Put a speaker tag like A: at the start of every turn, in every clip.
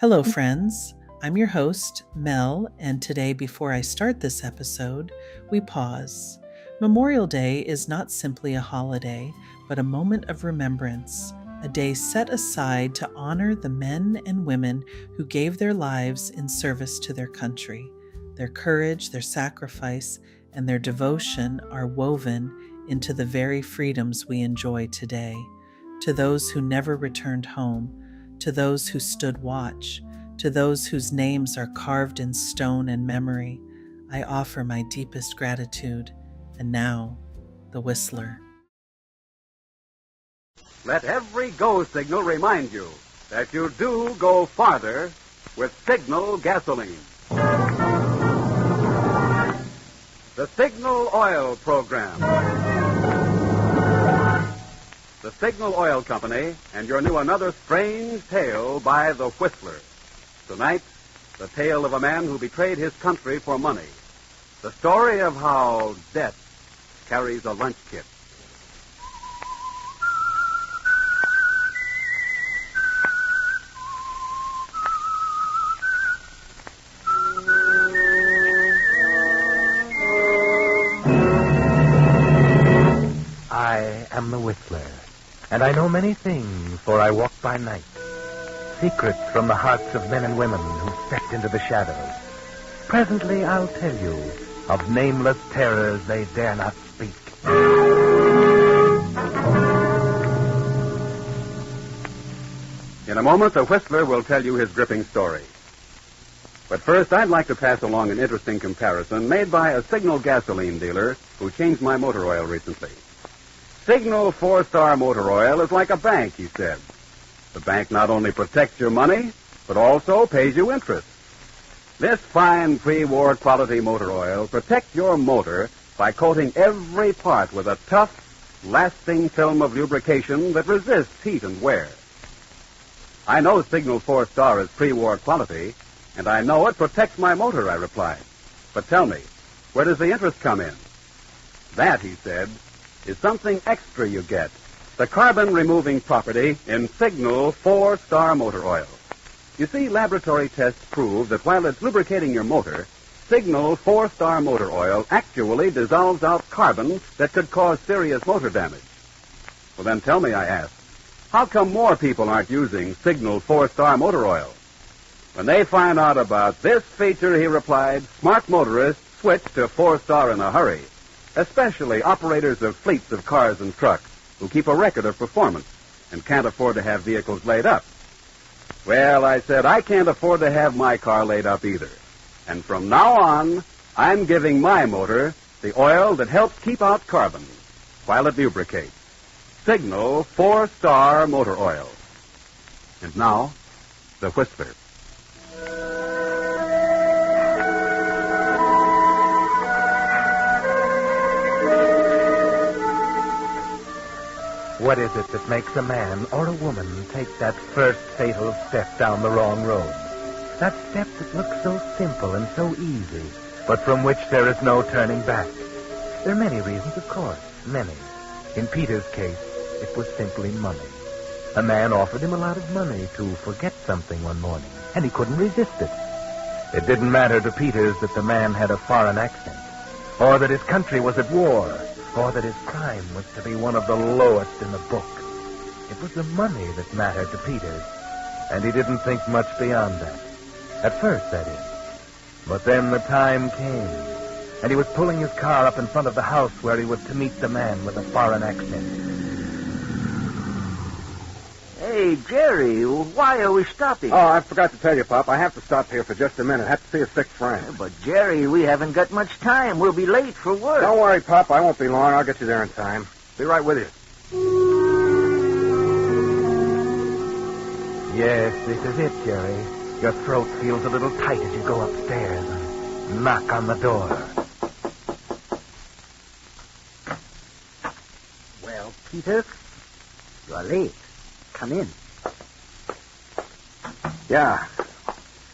A: Hello, friends. I'm your host, Mel, and today, before I start this episode, we pause. Memorial Day is not simply a holiday, but a moment of remembrance, a day set aside to honor the men and women who gave their lives in service to their country. Their courage, their sacrifice, and their devotion are woven into the very freedoms we enjoy today. To those who never returned home, to those who stood watch, to those whose names are carved in stone and memory, I offer my deepest gratitude. And now, the Whistler.
B: Let every go signal remind you that you do go farther with Signal gasoline. The Signal Oil Program. The Signal Oil Company and your new Another Strange Tale by the Whistler. Tonight, the tale of a man who betrayed his country for money. The story of how death carries a lunch kit.
C: I am the Whistler, and I know many things, for I walk by night. Secrets from the hearts of men and women who stepped into the shadows. Presently I'll tell you of nameless terrors they dare not speak.
B: In a moment, the Whistler will tell you his gripping story. But first, I'd like to pass along an interesting comparison made by a Signal gasoline dealer who changed my motor oil recently. Signal 4-Star Motor Oil is like a bank, he said. The bank not only protects your money, but also pays you interest. This fine pre-war quality motor oil protects your motor by coating every part with a tough, lasting film of lubrication that resists heat and wear. I know Signal 4-Star is pre-war quality, and I know it protects my motor, I replied. But tell me, where does the interest come in? That, he said, is something extra you get. The carbon-removing property in Signal 4-Star Motor Oil. You see, laboratory tests prove that while it's lubricating your motor, Signal 4-Star Motor Oil actually dissolves out carbon that could cause serious motor damage. Well, then tell me, I asked, how come more people aren't using Signal 4-Star Motor Oil? When they find out about this feature, he replied, smart motorists switch to 4-Star in a hurry, especially operators of fleets of cars and trucks who keep a record of performance and can't afford to have vehicles laid up. Well, I said, I can't afford to have my car laid up either. And from now on, I'm giving my motor the oil that helps keep out carbon while it lubricates. Signal 4-Star Motor Oil. And now, the Whistler.
C: What is it that makes a man or a woman take that first fatal step down the wrong road? That step that looks so simple and so easy, but from which there is no turning back. There are many reasons, of course, many. In Peter's case, it was simply money. A man offered him a lot of money to forget something one morning, and he couldn't resist it. It didn't matter to Peters that the man had a foreign accent, or that his country was at war, or that his crime was to be one of the lowest in the book. It was the money that mattered to Peters, and he didn't think much beyond that. At first, that is. But then the time came, and he was pulling his car up in front of the house where he was to meet the man with the foreign accent.
D: Hey, Jerry, why are we stopping?
E: Oh, I forgot to tell you, Pop. I have to stop here for just a minute. I have to see a sick friend.
D: But, Jerry, we haven't got much time. We'll be late for work.
E: Don't worry, Pop. I won't be long. I'll get you there in time. Be right with you.
C: Yes, this is it, Jerry. Your throat feels a little tight as you go upstairs and knock on the door.
D: Well, Peter, you're late. Come in.
E: Yeah.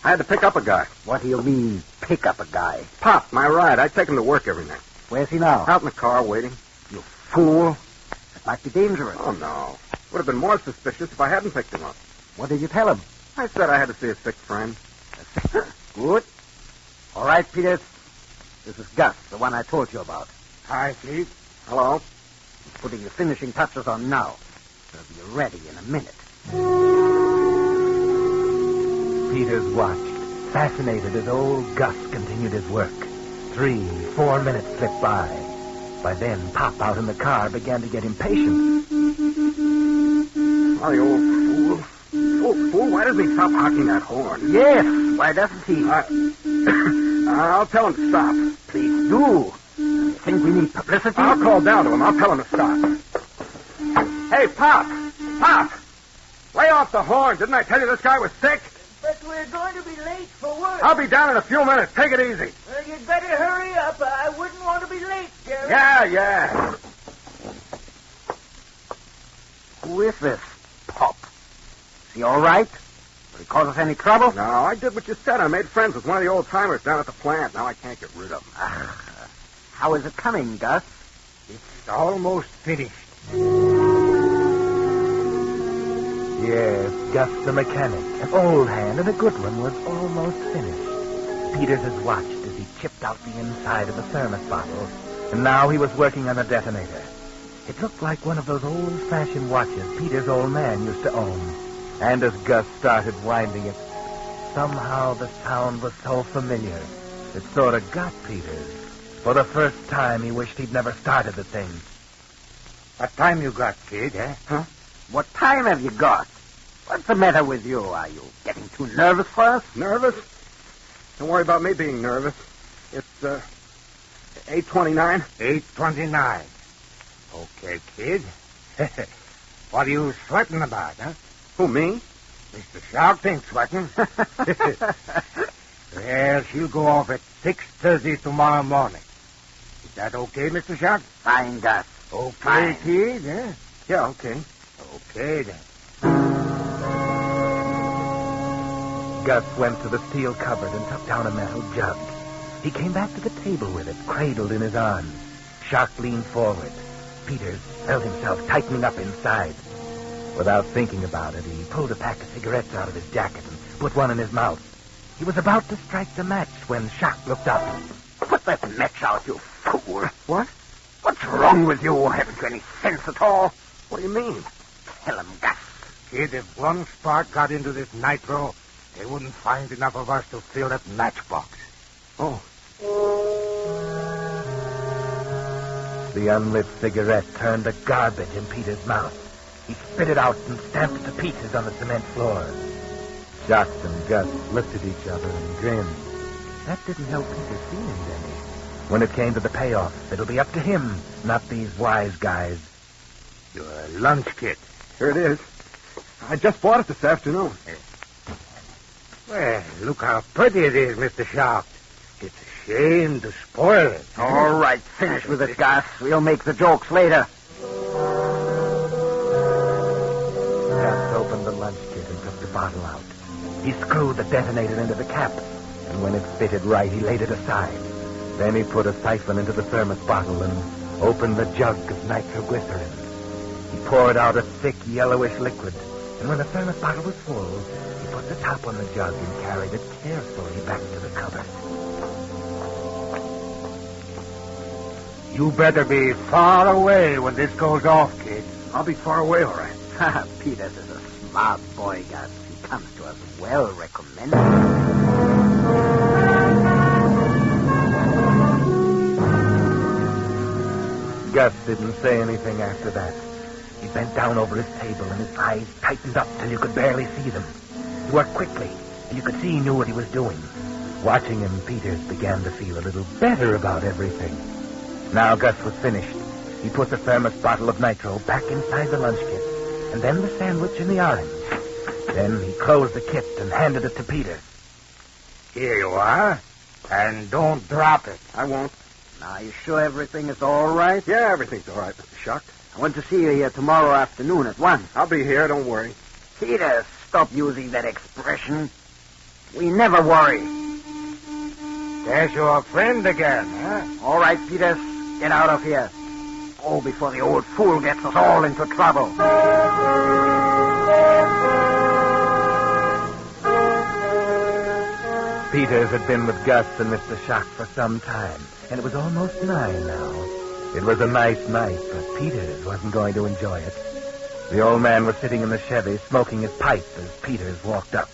E: I had to pick up a guy.
D: What do you mean, pick up a guy?
E: Pop, my ride. I take him to work every night.
D: Where's he now?
E: Out in the car waiting.
D: You fool. That might be dangerous.
E: Oh, no. Would have been more suspicious if I hadn't picked him up.
D: What did you tell him?
E: I said I had to see a sick friend.
D: Good. All right, Peters. This is Gus, the one I told you about.
E: Hi, Steve. Hello.
D: He's putting the finishing touches on now. He'll be ready in a minute.
C: Peters watched, fascinated as old Gus continued his work. 3-4 minutes slipped by. By then, Pop out in the car began to get impatient.
E: Oh, you old fool. Old fool, why doesn't he stop honking that horn?
D: Yes, why doesn't he?
E: I'll tell him to stop.
D: Please do. You think we need publicity?
E: I'll call down to him. I'll tell him to stop. Hey, Pop! Pop! Lay off the horn. Didn't I tell you this guy was sick?
F: But we're going to be late for work.
E: I'll be down in a few minutes. Take it easy.
F: Well, you'd better hurry up. I wouldn't want to be late, Jerry.
E: Yeah.
D: Who is this Pop? Is he all right? Will he cause us any trouble?
E: No, I did what you said. I made friends with one of the old-timers down at the plant. Now I can't get rid of him.
D: How is it coming, Gus?
E: It's almost finished.
C: Yes, Gus the mechanic, an old hand and a good one, was almost finished. Peters had watched as he chipped out the inside of the thermos bottle, and now he was working on the detonator. It looked like one of those old-fashioned watches Peter's old man used to own. And as Gus started winding it, somehow the sound was so familiar, it sort of got Peters. For the first time, he wished he'd never started the thing.
E: What time you got, kid, eh?
D: Huh? What time have you got? What's the matter with you? Are you getting too nervous for us?
E: Nervous? Don't worry about me being nervous. It's, 8:29.
G: 8:29. Okay, kid. What are you sweating about, huh?
E: Who, me?
G: Mr. Sharp ain't sweating. Well, she'll go off at 6:30 tomorrow morning. Is that okay, Mr. Sharp?
D: Fine, Gus.
G: Okay,
D: Fine.
G: kid, eh?
E: Yeah, okay.
G: Okay, then.
C: Gus went to the steel cupboard and took down a metal jug. He came back to the table with it, cradled in his arms. Sharp leaned forward. Peters felt himself tightening up inside. Without thinking about it, he pulled a pack of cigarettes out of his jacket and put one in his mouth. He was about to strike the match when Sharp looked up.
D: Put that match out, you fool.
E: What?
D: What's wrong with you? Haven't you any sense at all?
E: What do you mean?
D: Tell him, Gus.
G: Kid, if one spark got into this nitro, they wouldn't find enough of us to fill that matchbox.
E: Oh.
C: The unlit cigarette turned to garbage in Peter's mouth. He spit it out and stamped it to pieces on the cement floor. Jock and Gus looked at each other and grinned. That didn't help Peter's feelings any. When it came to the payoff, it'll be up to him, not these wise guys.
G: Your lunch kit.
E: Here it is. I just bought it this afternoon.
G: Well, look how pretty it is, Mr. Sharp. It's a shame to spoil it.
D: All right, finish with it, Gus. We'll make the jokes later.
C: Gus opened the lunch kit and took the bottle out. He screwed the detonator into the cap, and when it fitted right, he laid it aside. Then he put a siphon into the thermos bottle and opened the jug of nitroglycerin. He poured out a thick, yellowish liquid, and when the thermos bottle was full, he put the top on the jug and carried it carefully back to the cupboard.
G: You better be far away when this goes off, kid.
E: I'll be far away, all right.
D: Peters is a smart boy, Gus. He comes to us well recommended.
C: Gus didn't say anything after that. He bent down over his table, and his eyes tightened up till you could barely see them. He worked quickly, and you could see he knew what he was doing. Watching him, Peters began to feel a little better about everything. Now Gus was finished. He put the thermos bottle of nitro back inside the lunch kit, and then the sandwich and the orange. Then he closed the kit and handed it to Peters.
G: Here you are. And don't drop it.
E: I won't.
D: Now, you sure everything is all right?
E: Yeah, everything's all right, Mr. Shuck.
D: I want to see you here tomorrow afternoon at 1.
E: I'll be here, don't worry.
D: Peters, stop using that expression. We never worry.
G: There's your friend again, huh?
D: All right, Peters, get out of here. Oh, before the old fool gets us all into trouble.
C: Peters had been with Gus and Mr. Schock for some time, and it was almost 9 now. It was a nice night, but Peters wasn't going to enjoy it. The old man was sitting in the Chevy smoking his pipe as Peters walked up.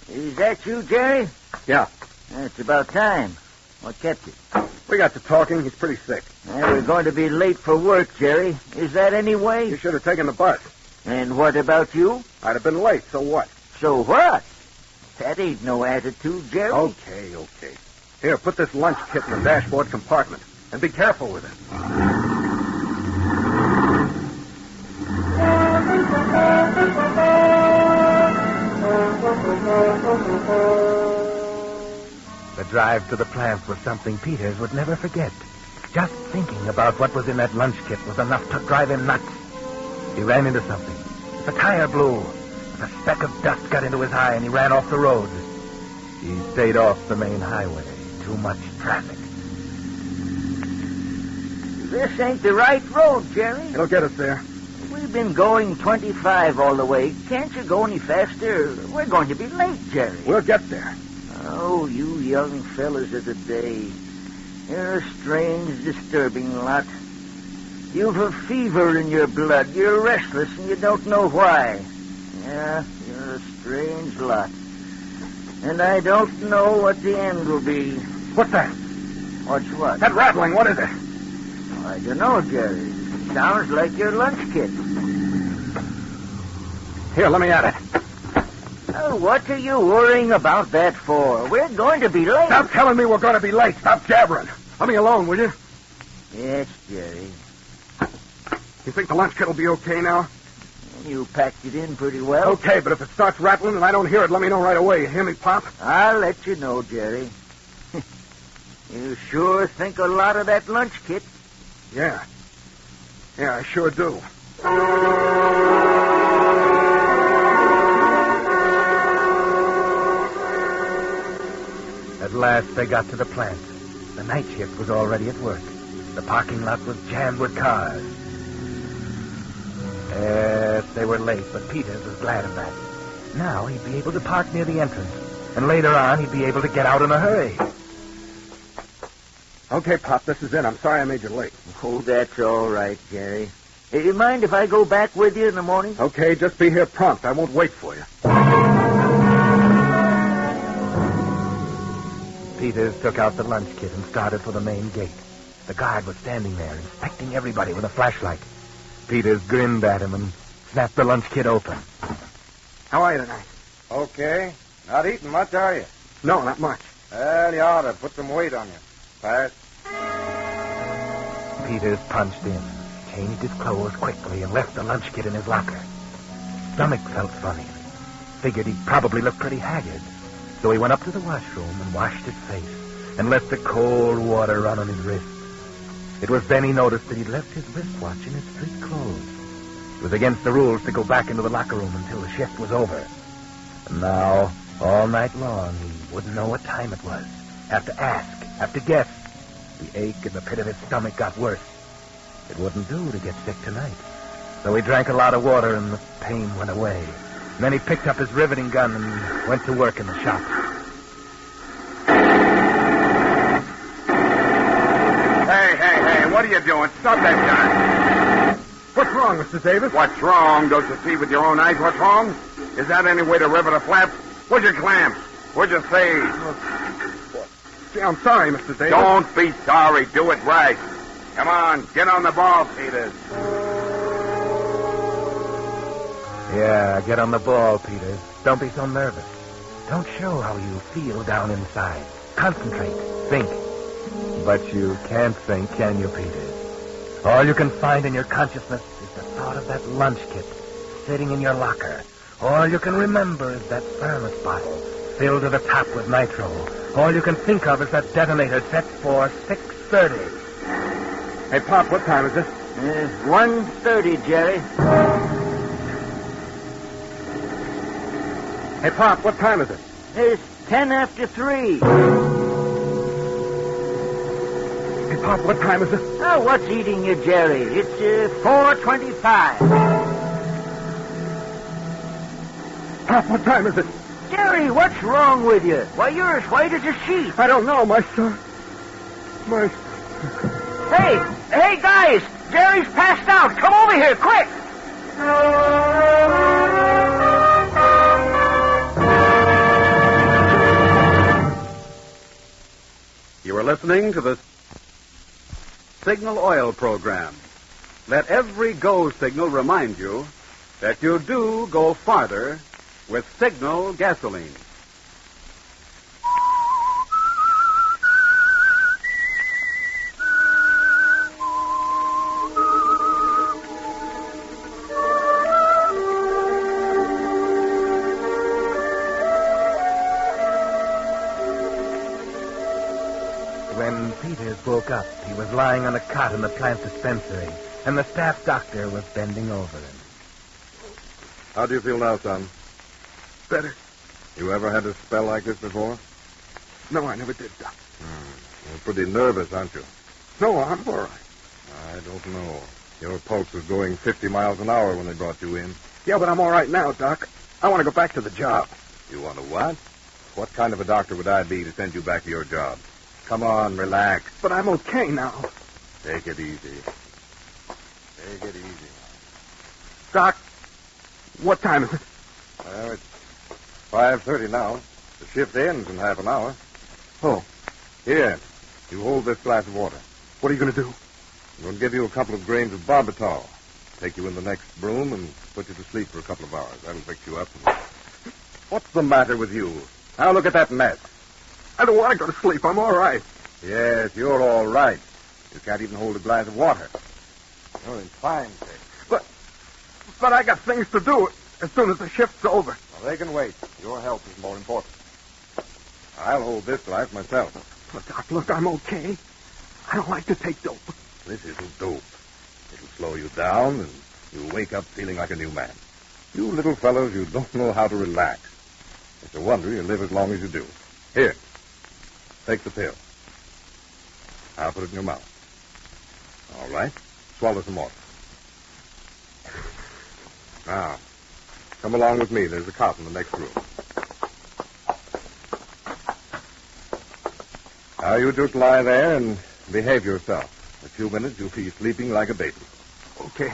D: Is that you, Jerry?
E: Yeah.
D: It's about time. What kept you?
E: We got to talking. He's pretty sick.
D: We're going to be late for work, Jerry. Is that any way?
E: You should have taken the bus.
D: And what about you?
E: I'd have been late, so what?
D: So what? That ain't no attitude, Jerry.
E: Okay. Here, put this lunch kit in the dashboard compartment. And be careful with it.
C: The drive to the plant was something Peters would never forget. Just thinking about what was in that lunch kit was enough to drive him nuts. He ran into something. The tire blew. A speck of dust got into his eye, and he ran off the road. He stayed off the main highway. Too much traffic.
D: This ain't the right road, Jerry.
E: It'll get us there.
D: We've been going 25 all the way. Can't you go any faster? We're going to be late, Jerry.
E: We'll get there.
D: Oh, you young fellas of the day. You're a strange, disturbing lot. You've a fever in your blood. You're restless, and you don't know why. Yeah, you're a strange lot. And I don't know what the end will be.
E: What's that?
D: What's what?
E: That rattling, what is it?
D: I don't know, Jerry. Sounds like your lunch kit.
E: Here, let me at it.
D: What are you worrying about that for? We're going to be late.
E: Stop telling me we're going to be late. Stop jabbering. Let me alone, will you?
D: Yes, Jerry.
E: You think the lunch kit will be okay now?
D: You packed it in pretty well.
E: Okay, but if it starts rattling and I don't hear it, let me know right away. You hear me, Pop?
D: I'll let you know, Jerry. You sure think a lot of that lunch kit.
E: Yeah. Yeah, I sure do.
C: At last, they got to the plant. The night shift was already at work. The parking lot was jammed with cars. Yes, they were late, but Peters was glad of that. Now he'd be able to park near the entrance, and later on he'd be able to get out in a hurry.
E: Okay, Pop, this is it. I'm sorry I made you late.
D: Oh, that's all right, Jerry. You mind if I go back with you in the morning?
E: Okay, just be here prompt. I won't wait for you.
C: Peters took out the lunch kit and started for the main gate. The guard was standing there, inspecting everybody with a flashlight. Peters grinned at him and snapped the lunch kit open.
E: How are you tonight?
G: Okay. Not eating much, are you?
E: No, not much.
G: Well, you ought to put some weight on you. Fast.
C: Peters punched in, changed his clothes quickly, and left the lunch kit in his locker. Stomach felt funny. Figured he'd probably look pretty haggard. So he went up to the washroom and washed his face and let the cold water run on his wrist. It was then he noticed that he'd left his wristwatch in his street clothes. It was against the rules to go back into the locker room until the shift was over. And now, all night long, he wouldn't know what time it was. Have to ask, have to guess. The ache in the pit of his stomach got worse. It wouldn't do to get sick tonight. So he drank a lot of water and the pain went away. And then he picked up his riveting gun and went to work in the shop.
G: Hey, what are you doing? Stop that gun.
E: What's wrong, Mr. Davis?
G: What's wrong? Don't you see with your own eyes what's wrong? Is that any way to rivet a flap? Where's your clamps? Where'd you say?
E: Gee, I'm sorry, Mr. Davis.
G: Don't be sorry. Do it right. Come on, get on the ball, Peters.
C: Yeah, get on the ball, Peters. Don't be so nervous. Don't show how you feel down inside. Concentrate. Think. But you can't think, can you, Peters? All you can find in your consciousness is the thought of that lunch kit sitting in your locker. All you can remember is that thermos bottle filled to the top with nitro. All you can think of is that detonator set for 6:30.
E: Hey, Pop, what time is it?
D: 1:30, Jerry.
E: Hey, Pop, what time is it?
D: It's 10 after 3.
E: Hey, Pop, what time is it?
D: Oh, what's eating you, Jerry? It's 4:25.
E: Pop, what time is it?
D: Jerry, what's wrong with you? Why, you're as white as a sheet.
E: I don't know, my son.
D: Hey, guys! Jerry's passed out. Come over here, quick!
B: You are listening to the Signal Oil program. Let every go signal remind you that you do go farther with Signal gasoline.
C: When Peters woke up, he was lying on a cot in the plant dispensary, and the staff doctor was bending over him.
G: How do you feel now, son?
E: Better.
G: You ever had a spell like this before?
E: No, I never did, Doc.
G: You're pretty nervous, aren't you?
E: No, I'm all right.
G: I don't know. Your pulse was going 50 miles an hour when they brought you in.
E: Yeah, but I'm all right now, Doc. I want to go back to the job.
G: You want to what? What kind of a doctor would I be to send you back to your job? Come on, relax.
E: But I'm okay now.
G: Take it easy. Take it easy.
E: Doc, what time is it?
G: Well, it's 5:30 now. The shift ends in half an hour.
E: Oh,
G: Here, you hold this glass of water.
E: what are you going to do?
G: I'm going to give you a couple of grains of barbital. Take you in the next room and put you to sleep for a couple of hours. That'll fix you up. What's the matter with you? Now look at that mess.
E: I don't want to go to sleep. I'm all right.
G: Yes, you're all right. You can't even hold a glass of water. You're in fine shape.
E: But I got things to do as soon as the shift's over.
G: Well, they can wait. Your health is more important. I'll hold this glass myself.
E: But, Doc, look, I'm okay. I don't like to take dope.
G: This isn't dope. It'll slow you down, and you'll wake up feeling like a new man. You little fellows, you don't know how to relax. It's a wonder you live as long as you do. Here, take the pill. I'll put it in your mouth. All right. Swallow some more. Now, come along with me. There's a cot in the next room. Now, you just lie there and behave yourself. In a few minutes, you'll be sleeping like a baby.
E: Okay.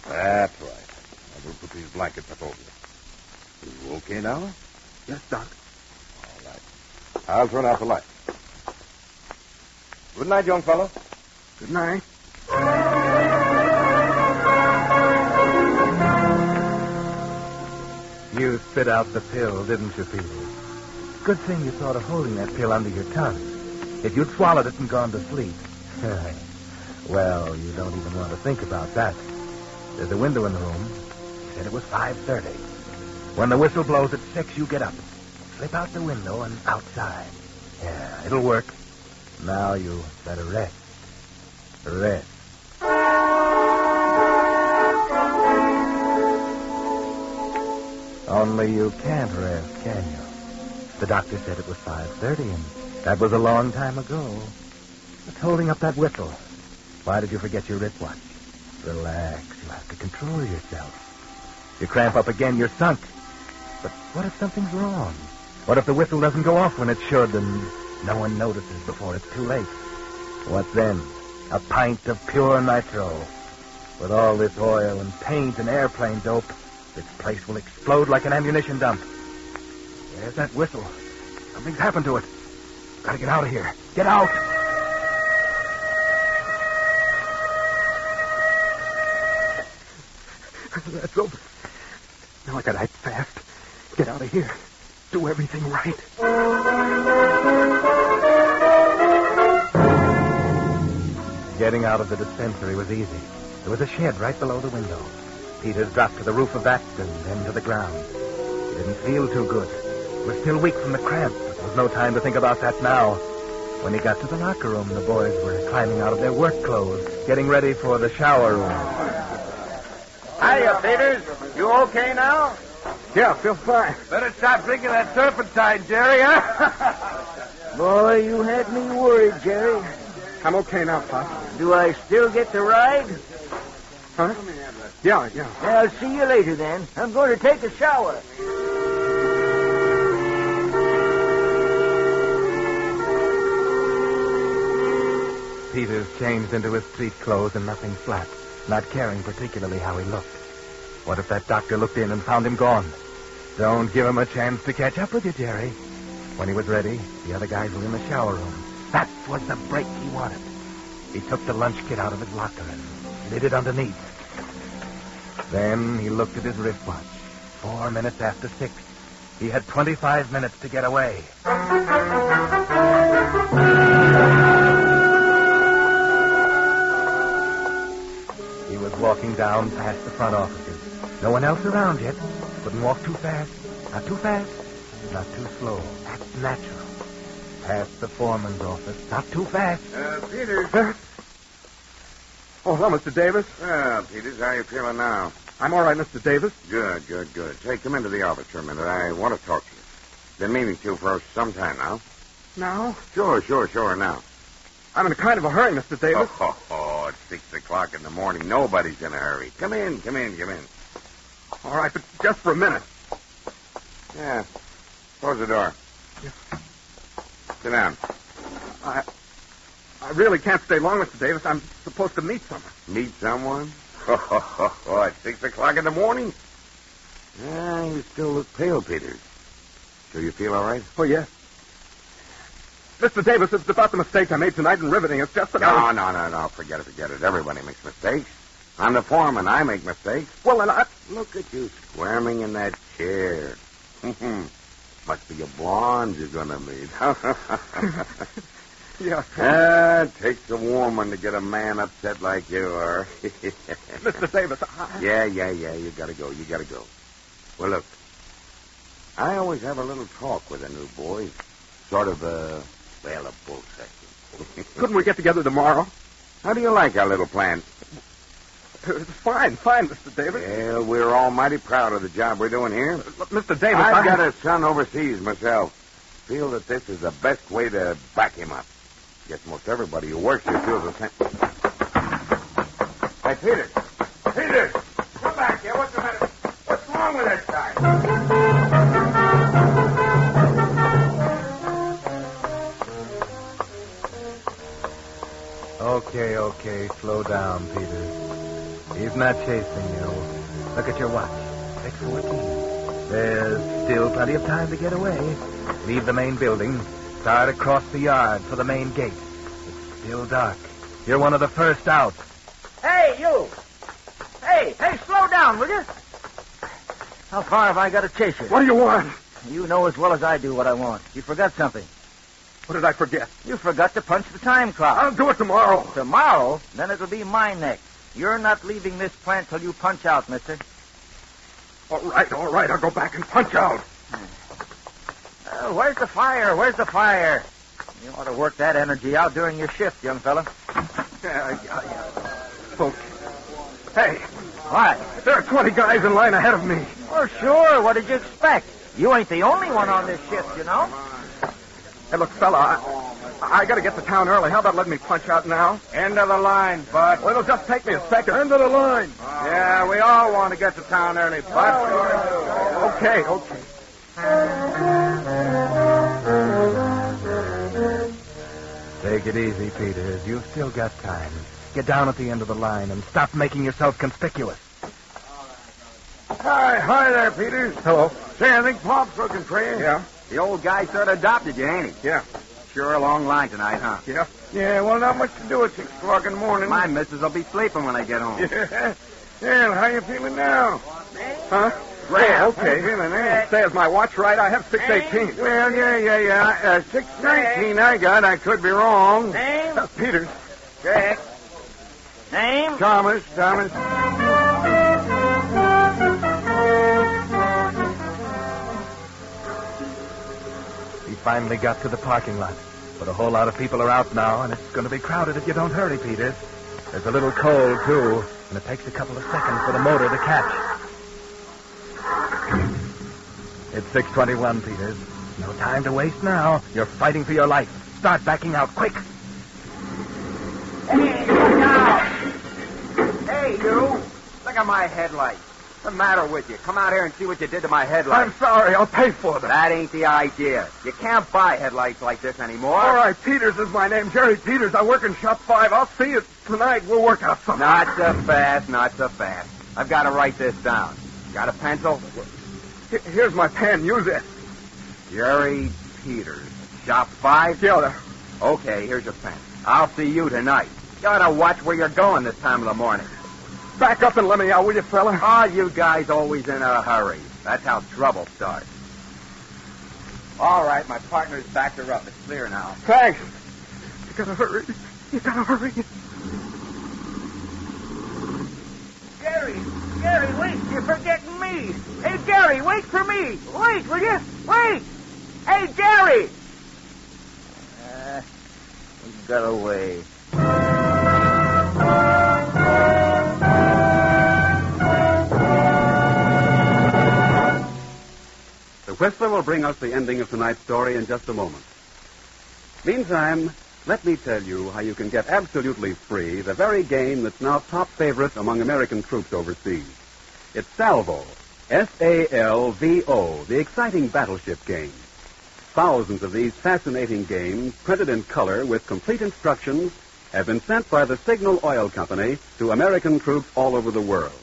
G: That's right. I will put these blankets up over you. You okay now?
E: Yes, Doc.
G: All right. I'll turn out the light. Good night, young fellow.
E: Good night.
C: You spit out the pill, didn't you, Peter? Good thing you thought of holding that pill under your tongue. If you'd swallowed it and gone to sleep. Well, you don't even want to think about that. There's a window in the room. You said it was 5:30. When the whistle blows at 6, you get up. Slip out the window and outside. Yeah, it'll work. Now you better rest. Rest. Only you can't rest, can you? The doctor said it was 5:30, and that was a long time ago. What's holding up that whistle? Why did you forget your wristwatch? Relax. You have to control yourself. You cramp up again, you're sunk. But what if something's wrong? What if the whistle doesn't go off when it should, and no one notices before it's too late? What then? A pint of pure nitro. With all this oil and paint and airplane dope, this place will explode like an ammunition dump. There's that whistle. Something's happened to it. Gotta get out of here. Get out!
E: That's over. Now I gotta act fast. Get out of here. Do everything right.
C: Getting out of the dispensary was easy. There was a shed right below the window. Peters dropped to the roof of that and then to the ground. He didn't feel too good. He was still weak from the cramp, but there was no time to think about that now. When he got to the locker room, the boys were climbing out of their work clothes, getting ready for the shower room.
F: Hiya, Peters. You okay now?
E: Yeah, I feel fine.
F: Better stop drinking that turpentine, Jerry, huh?
D: Boy, you had me worried, Jerry.
E: I'm okay now, Pop.
D: Do I still get to ride?
E: Huh? Yeah.
D: I'll see you later, then. I'm going to take a shower.
C: changed into his street clothes and nothing flat, not caring particularly how he looked. What if that doctor looked in and found him gone? Don't give him a chance to catch up with you, Jerry. When he was ready, the other guys were in the shower room. That was the break he wanted. He took the lunch kit out of his locker and lit it underneath. Then he looked at his wristwatch. 4 minutes after 6. He had 25 minutes to get away. He was walking down past the front offices. No one else around yet. Couldn't walk too fast. Not too fast. Not too slow. That's natural. Past the foreman's office. Not too fast.
E: Peters. Oh, hello, Mr. Davis.
H: Well, Peters, how you feeling now?
E: I'm all right, Mr. Davis.
H: Good. Say, come into the office for a minute. I want to talk to you. Been meaning to for some time now.
E: Now?
H: Sure, now.
E: I'm in a kind of a hurry, Mr. Davis.
H: Oh, it's 6 o'clock in the morning. Nobody's in a hurry. Come in.
E: All right, but just for a minute.
H: Yeah. Close the door.
E: Yeah.
H: Sit down.
E: I really can't stay long, Mr. Davis. I'm supposed to meet someone.
H: Meet someone? Oh, at 6 o'clock in the morning? Yeah, you still look pale, Peters. So you feel all right?
E: Oh, yes. Mr. Davis, it's about the mistake I made tonight in riveting. It's just that
H: No. Forget it. Everybody makes mistakes. I'm the foreman. I make mistakes.
E: Well, then
H: Look at you squirming in that chair. Must be a blonde you're going to meet.
E: Yeah.
H: It takes a woman to get a man upset like you are.
E: Mr. Davis,
H: Yeah. You gotta go. Well, look. I always have a little talk with a new boy. Sort of a bull session.
E: Couldn't we get together tomorrow?
H: How do you like our little plan?
E: It's fine, Mr. Davis.
H: Well, we're all mighty proud of the job we're doing here.
E: Mr. Davis,
H: I've got a son overseas myself. Feel that this is the best way to back him up. Guess most everybody who works here feels the same. Hey, Peters! Come back here. What's the matter? What's wrong with this guy?
C: Okay. Slow down, Peters. He's not chasing you. Look at your watch. 6:14. There's still plenty of time to get away. Leave the main building. Start across the yard for the main gate. It's still dark. You're one of the first out.
D: Hey, you! Hey, slow down, will you? How far have I got to chase you?
E: What do you want?
D: You know as well as I do what I want. You forgot something.
E: What did I forget?
D: You forgot to punch the time clock.
E: I'll do it tomorrow.
D: Tomorrow? Then it'll be my neck. You're not leaving this plant till you punch out, mister.
E: All right. I'll go back and punch out.
D: Where's the fire? You ought to work that energy out during your shift, young fella.
E: Yeah. Folks. Hey.
D: What?
E: There are 20 guys in line ahead of me.
D: Oh, sure. What did you expect? You ain't the only one on this shift, you know.
E: Hey, look, fella, I got to get to town early. How about letting me punch out now?
H: End of the line, Bud.
E: Well, it'll just take me a second. End of the line.
H: Yeah, we all want to get to town early, Bud.
E: Okay.
C: Take it easy, Peters. You've still got time. Get down at the end of the line and stop making yourself conspicuous.
H: Hi there, Peters.
E: Hello.
H: Say, I think Pop's looking for you.
E: Yeah.
H: The old guy sort of adopted you, ain't he?
E: Yeah.
H: Sure a long line tonight, huh?
E: Yeah.
H: Yeah, well, not much to do at 6 o'clock in the morning. My missus will be sleeping when I get home.
E: Yeah. Well, how you feeling now? Huh?
H: Grand.
E: Oh, okay.
H: How you feeling, eh?
E: Say, is my watch right? I have 6:18.
H: Well, yeah. 6:19 I got. I could be wrong.
D: Name?
E: Peters.
D: Jack. Name?
H: Thomas.
C: He finally got to the parking lot. But a whole lot of people are out now, and it's going to be crowded if you don't hurry, Peters. There's a little cold, too, and it takes a couple of seconds for the motor to catch. It's 6:21, Peters. No time to waste now. You're fighting for your life. Start backing out, quick.
D: Hey, look out! Hey, you! Look at my headlights.
E: What's the matter with you? Come out here and see what you did to my headlights.
C: I'm sorry. I'll pay for them.
E: That ain't the idea. You can't buy headlights like this anymore.
C: All right, Peters is my name. Jerry Peters. I work in Shop 5. I'll see you tonight. We'll work out something.
E: Not so fast, not so fast. I've got to write this down. Got a pencil?
C: Here's my pen. Use it.
E: Jerry Peters. Shop 5?
C: Yeah, there.
E: Okay, here's your pen. I'll see you tonight. You ought to watch where you're going this time of the morning.
C: Back up and let me out, will you, fella?
E: Oh, you guys always in a hurry. That's how trouble starts. All right, my partner's backed her up. It's clear now.
C: Thanks. You gotta hurry. You gotta hurry.
F: Jerry, wait. You're forgetting me. Hey, Jerry, wait for me. Wait, will you? Wait. Hey, Jerry.
D: He got away.
B: The Whistler will bring us the ending of tonight's story in just a moment. Meantime, let me tell you how you can get absolutely free the very game that's now top favorite among American troops overseas. It's Salvo, S-A-L-V-O, the exciting battleship game. Thousands of these fascinating games, printed in color with complete instructions, have been sent by the Signal Oil Company to American troops all over the world.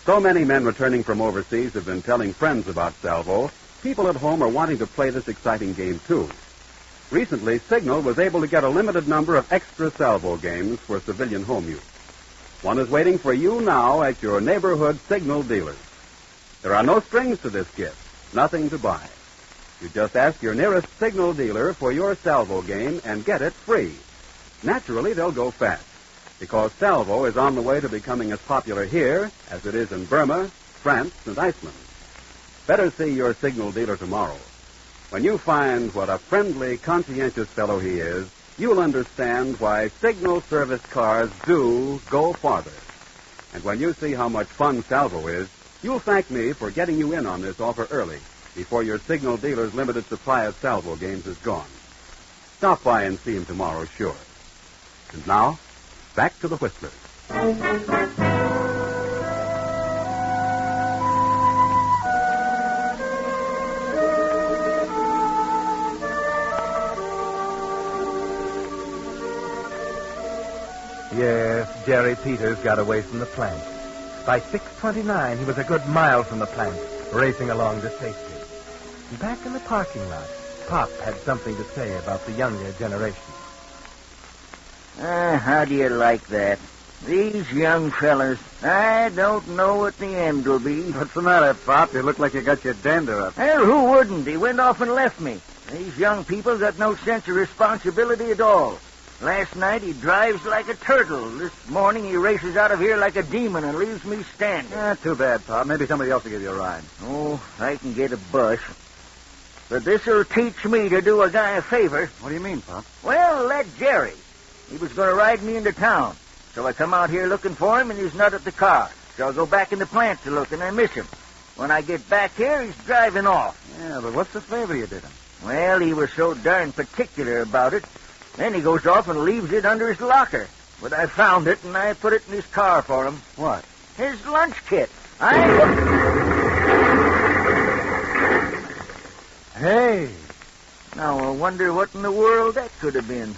B: So many men returning from overseas have been telling friends about Salvo, people at home are wanting to play this exciting game too. Recently, Signal was able to get a limited number of extra Salvo games for civilian home use. One is waiting for you now at your neighborhood Signal dealers. There are no strings to this gift, nothing to buy. You just ask your nearest Signal dealer for your Salvo game and get it free. Naturally, they'll go fast, because Salvo is on the way to becoming as popular here as it is in Burma, France, and Iceland. Better see your Signal dealer tomorrow. When you find what a friendly, conscientious fellow he is, you'll understand why Signal service cars do go farther. And when you see how much fun Salvo is, you'll thank me for getting you in on this offer early, before your Signal dealer's limited supply of Salvo games is gone. Stop by and see him tomorrow, sure. And now, back to the Whistlers.
C: Yes, Jerry Peters got away from the plant. By 6:29, he was a good mile from the plant, racing along to safety. Back in the parking lot, Pop had something to say about the younger generation.
D: How do you like that? These young fellas, I don't know what the end will be.
E: What's the matter, Pop? You look like you got your dander up.
D: Well, who wouldn't? He went off and left me. These young people got no sense of responsibility at all. Last night he drives like a turtle. This morning he races out of here like a demon and leaves me standing.
E: Too bad, Pop. Maybe somebody else will give you a ride.
D: Oh, I can get a bus. But this'll teach me to do a guy a favor.
E: What do you mean, Pop?
D: Well, let Jerry. He was going to ride me into town. So I come out here looking for him, and he's not at the car. So I'll go back in the plant to look, and I miss him. When I get back here, he's driving off.
E: Yeah, but what's the favor you did him?
D: Well, he was so darn particular about it. Then he goes off and leaves it under his locker. But I found it, and I put it in his car for him.
E: What?
D: His lunch kit.
C: Hey!
D: Now, I wonder what in the world that could have been.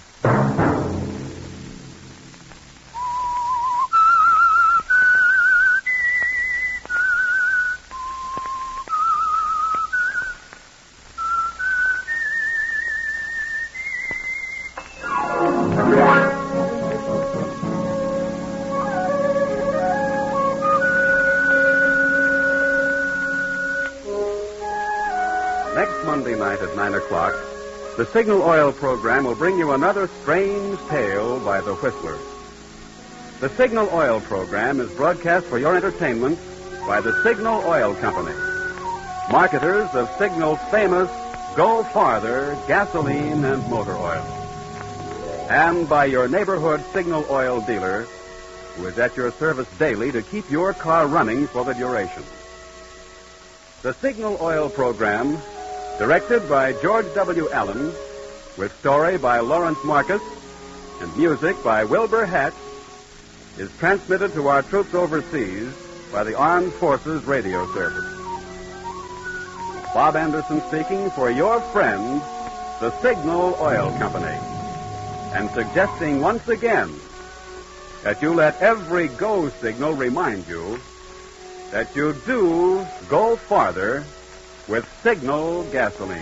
B: Next Monday night at 9 o'clock, the Signal Oil program will bring you another strange tale by the Whistlers. The Signal Oil program is broadcast for your entertainment by the Signal Oil Company, marketers of Signal's famous Go Farther gasoline and motor oil, and by your neighborhood Signal Oil dealer, who is at your service daily to keep your car running for the duration. The Signal Oil program, directed by George W. Allen, with story by Lawrence Marcus and music by Wilbur Hatch, is transmitted to our troops overseas by the Armed Forces Radio Service. Bob Anderson speaking for your friend, the Signal Oil Company, and suggesting once again that you let every go signal remind you that you do go farther with Signal gasoline.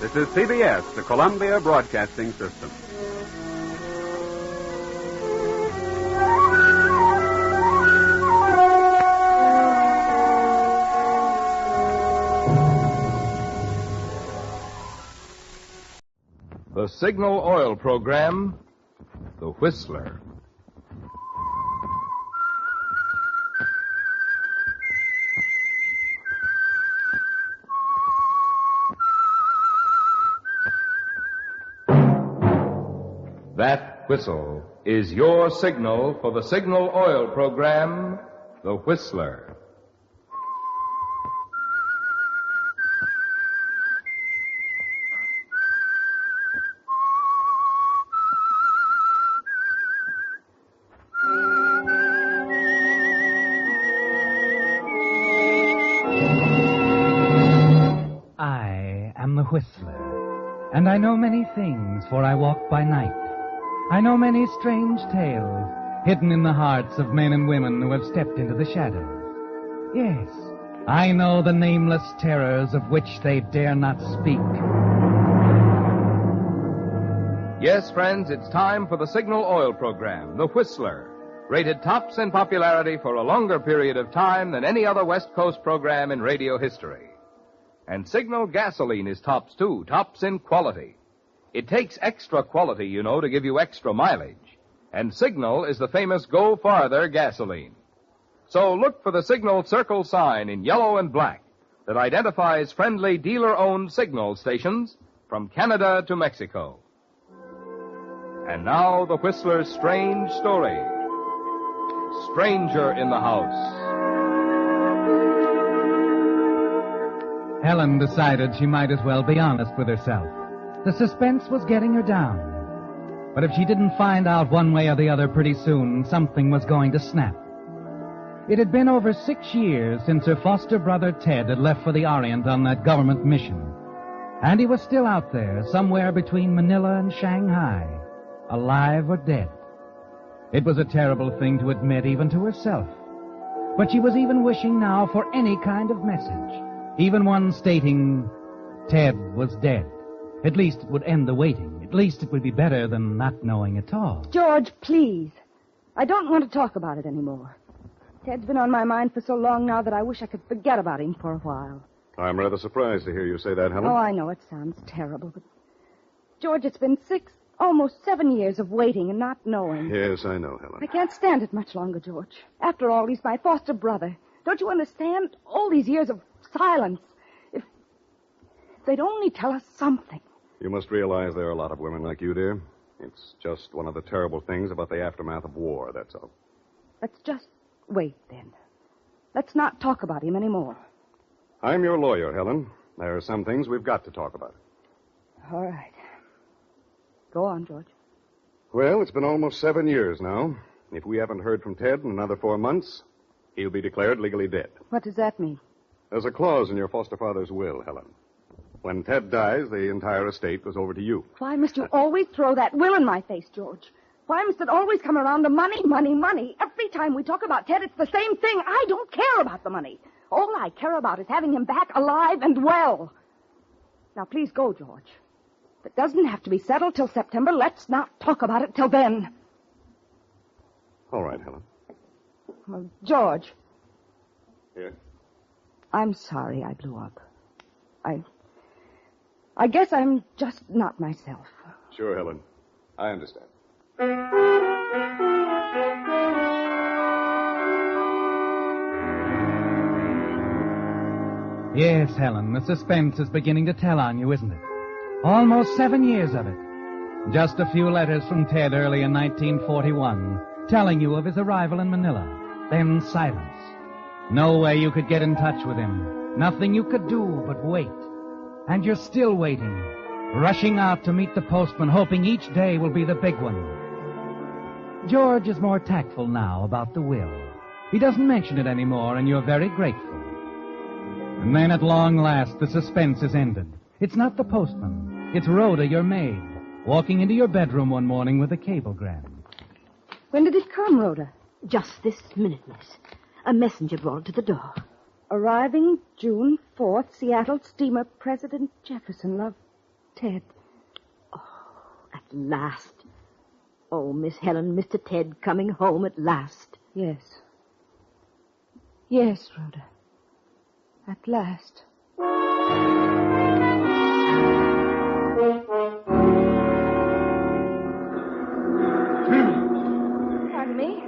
B: This is CBS, the Columbia Broadcasting System.
I: The Signal Oil Program, The Whistler. That whistle is your signal for the Signal Oil Program, The Whistler.
C: I am the Whistler, and I know many things, for I walk by night. I know many strange tales hidden in the hearts of men and women who have stepped into the shadows. Yes, I know the nameless terrors of which they dare not speak.
I: Yes, friends, it's time for the Signal Oil Program, The Whistler, rated tops in popularity for a longer period of time than any other West Coast program in radio history. And Signal gasoline is tops, too, tops in quality. It takes extra quality, you know, to give you extra mileage. And Signal is the famous Go Farther gasoline. So look for the Signal circle sign in yellow and black that identifies friendly dealer-owned Signal stations from Canada to Mexico. And now the Whistler's strange story. Stranger in the House.
C: Helen decided she might as well be honest with herself. The suspense was getting her down. But if she didn't find out one way or the other pretty soon, something was going to snap. It had been over 6 years since her foster brother Ted had left for the Orient on that government mission. And he was still out there, somewhere between Manila and Shanghai, alive or dead. It was a terrible thing to admit even to herself. But she was even wishing now for any kind of message, even one stating Ted was dead. At least it would end the waiting. At least it would be better than not knowing at all.
J: George, please. I don't want to talk about it anymore. Ted's been on my mind for so long now that I wish I could forget about him for a while.
G: I'm rather surprised to hear you say that, Helen.
J: Oh, I know it sounds terrible, but... George, it's been 6, almost 7 years of waiting and not knowing.
G: Yes, I know, Helen.
J: I can't stand it much longer, George. After all, he's my foster brother. Don't you understand? All these years of silence. If they'd only tell us something.
G: You must realize there are a lot of women like you, dear. It's just one of the terrible things about the aftermath of war, that's all.
J: Let's just wait, then. Let's not talk about him anymore.
G: I'm your lawyer, Helen. There are some things we've got to talk about.
J: All right. Go on, George.
G: Well, it's been almost 7 years now. If we haven't heard from Ted in another 4 months, he'll be declared legally dead.
J: What does that mean?
G: There's a clause in your foster father's will, Helen. When Ted dies, the entire estate goes over to you.
J: Why must you always throw that will in my face, George? Why must it always come around to money, money, money? Every time we talk about Ted, it's the same thing. I don't care about the money. All I care about is having him back alive and well. Now, please go, George. If it doesn't have to be settled till September, let's not talk about it till then.
G: All right, Helen.
J: Well, George.
G: Yes?
J: I'm sorry I blew up. I guess I'm just not myself.
G: Sure, Helen. I understand.
C: Yes, Helen, the suspense is beginning to tell on you, isn't it? Almost 7 years of it. Just a few letters from Ted early in 1941, telling you of his arrival in Manila. Then silence. No way you could get in touch with him. Nothing you could do but wait. And you're still waiting, rushing out to meet the postman, hoping each day will be the big one.
K: George is more tactful now about the will. He doesn't mention it anymore, and you're very grateful. And then at long last, the suspense is ended. It's not the postman. It's Rhoda, your maid, walking into your bedroom one morning with a cablegram.
J: When did it come, Rhoda?
L: Just this minute, miss. A messenger brought it to the door.
J: Arriving June 4th, Seattle steamer President Jefferson. Love, Ted.
L: At last. Oh, Miss Helen, Mr. Ted coming home at last.
J: Yes. Yes, Rhoda. At last. Pardon me?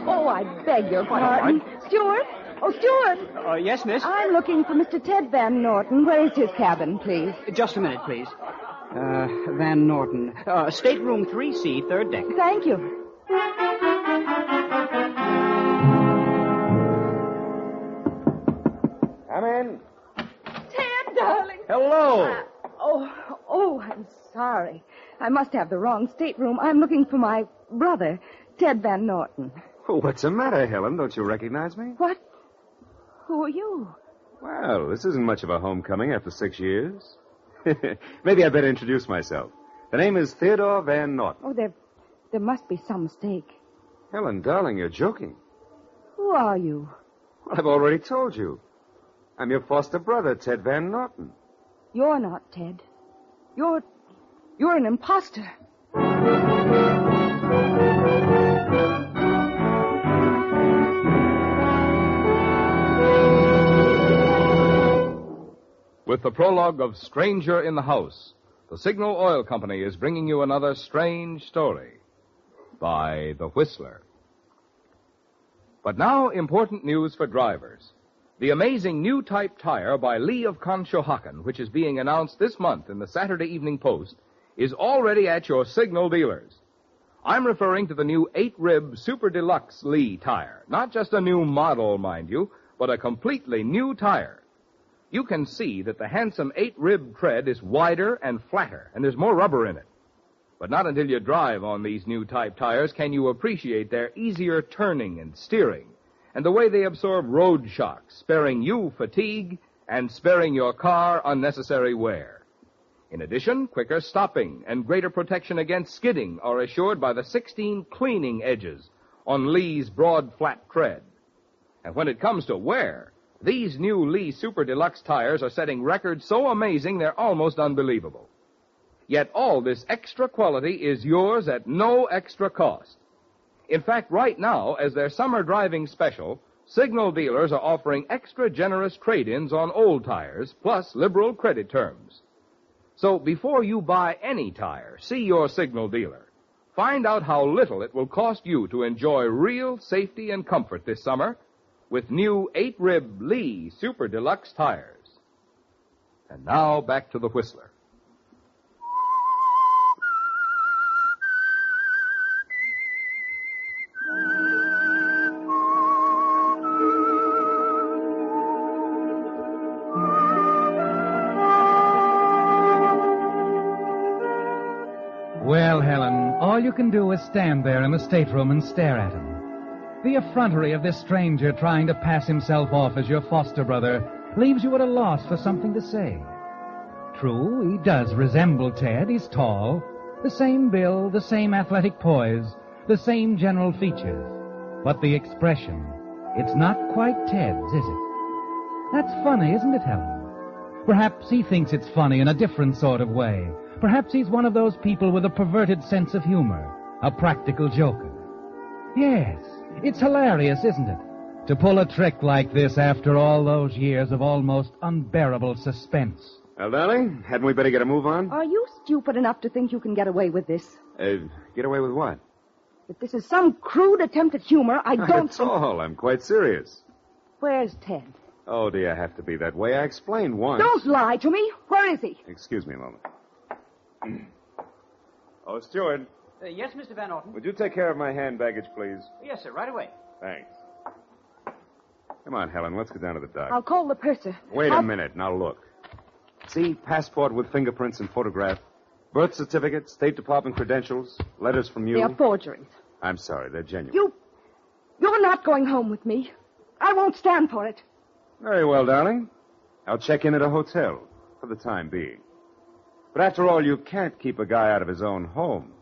J: Oh, I beg your pardon. Stuart? Oh, Stuart!
M: Yes, miss?
J: I'm looking for Mr. Ted Van Norton. Where is his cabin, please?
M: Just a minute, please. Van Norton. Stateroom 3C, third deck.
J: Thank you.
E: Come in.
J: Ted, darling.
E: Hello.
J: I'm sorry. I must have the wrong stateroom. I'm looking for my brother, Ted Van Norton.
E: What's the matter, Helen? Don't you recognize me?
J: What? Who are you?
E: Well, this isn't much of a homecoming after 6 years. Maybe I better introduce myself. The name is Theodore Van Norton.
J: Oh, there must be some mistake.
E: Helen, darling, you're joking.
J: Who are you?
E: Well, I've already told you. I'm your foster brother, Ted Van Norton.
J: You're not Ted. You're an imposter.
I: With the prologue of Stranger in the House, the Signal Oil Company is bringing you another strange story by The Whistler. But now, important news for drivers. The amazing new type tire by Lee of Conshohocken, which is being announced this month in the Saturday Evening Post, is already at your Signal dealers. I'm referring to the new 8-rib Super Deluxe Lee tire. Not just a new model, mind you, but a completely new tire. You can see that the handsome 8-rib tread is wider and flatter, and there's more rubber in it. But not until you drive on these new type tires can you appreciate their easier turning and steering, and the way they absorb road shocks, sparing you fatigue and sparing your car unnecessary wear. In addition, quicker stopping and greater protection against skidding are assured by the 16 cleaning edges on Lee's broad, flat tread. And when it comes to wear, these new Lee Super Deluxe tires are setting records so amazing they're almost unbelievable. Yet all this extra quality is yours at no extra cost. In fact, right now, as their summer driving special, Signal dealers are offering extra generous trade-ins on old tires, plus liberal credit terms. So before you buy any tire, see your Signal dealer. Find out how little it will cost you to enjoy real safety and comfort this summer with new 8-rib Lee Super Deluxe tires. And now back to the Whistler.
K: Well, Helen, all you can do is stand there in the stateroom and stare at him. The effrontery of this stranger trying to pass himself off as your foster brother leaves you at a loss for something to say. True, he does resemble Ted. He's tall, the same build, the same athletic poise, the same general features. But the expression, it's not quite Ted's, is it? That's funny, isn't it, Helen? Perhaps he thinks it's funny in a different sort of way. Perhaps he's one of those people with a perverted sense of humor, a practical joker. Yes, it's hilarious, isn't it? To pull a trick like this after all those years of almost unbearable suspense.
E: Well, darling, hadn't we better get a move on?
J: Are you stupid enough to think you can get away with this?
E: Get away with what?
J: If this is some crude attempt at humor, I
E: Not
J: don't
E: at all. I'm quite serious.
J: Where's Ted?
E: Oh, do you have to be that way? I explained once.
J: Don't lie to me. Where is he?
E: Excuse me a moment. Oh, Steward,
M: Yes, Mr. Van Norton?
E: would you take care of my hand baggage, please?
M: Yes, sir, right away.
E: Thanks. Come on, Helen, let's go down to the dock.
J: I'll call the purser.
E: Wait a minute. Now, look. See, passport with fingerprints and photograph, birth certificate, State Department credentials, letters from you.
J: They are forgeries.
G: I'm sorry. They're genuine.
J: You're not going home with me. I won't stand for it.
G: Very well, darling. I'll check in at a hotel for the time being. But after all, you can't keep a guy out of his own home,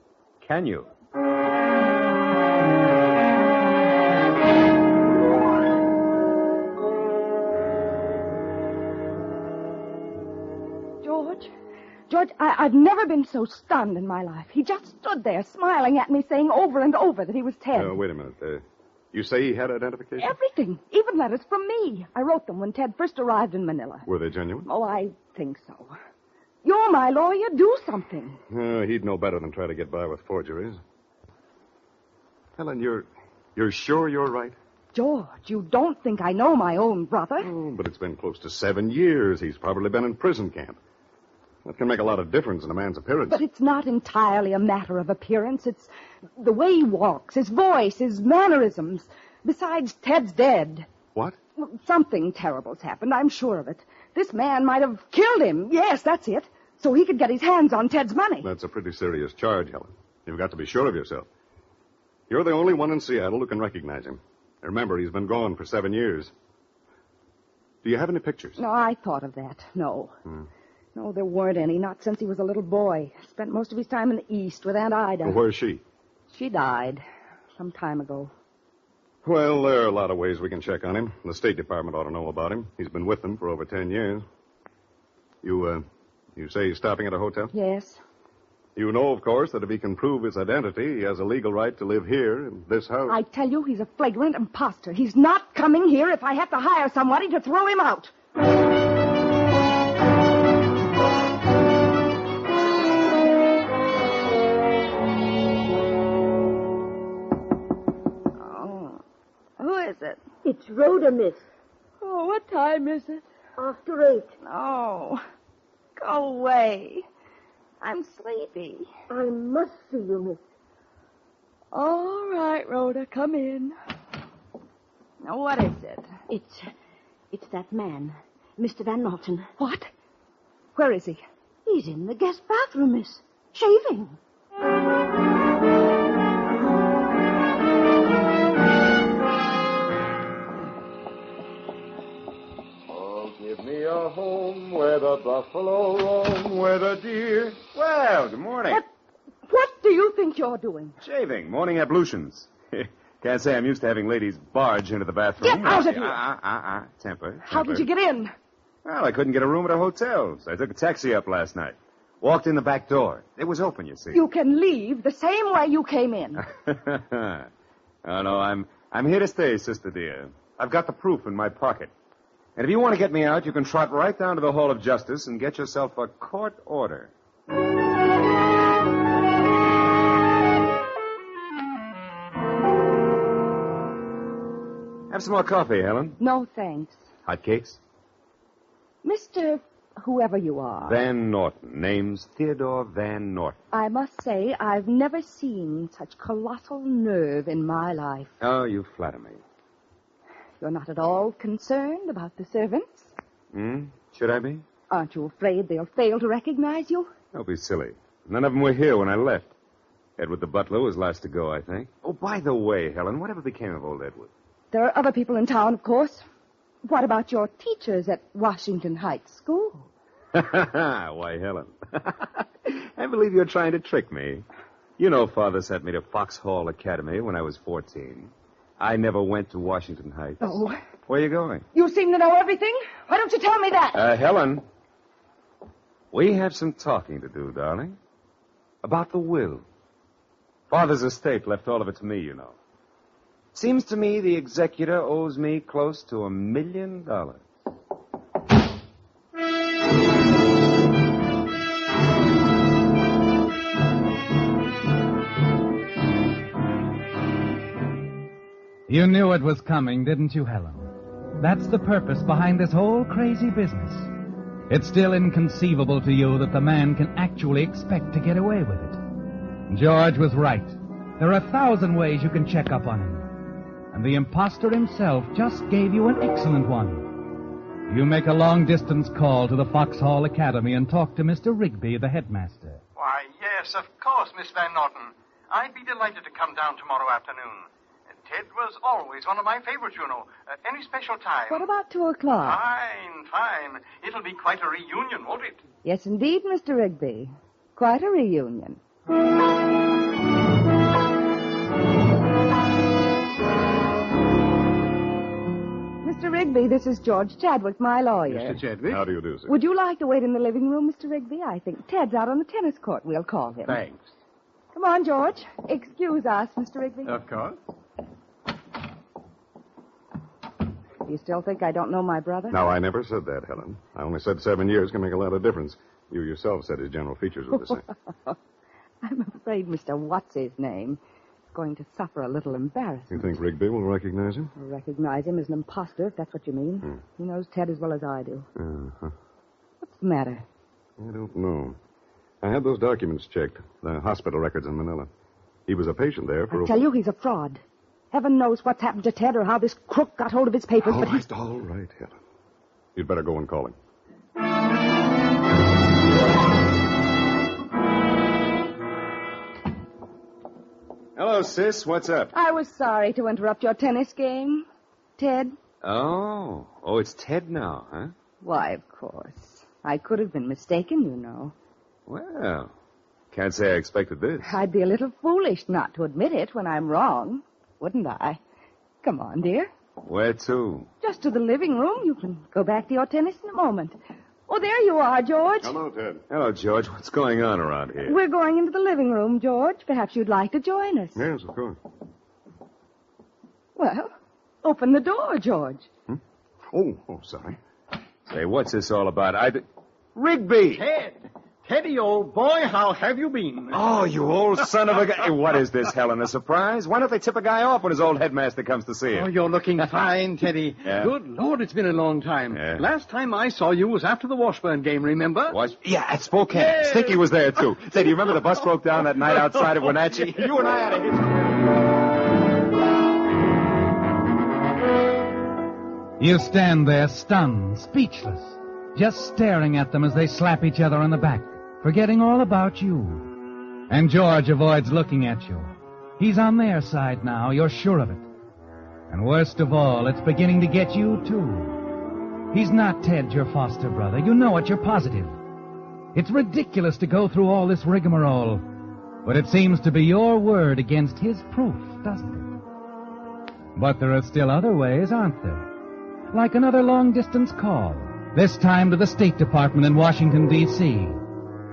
G: can you?
J: George, I've never been so stunned in my life. He just stood there smiling at me, saying over and over that he was Ted.
G: Wait a minute. You say he had identification?
J: Everything. Even letters from me. I wrote them when Ted first arrived in Manila.
G: Were they genuine?
J: Oh, I think so. You're my lawyer. Do something.
G: He'd know better than try to get by with forgeries. Helen, you're sure you're right?
J: George, you don't think I know my own brother?
G: Oh, but it's been close to 7 years. He's probably been in prison camp. That can make a lot of difference in a man's appearance.
J: But it's not entirely a matter of appearance. It's the way he walks, his voice, his mannerisms. Besides, Ted's dead.
G: What?
J: Well, something terrible's happened, I'm sure of it. This man might have killed him. Yes, that's it. So he could get his hands on Ted's money.
G: That's a pretty serious charge, Helen. You've got to be sure of yourself. You're the only one in Seattle who can recognize him. Remember, he's been gone for 7 years. Do you have any pictures?
J: No, I thought of that. No. No, there weren't any, not since he was a little boy. Spent most of his time in the East with Aunt Ida.
G: Well, where's she?
J: She died some time ago.
G: Well, there are a lot of ways we can check on him. The State Department ought to know about him. He's been with them for over 10 years. You say he's stopping at a hotel?
J: Yes.
G: You know, of course, that if he can prove his identity, he has a legal right to live here in this house.
J: I tell you, he's a flagrant imposter. He's not coming here if I have to hire somebody to throw him out.
L: It's Rhoda, miss.
J: Oh, what time is it?
L: After 8.
J: Oh, go away. I'm sleepy.
L: I must see you, miss.
J: All right, Rhoda, come in. Now, what is it?
L: It's that man, Mr. Van Norton.
J: What? Where is he?
L: He's in the guest bathroom, miss. Shaving.
N: Give me a home where the buffalo roam, where the deer...
G: Well, good morning.
J: What do you think you're doing?
G: Shaving, morning ablutions. Can't say I'm used to having ladies barge into the bathroom.
J: Get out of here.
G: Temper.
J: How did you get in?
G: Well, I couldn't get a room at a hotel, so I took a taxi up last night. Walked in the back door. It was open, you see.
J: You can leave the same way you came in.
G: Oh, no, I'm here to stay, sister dear. I've got the proof in my pocket. And if you want to get me out, you can trot right down to the Hall of Justice and get yourself a court order. Have some more coffee, Helen.
J: No, thanks.
G: Hot cakes?
J: Mr. Whoever you are.
G: Van Norton. Name's Theodore Van Norton.
J: I must say, I've never seen such colossal nerve in my life.
G: Oh, you flatter me.
J: You're not at all concerned about the servants?
G: Should I be?
J: Aren't you afraid they'll fail to recognize you?
G: Don't be silly. None of them were here when I left. Edward the butler was last to go, I think. Oh, by the way, Helen, whatever became of old Edward?
J: There are other people in town, of course. What about your teachers at Washington Heights School?
G: Why, Helen. I believe you're trying to trick me. You know Father sent me to Foxhall Academy when I was 14. I never went to Washington Heights.
J: Oh.
G: Where are you going?
J: You seem to know everything. Why don't you tell me that?
G: Helen, we have some talking to do, darling. About the will. Father's estate left all of it to me, you know. Seems to me the executor owes me close to $1 million.
K: You knew it was coming, didn't you, Helen? That's the purpose behind this whole crazy business. It's still inconceivable to you that the man can actually expect to get away with it. George was right. There are 1,000 ways you can check up on him. And the imposter himself just gave you an excellent one. You make a long-distance call to the Foxhall Academy and talk to Mr. Rigby, the headmaster.
O: Why, yes, of course, Miss Van Norton. I'd be delighted to come down tomorrow afternoon. Ted was always one of my favorites, you know. Any special time?
J: What about 2 o'clock?
O: Fine. It'll be quite a reunion, won't it?
J: Yes, indeed, Mr. Rigby. Quite a reunion. Mr. Rigby, this is George Chadwick, my lawyer.
G: Mr. Chadwick? How do you do, sir?
J: Would you like to wait in the living room, Mr. Rigby? I think Ted's out on the tennis court. We'll call him.
G: Thanks.
J: Come on, George. Excuse us, Mr. Rigby.
G: Of course.
J: You still think I don't know my brother?
G: No, I never said that, Helen. I only said 7 years can make a lot of difference. You yourself said his general features were the same.
J: I'm afraid Mr. What's-his-name is going to suffer a little embarrassment.
G: You think Rigby will recognize him?
J: Recognize him as an imposter, if that's what you mean. He knows Ted as well as I do.
G: Uh-huh.
J: What's the matter?
G: I don't know. I had those documents checked, the hospital records in Manila. He was a patient there for...
J: I tell you, he's a fraud. Heaven knows what's happened to Ted or how this crook got hold of his papers,
G: All
J: but
G: right, all right, Helen. You'd better go and call him.
P: Hello, sis. What's up?
J: I was sorry to interrupt your tennis game. Ted?
P: Oh, it's Ted now, huh?
J: Why, of course. I could have been mistaken, you know.
P: Well, can't say I expected this.
J: I'd be a little foolish not to admit it when I'm wrong, wouldn't I? Come on, dear.
P: Where to?
J: Just to the living room. You can go back to your tennis in a moment. Oh, there you are, George.
G: Hello, Ted.
P: Hello, George. What's going on around here?
J: We're going into the living room, George. Perhaps you'd like to join us.
G: Yes, of course.
J: Well, open the door, George.
G: Oh, sorry.
P: Say, what's this all about? Rigby!
O: Teddy, old boy, how have you been?
P: Oh, you old son of a guy. What is this, Helen, a surprise? Why don't they tip a guy off when his old headmaster comes to see him?
O: Oh, you're looking fine, Teddy.
P: Yeah?
O: Good Lord, it's been a long time.
P: Yeah.
O: Last time I saw you was after the Washburn game, remember?
P: What? Yeah, at Spokane.
O: Yeah.
P: Stinky was there, too. Say, do you remember the bus broke down that night outside of Wenatchee? You and I had a hit.
K: You stand there stunned, speechless, just staring at them as they slap each other on the back, forgetting all about you. And George avoids looking at you. He's on their side now, you're sure of it. And worst of all, it's beginning to get you, too. He's not Ted, your foster brother. You know it, you're positive. It's ridiculous to go through all this rigmarole, but it seems to be your word against his proof, doesn't it? But there are still other ways, aren't there? Like another long-distance call, this time to the State Department in Washington, D.C.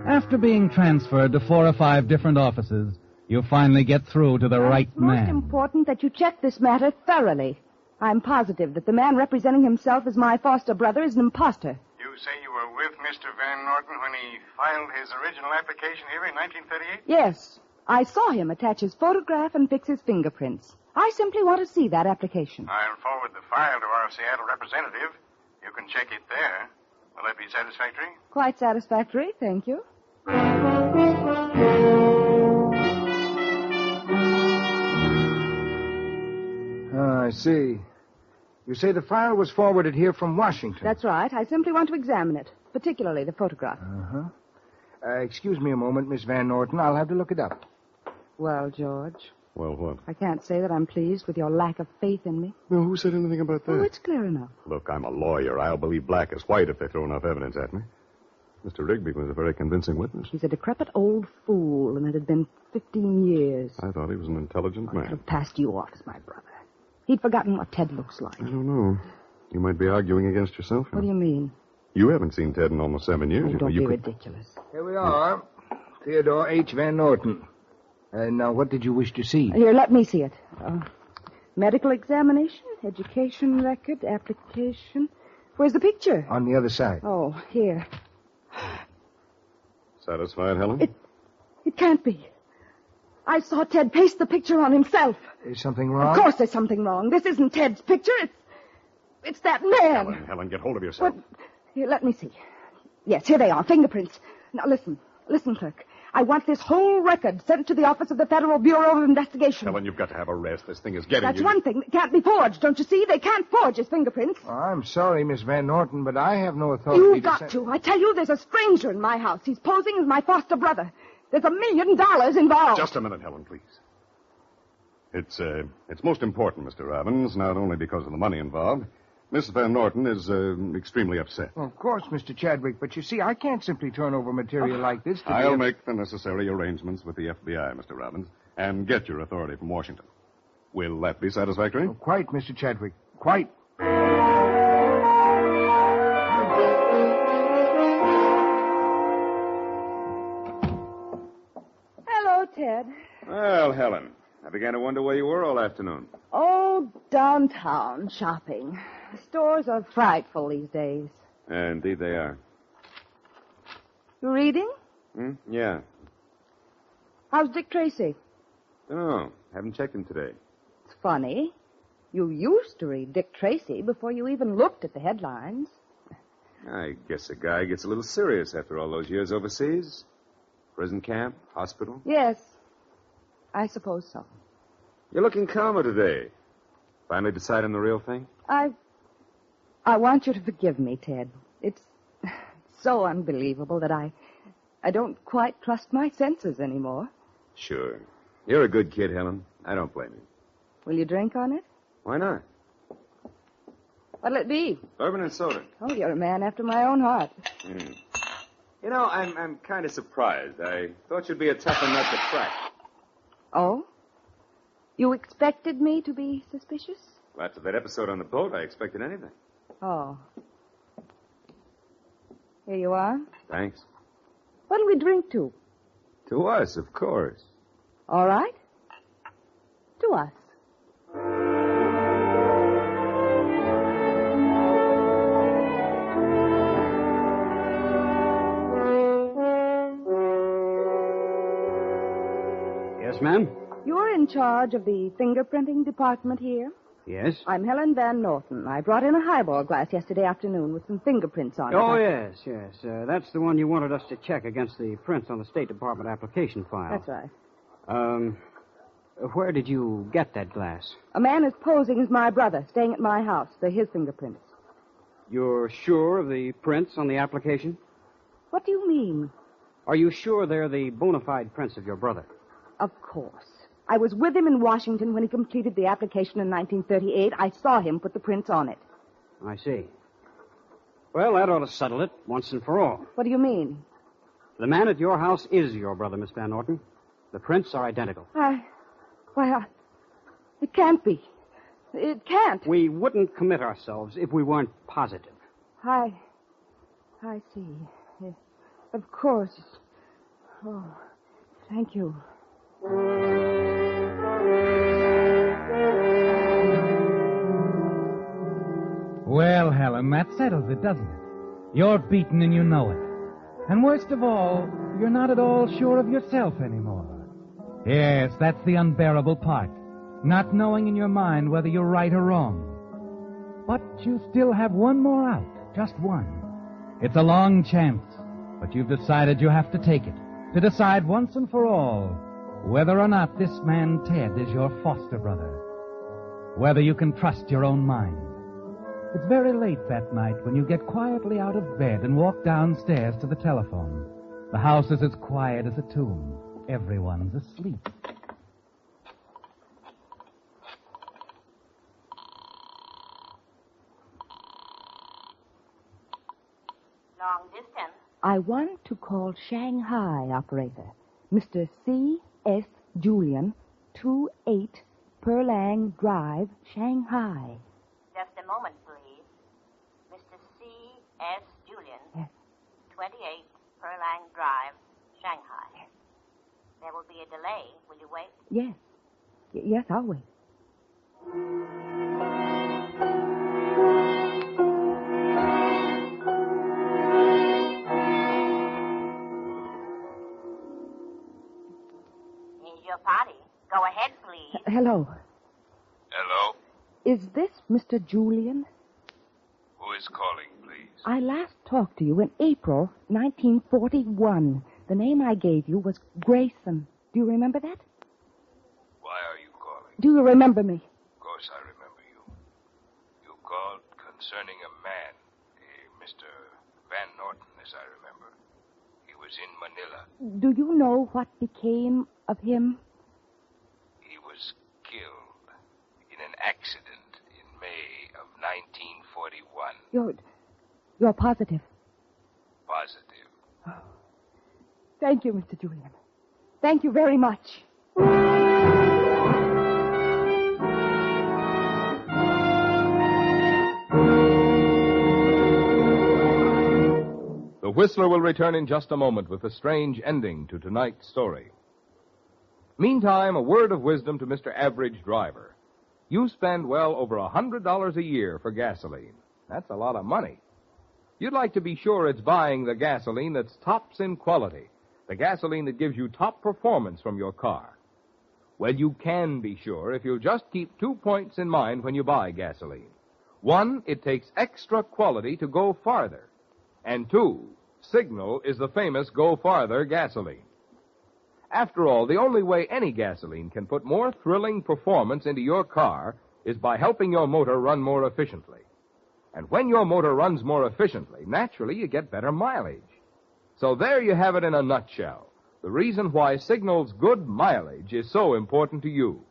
K: After being transferred to 4 or 5 different offices, you finally get through to the right man.
J: It's most important that you check this matter thoroughly. I'm positive that the man representing himself as my foster brother is an imposter.
O: You say you were with Mr. Van Norton when he filed his original application here in 1938?
J: Yes. I saw him attach his photograph and fix his fingerprints. I simply want to see that application.
O: I'll forward the file to our Seattle representative. You can check it there. Will that be satisfactory?
J: Quite satisfactory, thank you.
E: I see. You say the file was forwarded here from Washington.
J: That's right. I simply want to examine it, particularly the photograph.
E: Excuse me a moment, Miss Van Norton. I'll have to look it up.
J: Well, George,
G: Well, what?
J: I can't say that I'm pleased with your lack of faith in me.
G: No, who said anything about that?
J: Oh, it's clear enough.
G: Look, I'm a lawyer. I'll believe black as white if they throw enough evidence at me. Mr. Rigby was a very convincing witness.
J: He's a decrepit old fool, and it had been 15 years.
G: I thought he was an intelligent
J: I could
G: man.
J: have passed you off as my brother. He'd forgotten what Ted looks like.
G: I don't know. You might be arguing against yourself.
J: What do you mean?
G: You haven't seen Ted in almost 7 years.
J: Oh, don't
G: you
J: be
G: could...
J: ridiculous.
E: Here we are. Theodore H. Van Norton. Now, what did you wish to see?
J: Here, let me see it. Medical examination, education record, application. Where's the picture?
E: On the other side.
J: Oh, here.
G: Satisfied, Helen?
J: It can't be. I saw Ted paste the picture on himself.
E: Is something wrong?
J: Of course there's something wrong. This isn't Ted's picture. It's that man.
G: Helen, get hold of yourself.
J: Here, let me see. Yes, here they are, fingerprints. Now, listen, clerk. I want this whole record sent to the office of the Federal Bureau of Investigation.
G: Helen, you've got to have a rest. This thing is getting
J: That's
G: you.
J: one thing that can't be forged, don't you see? They can't forge his fingerprints.
E: Oh, I'm sorry, Miss Van Norton, but I have no authority
J: You've got to. I tell you, there's a stranger in my house. He's posing as my foster brother. There's $1 million involved.
G: Just a minute, Helen, please. It's most important, Mr. Robbins, not only because of the money involved. Miss Van Norton is extremely upset.
F: Well, of course, Mr. Chadwick, but you see, I can't simply turn over material like this to
G: I'll make the necessary arrangements with the FBI, Mr. Robbins, and get your authority from Washington. Will that be satisfactory?
F: Oh, quite, Mr. Chadwick. Quite.
J: Hello, Ted.
P: Well, Helen, I began to wonder where you were all afternoon.
J: Oh, downtown shopping. The stores are frightful these days.
P: Indeed they are.
J: You reading?
P: Yeah.
J: How's Dick Tracy?
P: Oh, haven't checked him today.
J: It's funny. You used to read Dick Tracy before you even looked at the headlines.
P: I guess a guy gets a little serious after all those years overseas. Prison camp, hospital.
J: Yes, I suppose so.
P: You're looking calmer today. Finally deciding the real thing?
J: I want you to forgive me, Ted. It's so unbelievable that I don't quite trust my senses anymore.
P: Sure. You're a good kid, Helen. I don't blame you.
J: Will you drink on it?
P: Why not?
J: What'll it be?
P: Bourbon and soda.
J: Oh, you're a man after my own heart.
P: You know, I'm kind of surprised. I thought you'd be a tougher nut to crack.
J: Oh? You expected me to be suspicious?
P: Well, after that episode on the boat, I expected anything.
J: Oh. Here you are.
P: Thanks.
J: What'll we drink to?
P: To us, of course.
J: All right. To us.
M: Yes, ma'am?
J: You're in charge of the fingerprinting department here?
M: Yes?
J: I'm Helen Van Norton. I brought in a highball glass yesterday afternoon with some fingerprints on it.
M: Oh, yes. That's the one you wanted us to check against the prints on the State Department application file.
J: That's right.
M: Where did you get that glass?
J: A man is posing as my brother, staying at my house. They're his fingerprints.
M: You're sure of the prints on the application?
J: What do you mean?
M: Are you sure they're the bona fide prints of your brother?
J: Of course. I was with him in Washington when he completed the application in 1938. I saw him put the prints on it.
M: I see. Well, that ought to settle it once and for all.
J: What do you mean?
M: The man at your house is your brother, Miss Van Norton. The prints are identical.
J: It can't be. It can't.
M: We wouldn't commit ourselves if we weren't positive.
J: I see. Of course. Oh, thank you.
K: Well, Helen, that settles it, doesn't it? You're beaten and you know it. And worst of all, you're not at all sure of yourself anymore. Yes, that's the unbearable part. Not knowing in your mind whether you're right or wrong. But you still have one more out. Just one. It's a long chance, but you've decided you have to take it. To decide once and for all whether or not this man Ted is your foster brother. Whether you can trust your own mind. It's very late that night when you get quietly out of bed and walk downstairs to the telephone. The house is as quiet as a tomb. Everyone's asleep.
Q: Long distance.
J: I want to call Shanghai, operator. Mr. C.S. Julian, 28 Perlang Drive, Shanghai.
Q: Just a moment, please. Mr. C.S. Julian.
J: Yes.
Q: 28 Perlang Drive, Shanghai. Yes. There will be a delay. Will you wait?
J: Yes. Yes, I'll wait.
Q: Here's your party. Go ahead, please.
J: Hello.
R: Hello?
J: Is this Mr. Julian?
R: Who is calling, please?
J: I last talked to you in April 1941. The name I gave you was Grayson. Do you remember that?
R: Why are you calling?
J: Do you remember me?
R: Of course I remember you. You called concerning a man, Mr. Van Norton, as I remember. He was in Manila.
J: Do you know what became of him?
R: He was killed in an accident in May of 1941.
J: You're positive?
R: Positive.
J: Thank you, Mr. Julian. Thank you very much.
I: The Whistler will return in just a moment with a strange ending to tonight's story. Meantime, a word of wisdom to Mr. Average Driver. You spend well over $100 a year for gasoline. That's a lot of money. You'd like to be sure it's buying the gasoline that's tops in quality, the gasoline that gives you top performance from your car. Well, you can be sure if you'll just keep 2 points in mind when you buy gasoline. 1, it takes extra quality to go farther. And 2, Signal is the famous Go Farther gasoline. After all, the only way any gasoline can put more thrilling performance into your car is by helping your motor run more efficiently. And when your motor runs more efficiently, naturally you get better mileage. So there you have it in a nutshell, the reason why Signal's good mileage is so important to you.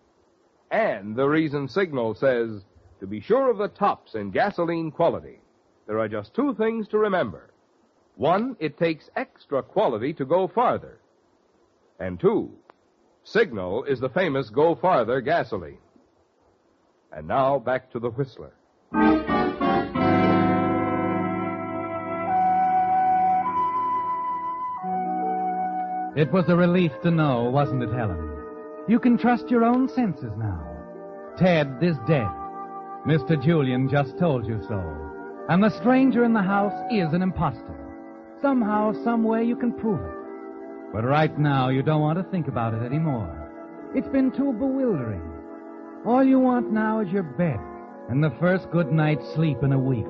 I: And the reason Signal says, to be sure of the tops in gasoline quality, there are just 2 things to remember. 1, it takes extra quality to go farther. And 2, Signal is the famous Go Farther gasoline. And now back to the Whistler.
K: It was a relief to know, wasn't it, Helen? You can trust your own senses now. Ted is dead. Mr. Julian just told you so. And the stranger in the house is an imposter. Somehow, some way, you can prove it. But right now, you don't want to think about it anymore. It's been too bewildering. All you want now is your bed and the first good night's sleep in a week.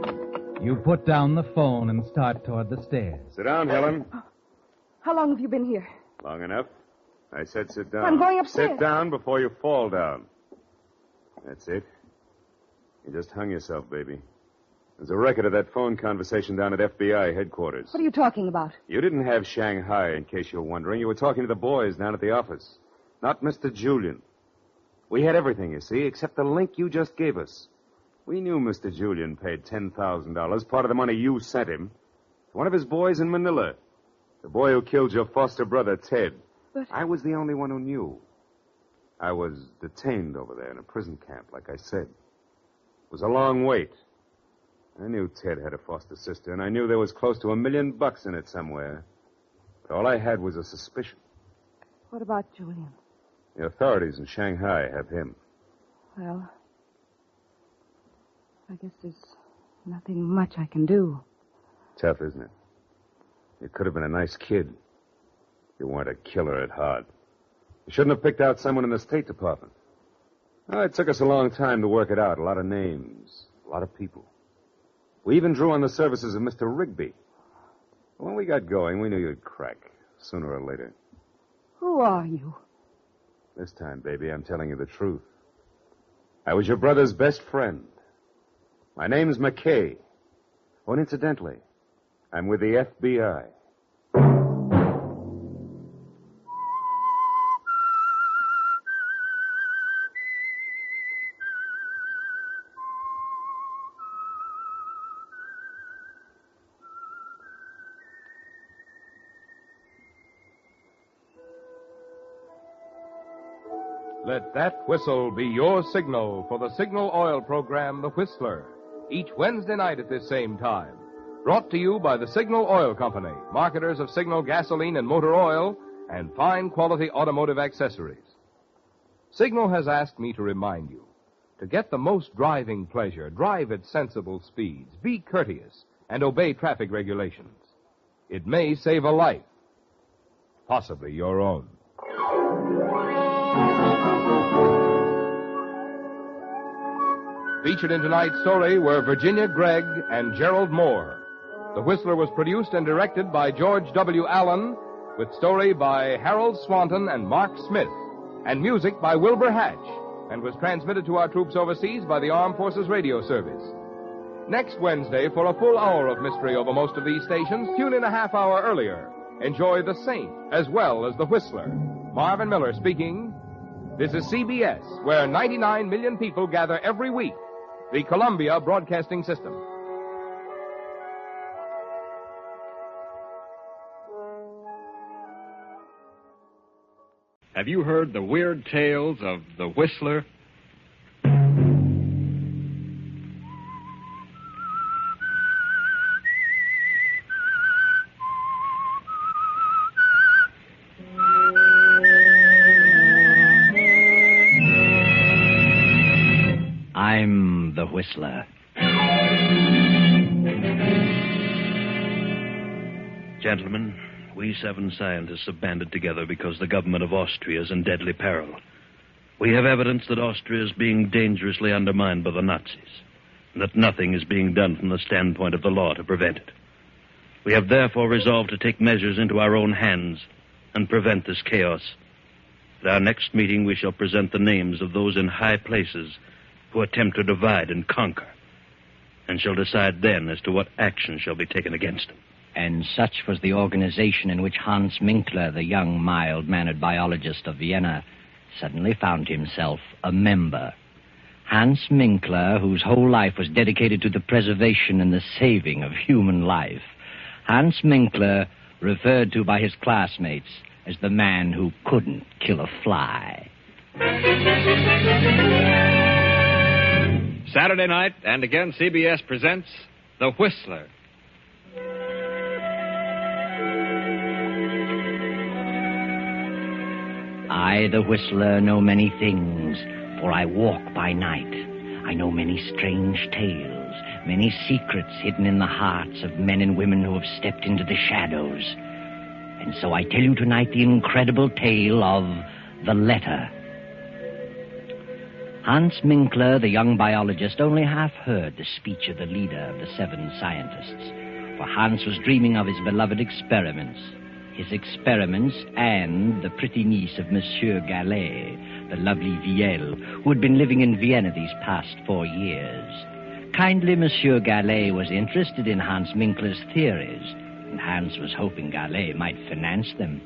K: You put down the phone and start toward the stairs.
P: Sit down, Helen.
J: How long have you been here?
P: Long enough. I said sit down.
J: I'm going upstairs.
P: Sit down before you fall down. That's it. You just hung yourself, baby. There's a record of that phone conversation down at FBI headquarters.
J: What are you talking about?
P: You didn't have Shanghai, in case you're wondering. You were talking to the boys down at the office. Not Mr. Julian. We had everything, you see, except the link you just gave us. We knew Mr. Julian paid $10,000, part of the money you sent him, to one of his boys in Manila. The boy who killed your foster brother, Ted.
J: But
P: I was the only one who knew. I was detained over there in a prison camp, like I said. It was a long wait. I knew Ted had a foster sister, and I knew there was close to $1 million in it somewhere. But all I had was a suspicion.
J: What about Julian?
P: The authorities in Shanghai have him.
J: Well, I guess there's nothing much I can do.
P: Tough, isn't it? You could have been a nice kid. You weren't a killer at heart. You shouldn't have picked out someone in the State Department. Well, it took us a long time to work it out. A lot of names, a lot of people. We even drew on the services of Mr. Rigby. When we got going, we knew you'd crack, sooner or later.
J: Who are you?
P: This time, baby, I'm telling you the truth. I was your brother's best friend. My name's McKay. Oh, and incidentally, I'm with the FBI.
I: Let that whistle be your signal for the Signal Oil program, The Whistler, each Wednesday night at this same time. Brought to you by the Signal Oil Company, marketers of Signal gasoline and motor oil and fine quality automotive accessories. Signal has asked me to remind you, to get the most driving pleasure, drive at sensible speeds, be courteous, and obey traffic regulations. It may save a life, possibly your own. Featured in tonight's story were Virginia Gregg and Gerald Moore. The Whistler was produced and directed by George W. Allen, with story by Harold Swanton and Mark Smith, and music by Wilbur Hatch, and was transmitted to our troops overseas by the Armed Forces Radio Service. Next Wednesday, for a full hour of mystery over most of these stations, tune in a half hour earlier Enjoy The Saint as well as The Whistler. Marvin Miller speaking. This is CBS, where 99 million people gather every week. The Columbia Broadcasting System.
S: Have you heard the weird tales of the Whistler?
T: I'm the Whistler. Gentlemen, we 7 scientists have banded together because the government of Austria is in deadly peril. We have evidence that Austria is being dangerously undermined by the Nazis, and that nothing is being done from the standpoint of the law to prevent it. We have therefore resolved to take measures into our own hands and prevent this chaos. At our next meeting, we shall present the names of those in high places who attempt to divide and conquer, and shall decide then as to what action shall be taken against them.
U: And such was the organization in which Hans Minkler, the young, mild-mannered biologist of Vienna, suddenly found himself a member. Hans Minkler, whose whole life was dedicated to the preservation and the saving of human life. Hans Minkler, referred to by his classmates as the man who couldn't kill a fly.
S: Saturday night, and again CBS presents The Whistler.
U: I, the Whistler, know many things, for I walk by night. I know many strange tales, many secrets hidden in the hearts of men and women who have stepped into the shadows. And so I tell you tonight the incredible tale of the letter. Hans Minkler, the young biologist, only half heard the speech of the leader of the 7 scientists, for Hans was dreaming of his beloved experiments. His experiments and the pretty niece of Monsieur Gallet, the lovely Viel, who had been living in Vienna these past 4 years. Kindly Monsieur Gallet was interested in Hans Minkler's theories, and Hans was hoping Gallet might finance them.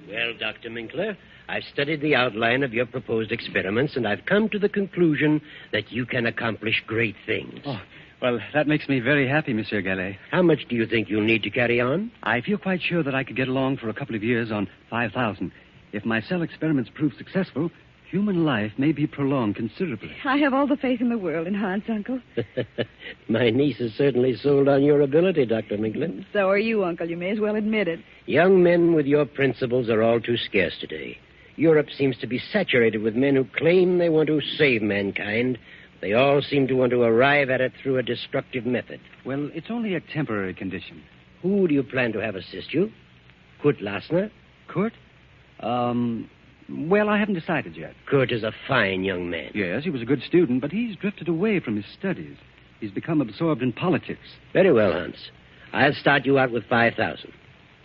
V: Well, Dr. Minkler, I've studied the outline of your proposed experiments, and I've come to the conclusion that you can accomplish great things.
W: Oh, well, that makes me very happy, Monsieur Gallet.
V: How much do you think you'll need to carry on?
W: I feel quite sure that I could get along for a couple of years on 5,000. If my cell experiments prove successful, human life may be prolonged considerably.
J: I have all the faith in the world in Hans, Uncle.
V: My niece is certainly sold on your ability, Dr. Minkler.
J: So are you, Uncle. You may as well admit it.
V: Young men with your principles are all too scarce today. Europe seems to be saturated with men who claim they want to save mankind. They all seem to want to arrive at it through a destructive method.
W: Well, it's only a temporary condition.
V: Who do you plan to have assist you? Kurt Lassner?
W: Kurt? Well, I haven't decided yet.
V: Kurt is a fine young man.
W: Yes, he was a good student, but he's drifted away from his studies. He's become absorbed in politics.
V: Very well, Hans. I'll start you out with 5,000.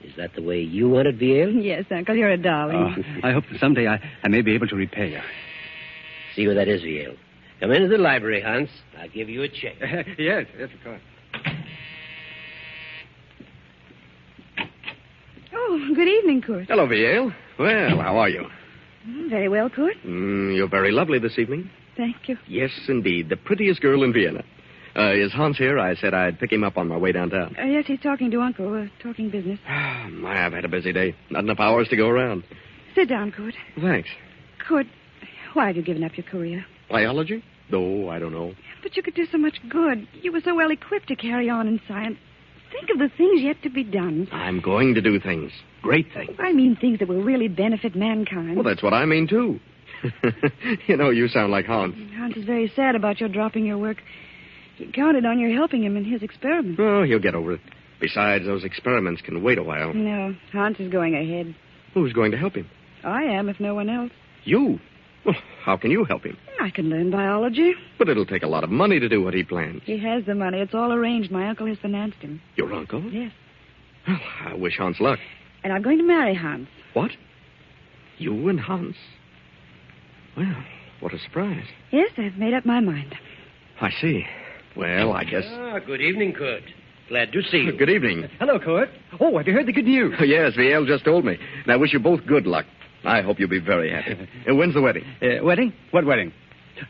V: Is that the way you want it, Viel?
J: Yes, Uncle, you're a darling.
W: I hope that someday I may be able to repay you.
V: See what that is, Viel. Come into the library, Hans. I'll give you a check.
W: Yes, of course.
J: Oh, good evening, Kurt.
X: Hello, Viel. Well, how are you?
J: Very well, Kurt.
X: You're very lovely this evening.
J: Thank you.
X: Yes, indeed. The prettiest girl in Vienna. Is Hans here? I said I'd pick him up on my way downtown.
J: Yes, he's talking to Uncle, talking business.
X: I've had a busy day. Not enough hours to go around.
J: Sit down, Kurt.
X: Thanks.
J: Kurt, why have you given up your career?
X: Biology? Oh, I don't know.
J: But you could do so much good. You were so well equipped to carry on in science. Think of the things yet to be done.
X: I'm going to do things. Great things.
J: I mean things that will really benefit mankind.
X: Well, that's what I mean, too. You sound like Hans.
J: Hans is very sad about your dropping your work. He counted on your helping him in his experiments.
X: Oh, he'll get over it. Besides, those experiments can wait a while.
J: No, Hans is going ahead.
X: Who's going to help him?
J: I am, if no one else.
X: You? Well, how can you help him?
J: I can learn biology.
X: But it'll take a lot of money to do what he plans.
J: He has the money. It's all arranged. My uncle has financed him.
X: Your uncle?
J: Yes.
X: Well, I wish Hans luck.
J: And I'm going to marry Hans.
X: What? You and Hans? Well, what a surprise.
J: Yes, I've made up my mind.
X: I see. Well, I guess...
V: Good evening, Kurt. Glad to see you.
X: Good evening.
W: Hello, Court. Oh, have you heard the good news?
X: Yes, 𝒆𝒆🔏 just told me. And I wish you both good luck. I hope you'll be very happy. When's the wedding?
W: Wedding? What wedding?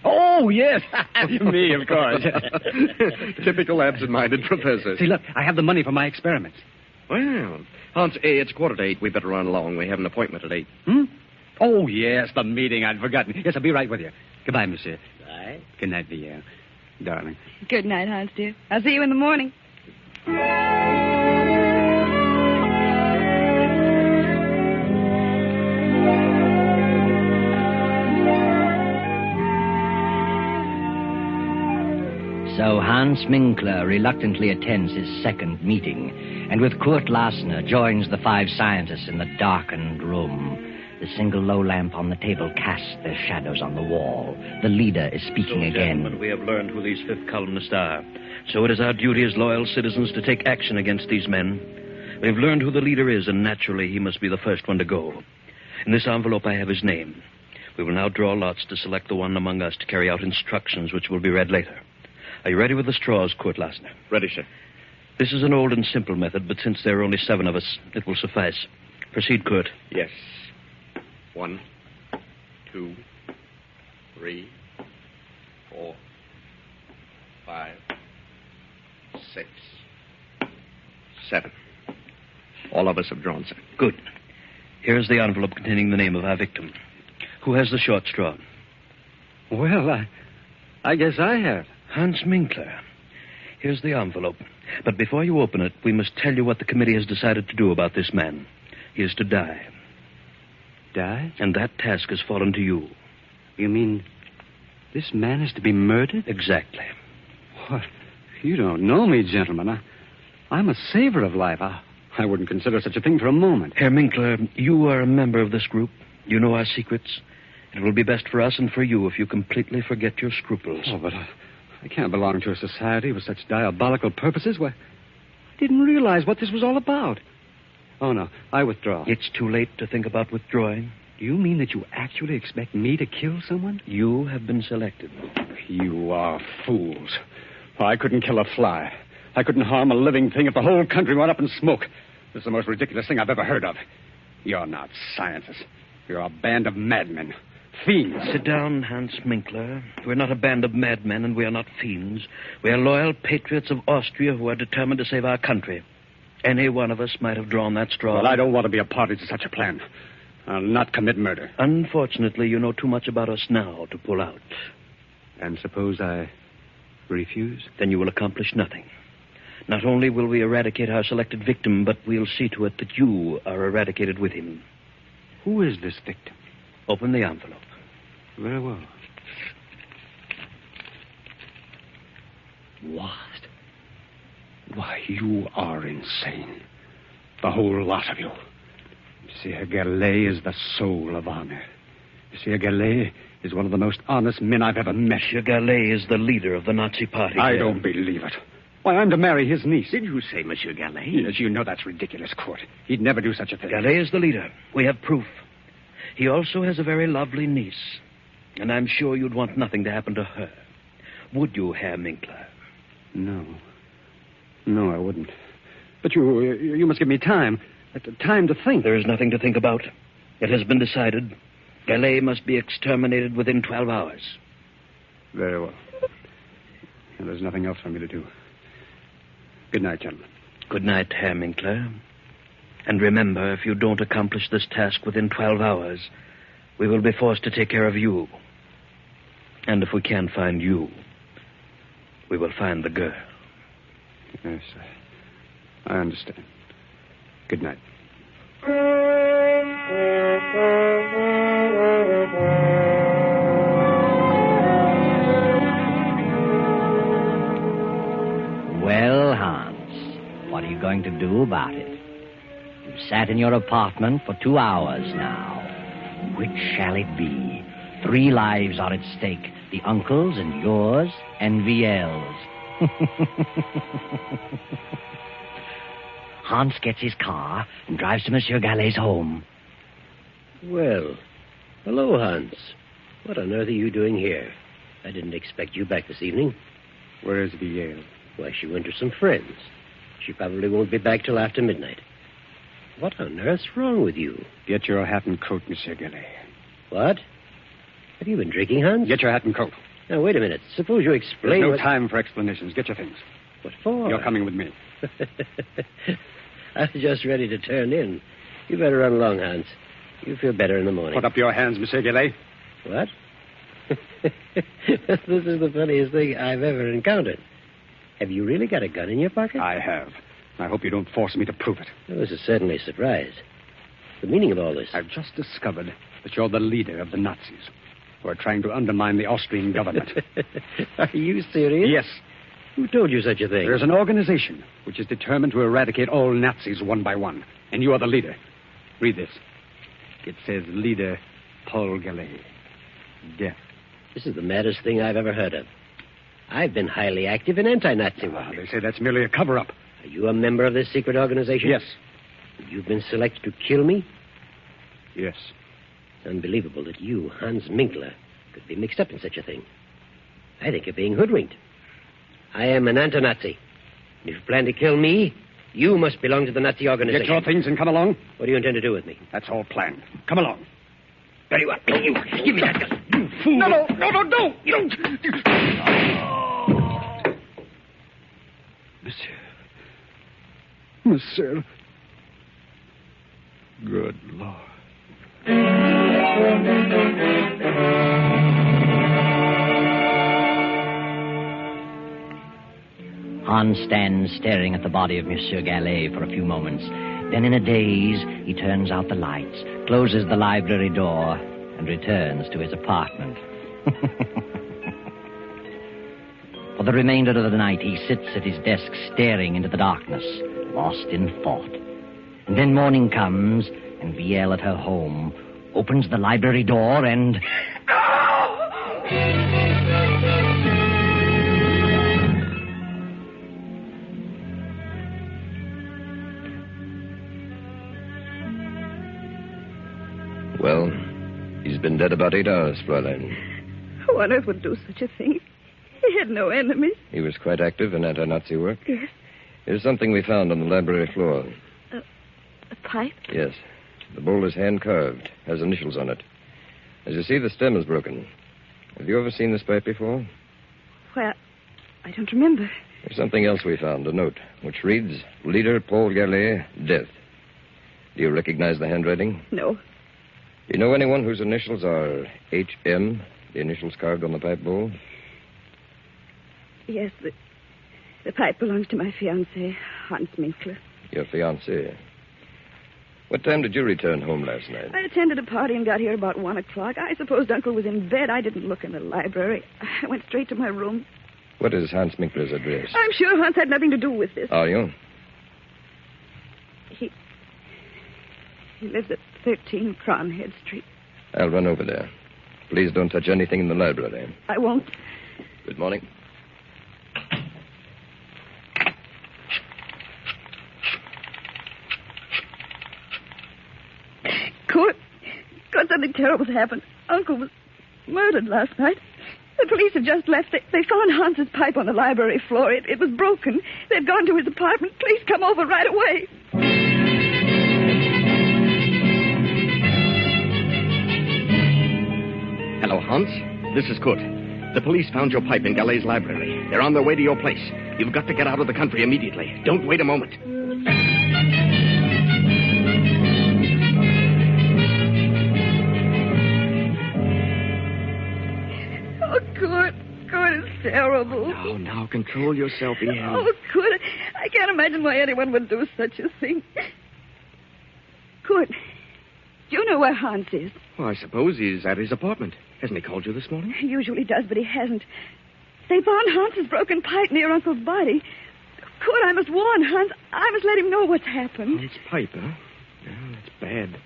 W: Oh, yes. Me, of course.
X: Typical absent-minded professor.
W: See, look, I have the money for my experiments.
X: Well, Hans, it's 7:45. We better run along. We have an appointment at 8.
W: Oh, yes, the meeting. I'd forgotten. Yes, I'll be right with you. Goodbye, monsieur.
V: Bye.
W: Good night, 𝒆𝒆𝒏. Darling.
J: Good night, Hans, dear. I'll see you in the morning.
U: So Hans Minkler reluctantly attends his second meeting, and with Kurt Lassner joins the 5 scientists in the darkened room. The single low lamp on the table casts their shadows on the wall. The leader is speaking again.
T: Gentlemen, we have learned who these 5th columnists are. So it is our duty as loyal citizens to take action against these men. We've learned who the leader is, and naturally he must be the first one to go. In this envelope I have his name. We will now draw lots to select the one among us to carry out instructions which will be read later. Are you ready with the straws, Kurt Lassner?
X: Ready, sir.
T: This is an old and simple method, but since there are only 7 of us, it will suffice. Proceed, Kurt.
X: Yes. 1, 2, 3, 4, 5, 6, 7. All of us have drawn, sir.
T: Good. Here's the envelope containing the name of our victim. Who has the short straw?
W: Well, I guess I have.
T: Hans Minkler. Here's the envelope. But before you open it, we must tell you what the committee has decided to do about this man. He is to die.
W: Die?
T: And that task has fallen to you.
W: You mean this man is to be murdered?
T: Exactly.
W: What? You don't know me, gentlemen. I'm a saver of life. I wouldn't consider such a thing for a moment.
T: Herr Minkler, you are a member of this group. You know our secrets. It will be best for us and for you if you completely forget your scruples.
W: Oh, but I can't belong to a society with such diabolical purposes. Why, I didn't realize what this was all about. Oh, no, I withdraw.
T: It's too late to think about withdrawing.
W: You mean that you actually expect me to kill someone?
T: You have been selected.
W: You are fools. Well, I couldn't kill a fly. I couldn't harm a living thing if the whole country went up in smoke. This is the most ridiculous thing I've ever heard of. You're not scientists. You're a band of madmen. Fiends.
T: Sit down, Hans Minkler. We're not a band of madmen, and we are not fiends. We are loyal patriots of Austria who are determined to save our country. Any one of us might have drawn that straw.
W: Well, I don't want to be a party to such a plan. I'll not commit murder.
T: Unfortunately, you know too much about us now to pull out.
W: And suppose I refuse?
T: Then you will accomplish nothing. Not only will we eradicate our selected victim, but we'll see to it that you are eradicated with him.
W: Who is this victim?
T: Open the envelope.
W: Very well.
T: What?
W: Why, you are insane. The whole lot of you. Monsieur Gallet is the soul of honor. Monsieur Gallet is one of the most honest men I've ever met.
T: Monsieur Gallet is the leader of the Nazi party.
W: I don't believe it. Why, I'm to marry his niece.
T: Did you say Monsieur Gallet?
W: Yes, you know that's ridiculous, Court. He'd never do such a thing.
T: Gallet is the leader. We have proof. He also has a very lovely niece. And I'm sure you'd want nothing to happen to her. Would you, Herr Minkler?
W: No. No, I wouldn't. But you must give me time. Time to think.
T: There is nothing to think about. It has been decided. Gallet must be exterminated within 12 hours.
W: Very well. And there's nothing else for me to do. Good night, gentlemen.
T: Good night, Herr Minkler. And remember, if you don't accomplish this task within 12 hours, we will be forced to take care of you. And if we can't find you, we will find the girl.
W: Yes, I understand. Good night.
U: Well, Hans, what are you going to do about it? You've sat in your apartment for 2 hours now. Which shall it be? 3 lives are at stake. The uncle's and yours and 𝒆𝒏l's. Hans gets his car and drives to Monsieur Gallet's home.
V: Well, hello, Hans. What on earth are you doing here? I didn't expect you back this evening.
W: Where is 𝒆𝒏l?
V: Why, she went to some friends. She probably won't be back till after midnight. What on earth's wrong with you?
W: Get your hat and coat, Monsieur Galley.
V: What? Have you been drinking, Hans?
W: Get your hat and coat.
V: Now, wait a minute. Suppose you explain
W: There's no time for explanations. Get your things.
V: What for?
W: You're coming with me.
V: I was just ready to turn in. You better run along, Hans. You feel better in the morning.
W: Put up your hands, Monsieur Galley.
V: What? This is the funniest thing I've ever encountered. Have you really got a gun in your pocket?
W: I have. I hope you don't force me to prove it.
V: Well, this is certainly a surprise. The meaning of all this?
W: I've just discovered that you're the leader of the Nazis who are trying to undermine the Austrian government.
V: Are you serious?
W: Yes.
V: Who told you such a thing?
W: There's an organization which is determined to eradicate all Nazis one by one, and you are the leader. Read this. It says leader Paul Galley. Death.
V: This is the maddest thing I've ever heard of. I've been highly active in anti-Nazi work.
W: They say that's merely a cover-up.
V: Are you a member of this secret organization?
W: Yes.
V: You've been selected to kill me?
W: Yes.
V: It's unbelievable that you, Hans Minkler, could be mixed up in such a thing. I think you're being hoodwinked. I am an anti-Nazi. If you plan to kill me, you must belong to the Nazi organization.
W: Get your things and come along.
V: What do you intend to do with me?
W: That's all planned. Come along.
V: Very well. You, give me that gun. You fool.
W: No, don't. You don't. Monsieur. Good Lord.
U: Hans stands staring at the body of Monsieur Galley for a few moments. Then in a daze, he turns out the lights, closes the library door, and returns to his apartment. For the remainder of the night, he sits at his desk staring into the darkness, lost in thought. And then morning comes, and Viel at her home opens the library door and...
A: Well, he's been dead about 8 hours, Fräulein.
J: Who on earth would do such a thing? He had no enemies.
A: He was quite active in anti-Nazi work.
J: Yes.
A: Here's something we found on the library floor.
J: A pipe?
A: Yes. The bowl is hand-carved, has initials on it. As you see, the stem is broken. Have you ever seen this pipe before?
J: Well, I don't remember.
A: There's something else we found, a note, which reads, Leader Paul Galley, death. Do you recognize the handwriting?
J: No.
A: Do you know anyone whose initials are HM, the initials carved on the pipe bowl?
J: Yes, the pipe belongs to my fiancé, Hans Minkler.
A: Your fiancé. What time did you return home last night?
J: I attended a party and got here about 1 o'clock. I supposed Uncle was in bed. I didn't look in the library. I went straight to my room.
A: What is Hans Minkler's address?
J: I'm sure Hans had nothing to do with this.
A: Are you?
J: He lives at 13 Cronhead Street.
A: I'll run over there. Please don't touch anything in the library.
J: I won't.
A: Good morning.
J: Kurt, something terrible's happened. Uncle was murdered last night. The police have just left. They found Hans's pipe on the library floor. It was broken. They've gone to his apartment. Please come over right away.
X: Hello, Hans. This is Kurt. The police found your pipe in Galley's library. They're on their way to your place. You've got to get out of the country immediately. Don't wait a moment.
J: Oh, Kurt, it's terrible.
X: Now, control yourself, Ian.
J: Oh, Kurt, I can't imagine why anyone would do such a thing. Kurt, do you know where Hans is?
X: Well, I suppose he's at his apartment. Hasn't he called you this morning?
J: He usually does, but he hasn't. They found Hans's broken pipe near Uncle's body. Kurt, I must warn Hans. I must let him know what's happened.
X: Hans' pipe, huh? Yeah, that's bad.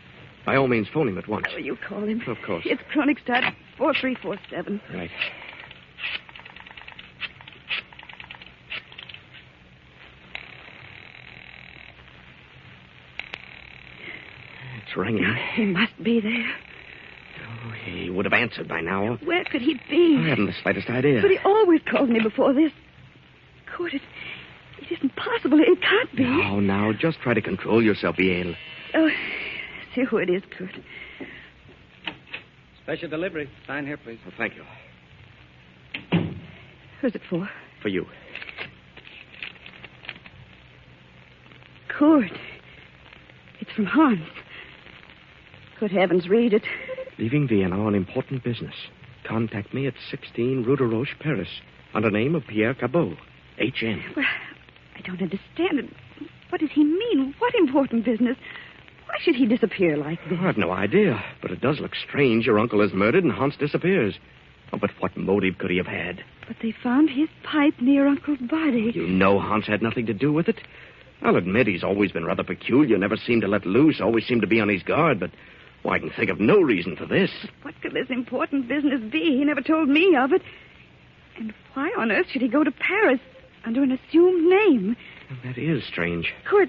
X: By all means, phone him at once.
J: Oh, you call him.
X: Of course.
J: It's Kronigstad 4347.
X: Right. It's ringing.
J: He must be there.
X: Oh, he would have answered by now.
J: Where could he be?
X: I haven't the slightest idea.
J: But he always called me before this. Kurt, it isn't possible. impossible. It can't be.
X: Now, just try to control yourself, Yale.
J: Oh, see who it is, Kurt.
M: Special delivery. Sign here, please.
X: Oh, thank you.
J: Who's it for?
X: For you.
J: Kurt. It's from Hans. Good heavens, read it.
X: Leaving Vienna on important business. Contact me at 16 Rue de Roche, Paris, under name of Pierre Cabot, H.M.
J: Well, I don't understand it. What does he mean? What important business? Why should he disappear like this?
X: I've no idea, but it does look strange. Your uncle is murdered and Hans disappears. Oh, but what motive could he have had?
J: But they found his pipe near Uncle's body.
X: You know Hans had nothing to do with it. I'll admit he's always been rather peculiar, never seemed to let loose, always seemed to be on his guard, but I can think of no reason for this.
J: What could this important business be? He never told me of it. And why on earth should he go to Paris under an assumed name?
X: That is strange.
J: Kurt,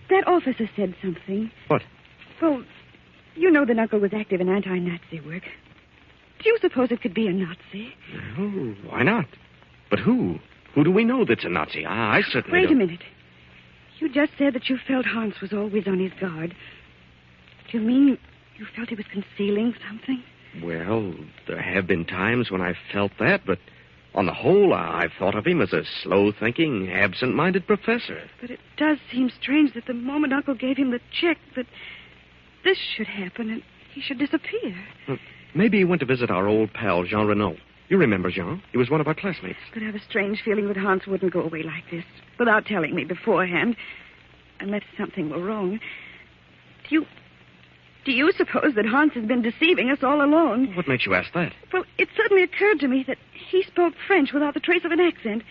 J: that officer said something.
X: What?
J: Well, you know that Uncle was active in anti-Nazi work. Do you suppose it could be a Nazi?
X: No, why not? But who? Who do we know that's a Nazi? I certainly
J: Wait
X: don't.
J: a minute. You just said that you felt Hans was always on his guard. Do you mean you felt he was concealing something?
X: Well, there have been times when I've felt that, but on the whole, I've thought of him as a slow-thinking, absent-minded professor.
J: But it does seem strange that the moment Uncle gave him the check, that this should happen and he should disappear.
X: Maybe he went to visit our old pal, Jean Renaud. You remember Jean? He was one of our classmates.
J: But I have a strange feeling that Hans wouldn't go away like this, without telling me beforehand, unless something were wrong. Do you suppose that Hans has been deceiving us all along?
X: What makes you ask that?
J: Well, it suddenly occurred to me that he spoke French without the trace of an accent.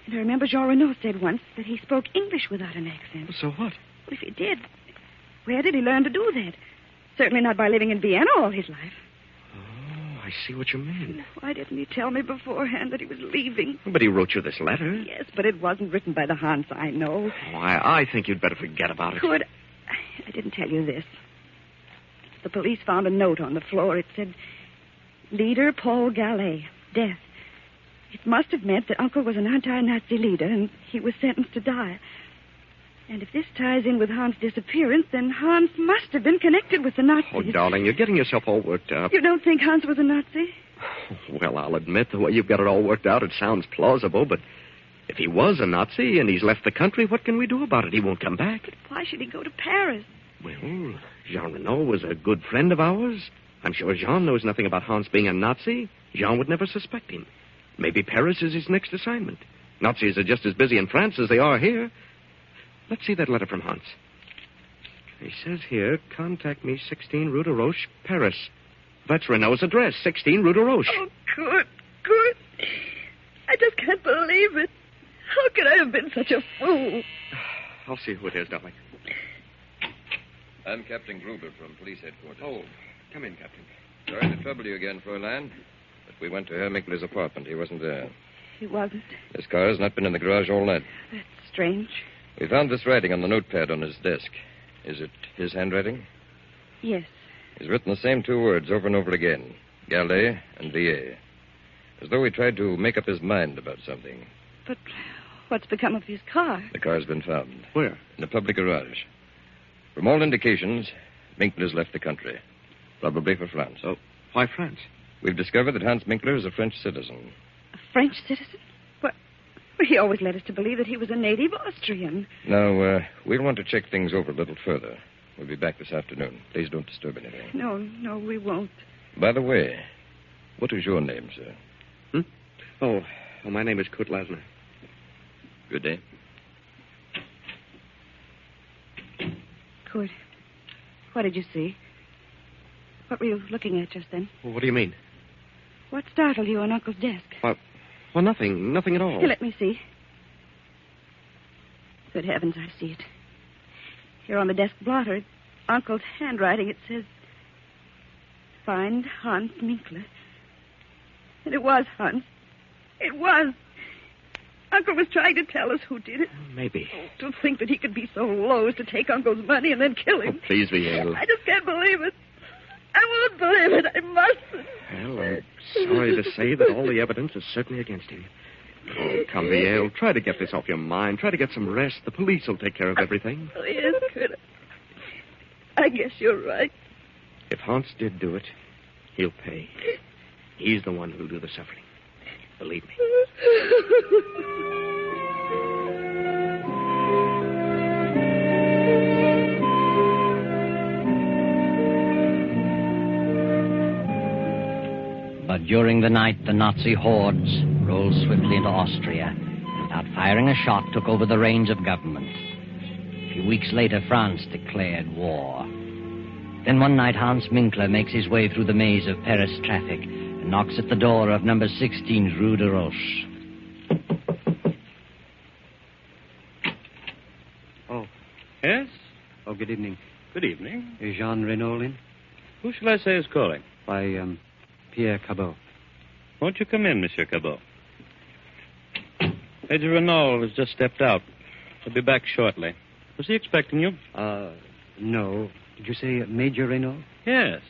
J: And I remember Jean Renaud said once that he spoke English without an accent.
X: So what?
J: Well, if he did, where did he learn to do that? Certainly not by living in Vienna all his life.
X: Oh, I see what you mean.
J: Why didn't he tell me beforehand that he was leaving?
X: But he wrote you this letter.
J: Yes, but it wasn't written by the Hans I know.
X: Oh, I think you'd better forget about it.
J: Good. I didn't tell you this. The police found a note on the floor. It said, Leader Paul Gallet, death. It must have meant that Uncle was an anti-Nazi leader and he was sentenced to die. And if this ties in with Hans' disappearance, then Hans must have been connected with the Nazis.
X: Oh, darling, you're getting yourself all worked up.
J: You don't think Hans was a Nazi?
X: Well, I'll admit the way you've got it all worked out, it sounds plausible, but if he was a Nazi and he's left the country, what can we do about it? He won't come back.
J: But why should he go to Paris?
X: Well, Jean Renaud was a good friend of ours. I'm sure Jean knows nothing about Hans being a Nazi. Jean would never suspect him. Maybe Paris is his next assignment. Nazis are just as busy in France as they are here. Let's see that letter from Hans. He says here, contact me 16 Rue de Roche, Paris. That's Renaud's address, 16 Rue de Roche.
J: Oh, good. I just can't believe it. How could I have been such a fool?
X: I'll see who it is, darling.
A: I'm Captain Gruber from police headquarters.
X: Oh, come in, Captain.
A: Sorry to trouble you again, Fräulein, but we went to Herr Minkler's apartment. He wasn't there.
J: He wasn't.
A: His car has not been in the garage all night.
J: That's strange.
A: We found this writing on the notepad on his desk. Is it his handwriting?
J: Yes.
A: He's written the same two words over and over again, Gallet and Villiers, as though he tried to make up his mind about something.
J: But what's become of his car?
A: The car's been found.
X: Where?
A: In a public garage. From all indications, Minkler's left the country, probably for France.
X: Oh, why France?
A: We've discovered that Hans Minkler is a French citizen.
J: A French citizen? Well, he always led us to believe that he was a native Austrian.
A: Now, we'll want to check things over a little further. We'll be back this afternoon. Please don't disturb anything.
J: No, we won't.
A: By the way, what is your name, sir?
X: Oh, my name is Kurt Lasner.
A: Good day.
J: Kurt, what did you see? What were you looking at just then?
X: What do you mean?
J: What startled you on Uncle's desk?
X: Well, nothing at all.
J: Here, let me see. Good heavens, I see it. Here on the desk blotter, Uncle's handwriting, it says, Find Hans Minkler. And it was Hans. It was. Uncle was trying to tell us who did it.
X: Maybe.
J: To think that he could be so low as to take Uncle's money and then kill him.
X: Oh, please, Vielle.
J: I just can't believe it. I won't believe it. I mustn't.
X: Well, I'm sorry to say that all the evidence is certainly against him. Oh, come, Viel. Try to get this off your mind. Try to get some rest. The police will take care of everything.
B: Oh, yes, Kurt. I guess you're right.
X: If Hans did do it, he'll pay. He's the one who'll do the suffering. Believe me.
U: But during the night, the Nazi hordes rolled swiftly into Austria. Without firing a shot, took over the reins of government. A few weeks later, France declared war. Then one night, Hans Minkler makes his way through the maze of Paris traffic and knocks at the door of number 16 Rue de Roche.
W: Oh.
T: Yes?
W: Oh, good evening.
T: Good evening.
W: Is Jean Renault in?
T: Who shall I say is calling?
W: By, Pierre Cabot.
T: Won't you come in, Monsieur Cabot? Major Renault has just stepped out. He'll be back shortly. Was he expecting you?
W: No. Did you say Major Renault?
T: Yes.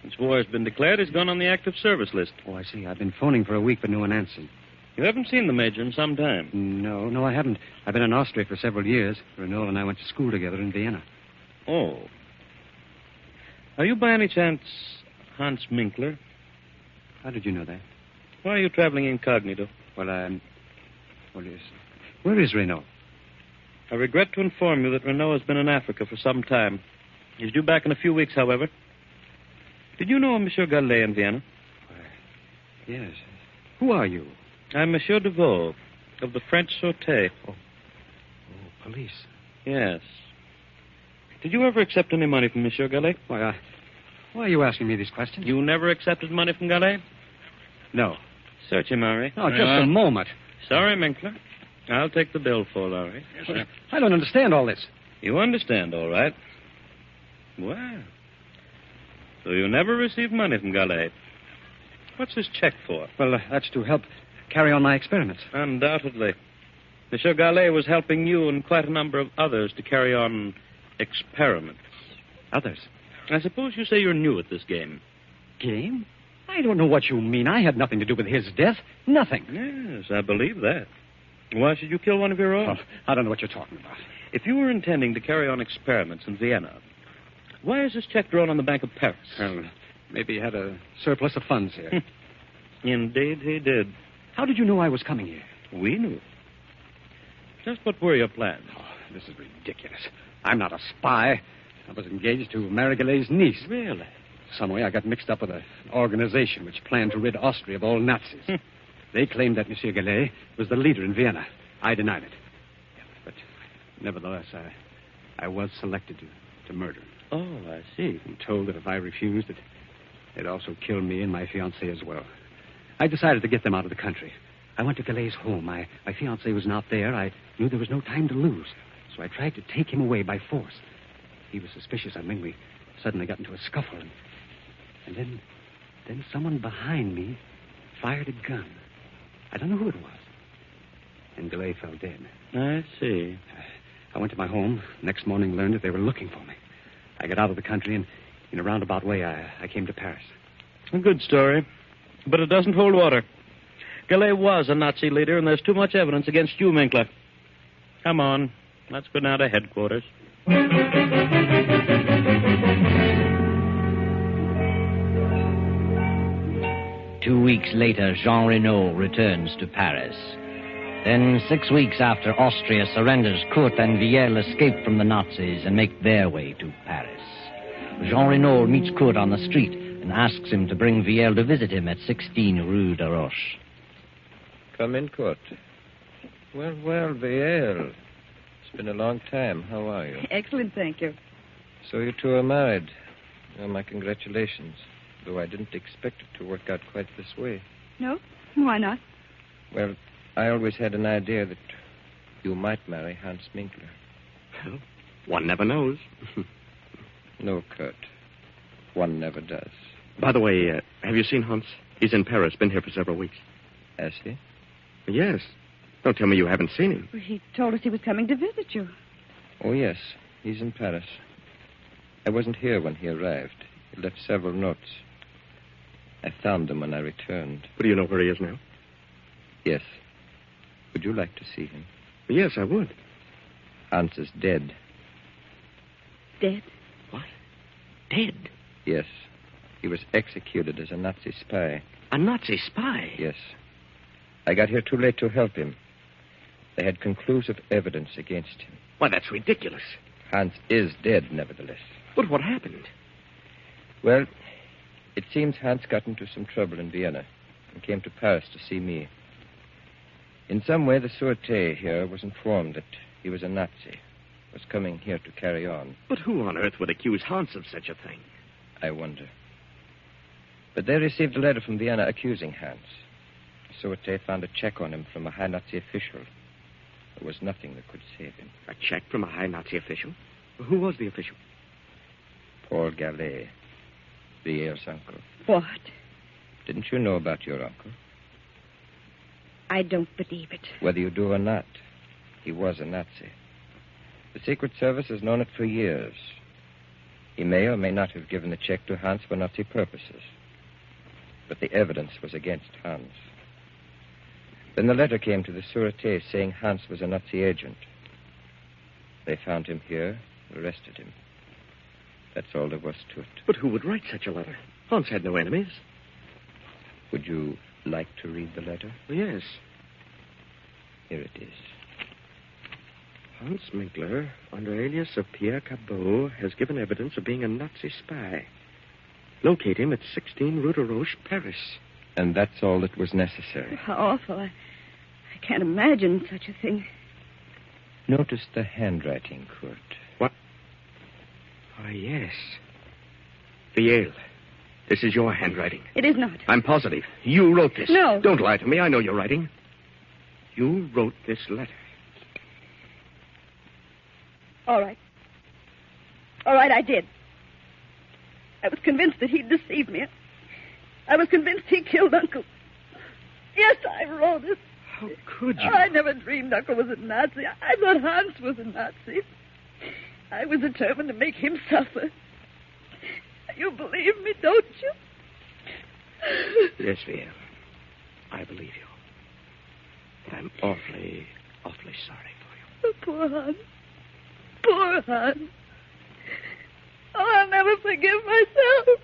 T: Since war has been declared, he's gone on the active service list.
W: Oh, I see. I've been phoning for a week, but no one answered.
T: You haven't seen the Major in some time?
W: No, I haven't. I've been in Austria for several years. Renault and I went to school together in Vienna.
T: Oh. Are you by any chance Hans Minkler?
W: How did you know that?
T: Why are you traveling incognito?
W: Well, where is Renault?
T: I regret to inform you that Renault has been in Africa for some time. He's due back in a few weeks, however. Did you know Monsieur Gallet in Vienna?
W: Yes. Who are you?
T: I'm Monsieur Deveau, of the French Sûreté.
W: Oh, police.
T: Yes. Did you ever accept any money from Monsieur Gallet?
W: Why are you asking me these questions?
T: You never accepted money from Gallet?
W: No.
T: Search him, Henri.
W: No, just a moment.
T: Sorry, Minkler. I'll take the bill for Henri.
W: Yes, sir. I don't understand all this.
T: You understand, all right. Well, so you never received money from Gallet. What's this check for?
W: Well, that's to help carry on my experiments.
T: Undoubtedly. Monsieur Gallet was helping you and quite a number of others to carry on experiments.
W: Others?
T: I suppose you say you're new at this game.
W: Game? I don't know what you mean. I had nothing to do with his death. Nothing.
T: Yes, I believe that. Why should you kill one of your own?
W: Oh, I don't know what you're talking about.
T: If you were intending to carry on experiments in Vienna, why is this check drawn on the Bank of Paris?
W: Well, maybe he had a surplus of funds here.
T: Indeed he did.
W: How did you know I was coming here?
T: We knew. Just what were your plans?
W: Oh, this is ridiculous. I'm not a spy. I was engaged to marry Gallet's niece.
T: Really?
W: Some way I got mixed up with an organization which planned to rid Austria of all Nazis. They claimed that Monsieur Gallet was the leader in Vienna. I denied it. But nevertheless, I was selected to murder him.
T: Oh, I see.
W: I'm told that if I refused, they'd also kill me and my fiancée as well. I decided to get them out of the country. I went to Galet's home. My fiancé was not there. I knew there was no time to lose. So I tried to take him away by force. He was suspicious. I mean, we suddenly got into a scuffle. And then someone behind me fired a gun. I don't know who it was. And Galet fell dead.
T: I see.
W: I went to my home. Next morning learned that they were looking for me. I got out of the country, and in a roundabout way, I came to Paris.
T: A good story. But it doesn't hold water. Galet was a Nazi leader, and there's too much evidence against you, Minkler. Come on. Let's go down to headquarters.
U: 2 weeks later, Jean Renault returns to Paris. Then, 6 weeks after Austria surrenders, Kurt and Viel escape from the Nazis and make their way to Paris. Jean Renault meets Kurt on the street and asks him to bring Viel to visit him at 16 Rue de Roche.
A: Come in, Kurt. Well, Viel. It's been a long time. How are you?
B: Excellent, thank you.
A: So you two are married. Well, my congratulations. Though I didn't expect it to work out quite this way.
B: No? Why not?
A: Well, I always had an idea that you might marry Hans Minkler.
X: Well, one never knows.
A: No, Kurt. One never does.
X: By the way, have you seen Hans? He's in Paris, been here for several weeks.
A: Has he?
X: Yes. Don't tell me you haven't seen him.
B: Well, he told us he was coming to visit you.
A: Oh, yes. He's in Paris. I wasn't here when he arrived. He left several notes. I found them when I returned.
X: But do you know where he is now?
A: Yes. Would you like to see him?
X: Yes, I would.
A: Hans is dead.
B: Dead?
X: What? Dead?
A: Yes. He was executed as a Nazi spy.
X: A Nazi spy?
A: Yes. I got here too late to help him. They had conclusive evidence against him.
X: Why, that's ridiculous.
A: Hans is dead, nevertheless.
X: But what happened?
A: Well, it seems Hans got into some trouble in Vienna and came to Paris to see me. In some way, the Sûreté here was informed that he was a Nazi, was coming here to carry on.
X: But who on earth would accuse Hans of such a thing?
A: I wonder. But they received a letter from Vienna accusing Hans. The Sûreté found a check on him from a high Nazi official. There was nothing that could save him.
X: A check from a high Nazi official? Who was the official?
A: Paul Gallet, Vier's uncle.
B: What?
A: Didn't you know about your uncle?
B: I don't believe it.
A: Whether you do or not, he was a Nazi. The Secret Service has known it for years. He may or may not have given the check to Hans for Nazi purposes. But the evidence was against Hans. Then the letter came to the Sûreté saying Hans was a Nazi agent. They found him here, arrested him. That's all there was to it.
X: But who would write such a letter? Hans had no enemies.
A: Would you like to read the letter?
X: Yes.
A: Here it is.
X: Hans Minkler, under alias of Pierre Cabot, has given evidence of being a Nazi spy. Locate him at 16 Rue de Roche, Paris.
A: And that's all that was necessary.
B: How awful. I can't imagine such a thing.
A: Notice the handwriting, Kurt.
X: What? Ah, yes. Viel. This is your handwriting.
B: It is not.
X: I'm positive. You wrote this.
B: No.
X: Don't lie to me. I know your writing. You wrote this letter.
B: All right. All right, I did. I was convinced that he'd deceived me. I was convinced he killed Uncle. Yes, I wrote it.
X: How could you?
B: I never dreamed Uncle was a Nazi. I thought Hans was a Nazi. I was determined to make him suffer. You believe me, don't you?
X: Yes, Viel. I believe you. But I'm awfully, awfully sorry for you.
B: Oh, poor Hans. Poor Hans. Oh, I'll never forgive myself.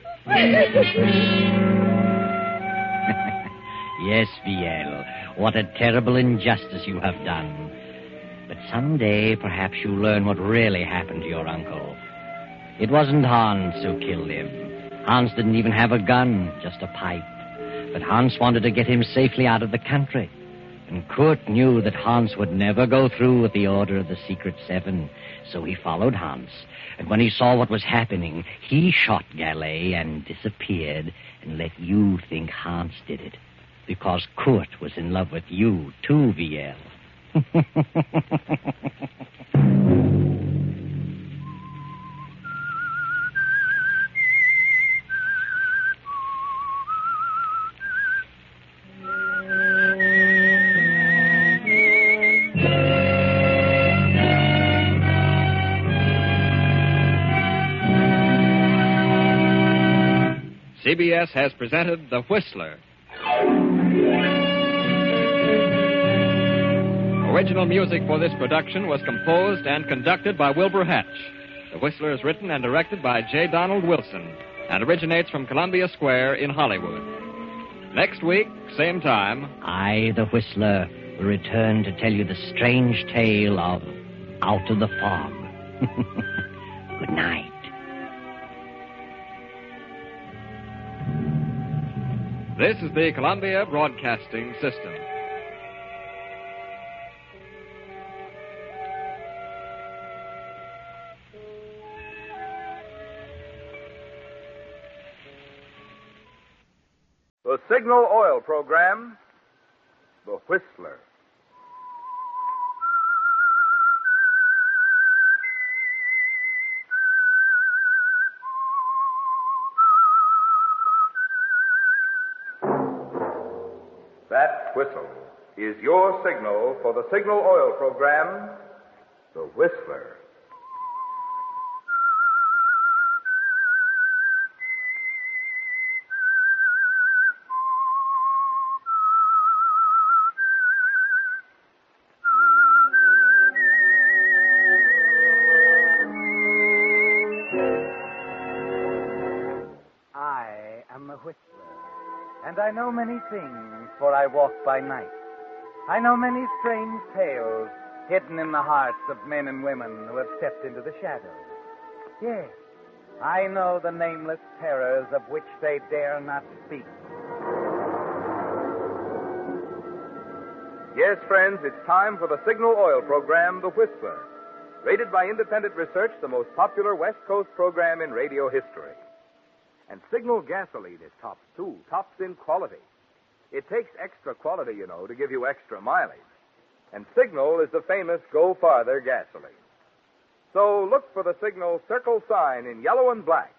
U: Yes, Viel. What a terrible injustice you have done. But someday, perhaps you'll learn what really happened to your uncle. It wasn't Hans who killed him. Hans didn't even have a gun, just a pipe. But Hans wanted to get him safely out of the country. And Kurt knew that Hans would never go through with the order of the Secret Seven. So he followed Hans. And when he saw what was happening, he shot Gallet and disappeared and let you think Hans did it. Because Kurt was in love with you, too, Viel.
S: CBS has presented The Whistler. Original music for this production was composed and conducted by Wilbur Hatch. The Whistler is written and directed by J. Donald Wilson and originates from Columbia Square in Hollywood. Next week, same time,
U: I, the Whistler, will return to tell you the strange tale of Out of the Fog. Good night.
S: This is the Columbia Broadcasting System.
E: The Signal Oil Program, The Whistler. That whistle is your signal for the Signal Oil Program, The Whistler.
C: And I know many things, for I walk by night. I know many strange tales hidden in the hearts of men and women who have stepped into the shadows. Yes, I know the nameless terrors of which they dare not speak.
I: Yes, friends, it's time for the Signal Oil program, The Whistler. Rated by independent research, the most popular West Coast program in radio history. And Signal gasoline is tops, too. Tops in quality. It takes extra quality, you know, to give you extra mileage. And Signal is the famous Go Farther gasoline. So look for the Signal circle sign in yellow and black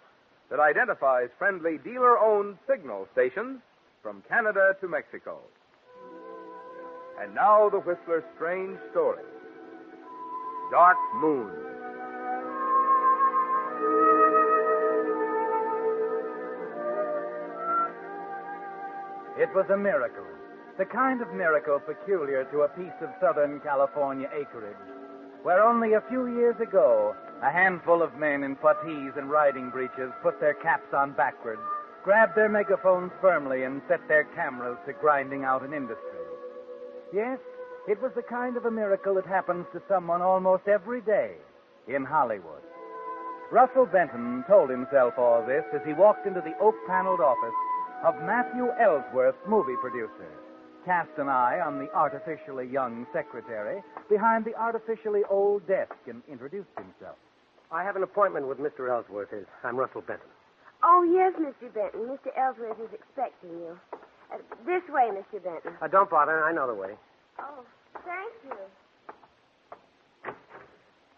I: that identifies friendly dealer-owned Signal stations from Canada to Mexico. And now the Whistler's strange story. Dark Moon.
C: It was a miracle, the kind of miracle peculiar to a piece of Southern California acreage, where only a few years ago, a handful of men in puttees and riding breeches put their caps on backwards, grabbed their megaphones firmly, and set their cameras to grinding out an industry. Yes, it was the kind of a miracle that happens to someone almost every day in Hollywood. Russell Benton told himself all this as he walked into the oak-paneled office of Matthew Ellsworth, movie producer, cast an eye on the artificially young secretary behind the artificially old desk, and introduced himself.
V: I have an appointment with Mr. Ellsworth. I'm Russell Benton.
D: Oh, yes, Mr. Benton. Mr. Ellsworth is expecting you. This way, Mr. Benton.
V: Don't bother. I know the way.
D: Oh, thank you.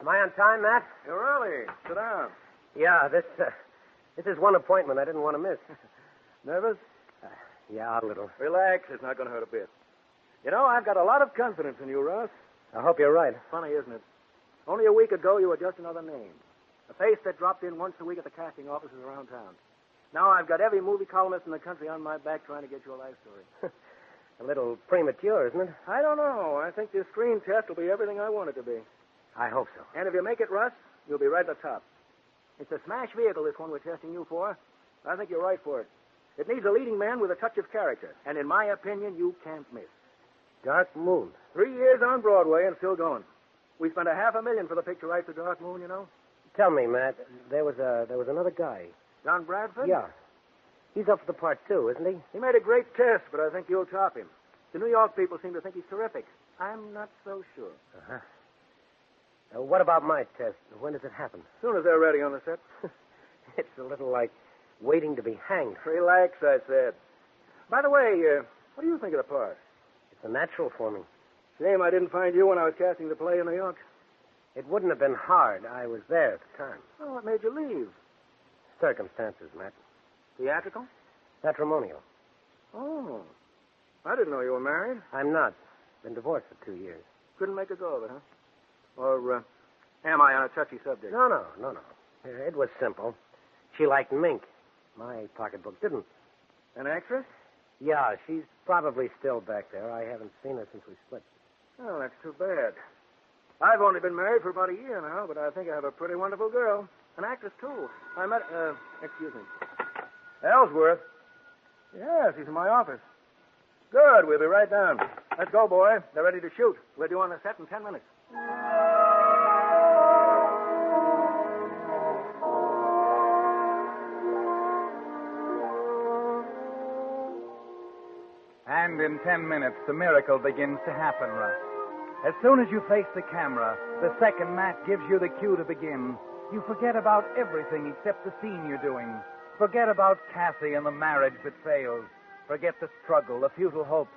V: Am I on time, Matt?
E: You're early. Sit down.
V: Yeah, this is one appointment I didn't want to miss.
E: Nervous?
V: Yeah, a little.
E: Relax. It's not going to hurt a bit. You know, I've got a lot of confidence in you, Russ.
V: I hope you're right.
E: Funny, isn't it? Only a week ago, you were just another name. A face that dropped in once a week at the casting offices around town. Now I've got every movie columnist in the country on my back trying to get you a life story.
V: A little premature, isn't it?
E: I don't know. I think this screen test will be everything I want it to be.
V: I hope so.
E: And if you make it, Russ, you'll be right at the top. It's a smash vehicle, this one we're testing you for. I think you're right for it. It needs a leading man with a touch of character. And in my opinion, you can't miss.
V: Dark Moon.
E: 3 years on Broadway and still going. We spent $500,000 for the picture rights of Dark Moon, you know.
V: Tell me, Matt, there was another guy.
E: John Bradford?
V: Yeah. He's up for the part, too, isn't he?
E: He made a great test, but I think you'll top him. The New York people seem to think he's terrific. I'm not so sure.
V: Uh-huh. What about my test? When does it happen?
E: As soon as they're ready on the set.
V: It's a little like waiting to be hanged.
E: Relax, I said. By the way, what do you think of the part?
V: It's a natural for me.
E: Shame I didn't find you when I was casting the play in New York.
V: It wouldn't have been hard. I was there at the time.
E: Oh, what made you leave?
V: Circumstances, Matt.
E: Theatrical?
V: Matrimonial.
E: Oh. I didn't know you were married.
V: I'm not. Been divorced for 2 years.
E: Couldn't make a go of it, huh? Or am I on a touchy subject?
V: No. It was simple. She liked mink. My pocketbook didn't.
E: An actress?
V: Yeah, she's probably still back there. I haven't seen her since we split.
E: Oh, that's too bad. I've only been married for about a year now, but I think I have a pretty wonderful girl. An actress, too. I met, excuse me. Ellsworth? Yes, he's in my office. Good, we'll be right down. Let's go, boy. They're ready to shoot. We're due on the set in 10 minutes.
C: And in 10 minutes, the miracle begins to happen, Russ. As soon as you face the camera, the second Matt gives you the cue to begin, you forget about everything except the scene you're doing. Forget about Cassie and the marriage that fails. Forget the struggle, the futile hopes,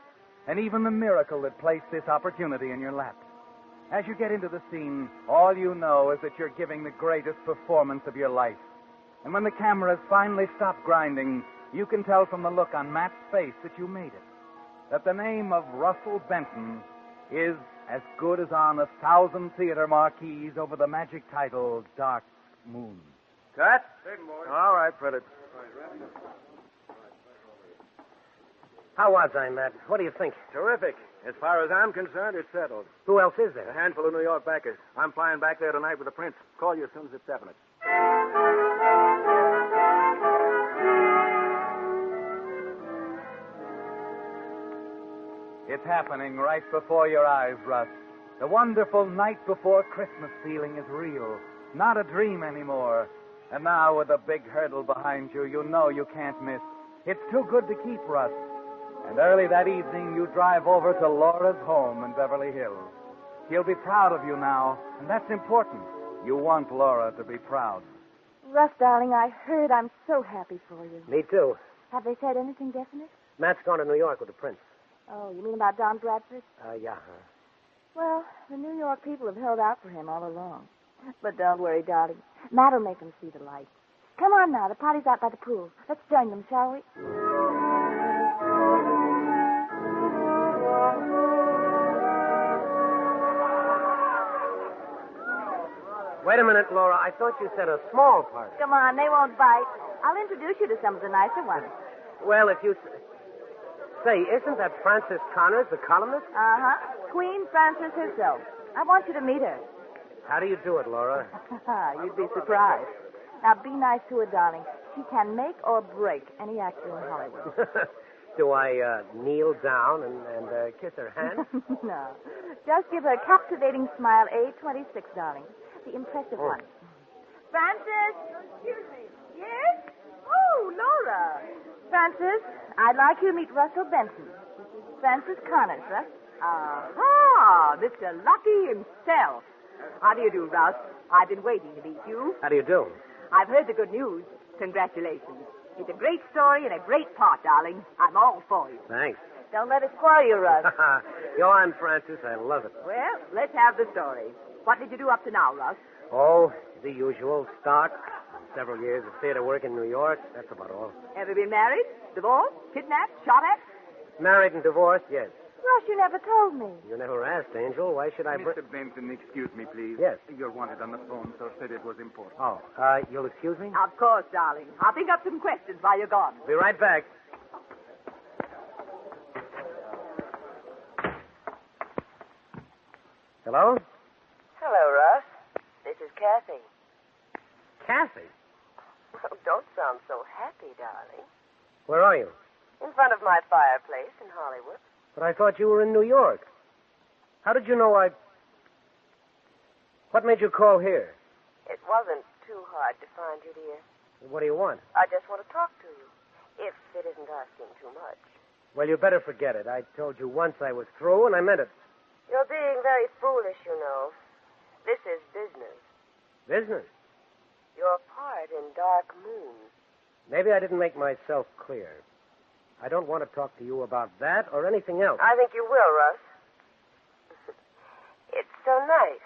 C: and even the miracle that placed this opportunity in your lap. As you get into the scene, all you know is that you're giving the greatest performance of your life. And when the cameras finally stop grinding, you can tell from the look on Matt's face that you made it. That the name of Russell Benton is as good as on 1,000 theater marquees over the magic title, Dark Moon.
E: Cut.
N: Take him, boys.
E: All right, Frederick.
V: How was I, Matt? What do you think?
E: Terrific. As far as I'm concerned, it's settled.
V: Who else is there?
E: A handful of New York backers. I'm flying back there tonight with the Prince. Call you as soon as it's definite.
C: It's happening right before your eyes, Russ. The wonderful night before Christmas feeling is real, not a dream anymore. And now with a big hurdle behind you, you know you can't miss. It's too good to keep, Russ. And early that evening, you drive over to Laura's home in Beverly Hills. She'll be proud of you now, and that's important. You want Laura to be proud.
G: Russ, darling, I heard. I'm so happy for you.
V: Me too.
G: Have they said anything definite?
V: Matt's gone to New York with the prince.
G: Oh, you mean about Don Bradford?
V: Yeah.
G: Well, the New York people have held out for him all along. But don't worry, darling. Matt'll make him see the light. Come on now. The party's out by the pool. Let's join them, shall we?
V: Wait a minute, Laura. I thought you said a small party.
G: Come on, they won't bite. I'll introduce you to some of the nicer ones.
V: Well, if you... Say, isn't that Frances Connors, the columnist?
G: Uh-huh. Queen Frances herself. I want you to meet her.
V: How do you do it, Laura?
G: You'd be surprised. Now, be nice to her, darling. She can make or break any actor in Hollywood.
V: Do I kneel down and kiss her hand?
G: No. Just give her a captivating smile, A26, darling. The impressive one. Frances! Excuse me. Yes? Oh, Laura. Frances, I'd like you to meet Russell Benson. Frances Connors, Russ.
H: Aha! Mr. Lucky himself. How do you do, Russ? I've been waiting to meet you.
V: How do you do?
H: I've heard the good news. Congratulations. It's a great story and a great part, darling. I'm all for you.
V: Thanks.
G: Don't let it spoil you, Russ.
V: Go on, Francis. I love it.
H: Well, let's have the story. What did you do up to now, Russ?
V: Oh, the usual. Stock. Several years of theater work in New York. That's about all.
H: Ever been married? Divorced? Kidnapped? Shot at?
V: Married and divorced, yes.
G: Russ, you never told me.
V: You never asked, Angel. Why should I...
C: Mr. Benson, excuse me, please.
V: Yes.
C: You're wanted on the phone, so said it was important.
V: Oh, you'll excuse me?
H: Of course, darling. I'll think up some questions while you're gone.
V: Be right back. Hello?
L: Hello, Russ. This is Kathy.
V: Kathy?
L: Oh, don't sound so happy, darling.
V: Where are you?
L: In front of my fireplace in Hollywood.
V: But I thought you were in New York. How did you know I... What made you call here?
L: It wasn't too hard to find you, dear.
V: What do you want?
L: I just want to talk to you, if it isn't asking too much.
V: Well, you better forget it. I told you once I was through, and I meant it.
L: You're being very foolish, you know. This is business.
V: Business?
L: Your part in Dark Moon.
V: Maybe I didn't make myself clear. I don't want to talk to you about that or anything else.
L: I think you will, Russ. It's so nice.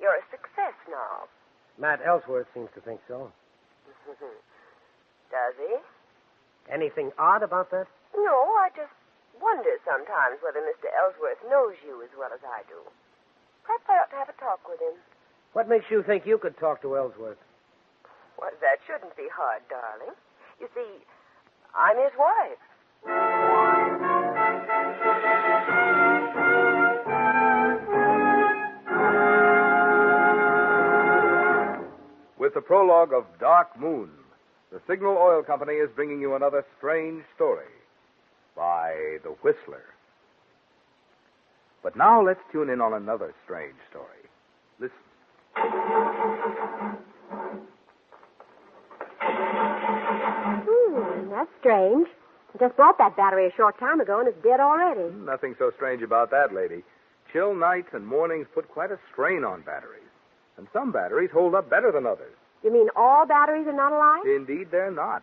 L: You're a success now.
V: Matt Ellsworth seems to think so.
L: Does he?
V: Anything odd about that?
L: No, I just wonder sometimes whether Mr. Ellsworth knows you as well as I do. Perhaps I ought to have a talk with him.
V: What makes you think you could talk to Ellsworth?
L: Well, that shouldn't be hard, darling. You see, I'm his wife.
I: With the prologue of Dark Moon, the Signal Oil Company is bringing you another strange story by The Whistler. But now let's tune in on another strange story. Listen.
D: That's strange. I just bought that battery a short time ago, and it's dead already.
I: Nothing so strange about that, lady. Chill nights and mornings put quite a strain on batteries. And some batteries hold up better than others.
D: You mean all batteries are not alike?
I: Indeed, they're not.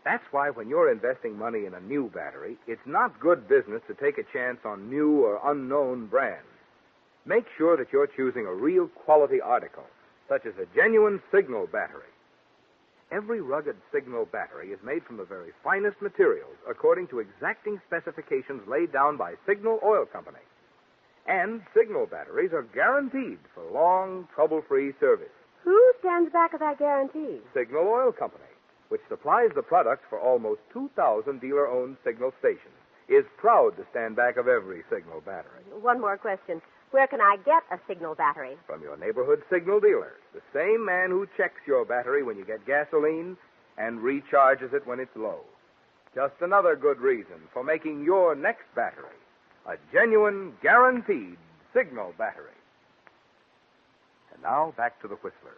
I: That's why when you're investing money in a new battery, it's not good business to take a chance on new or unknown brands. Make sure that you're choosing a real quality article, such as a genuine Signal battery. Every rugged Signal battery is made from the very finest materials according to exacting specifications laid down by Signal Oil Company. And Signal batteries are guaranteed for long, trouble-free service.
D: Who stands back of that guarantee?
I: Signal Oil Company, which supplies the products for almost 2,000 dealer-owned Signal stations, is proud to stand back of every Signal battery.
D: One more question. Where can I get a Signal battery?
I: From your neighborhood Signal dealer, the same man who checks your battery when you get gasoline and recharges it when it's low. Just another good reason for making your next battery
F: a genuine, guaranteed signal battery. And now, back to the Whistler.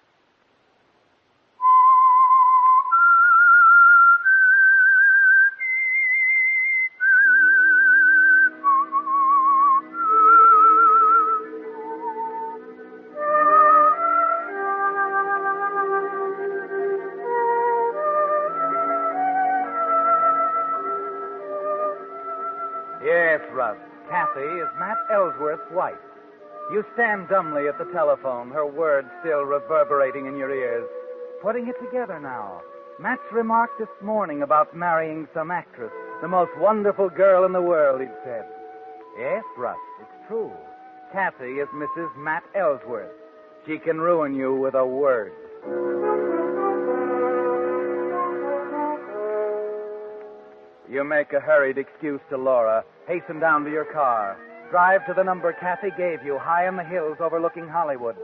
C: Yes, Russ. Kathy is Matt Ellsworth's wife. You stand dumbly at the telephone, her words still reverberating in your ears. Putting it together now. Matt's remark this morning about marrying some actress, the most wonderful girl in the world, he'd said. Yes, Russ, it's true. Kathy is Mrs. Matt Ellsworth. She can ruin you with a word. You make a hurried excuse to Laura, hasten down to your car, drive to the number Kathy gave you high in the hills overlooking Hollywood.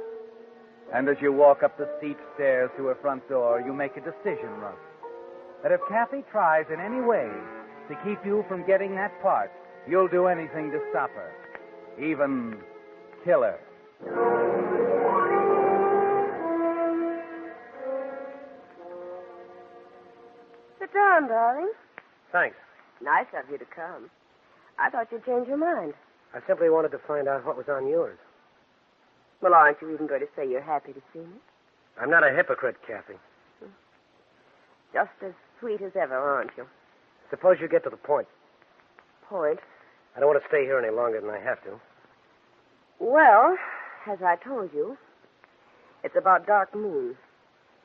C: And as you walk up the steep stairs to her front door, you make a decision, Russ, that if Kathy tries in any way to keep you from getting that part, you'll do anything to stop her, even kill her.
D: Sit down, darling.
V: Thanks.
D: Nice of you to come. I thought you'd change your mind.
V: I simply wanted to find out what was on yours.
D: Well, aren't you even going to say you're happy to see me?
V: I'm not a hypocrite, Kathy.
D: Just as sweet as ever, aren't you?
V: Suppose you get to the point.
D: Point?
V: I don't want to stay here any longer than I have to.
D: Well, as I told you, it's about Dark Moon.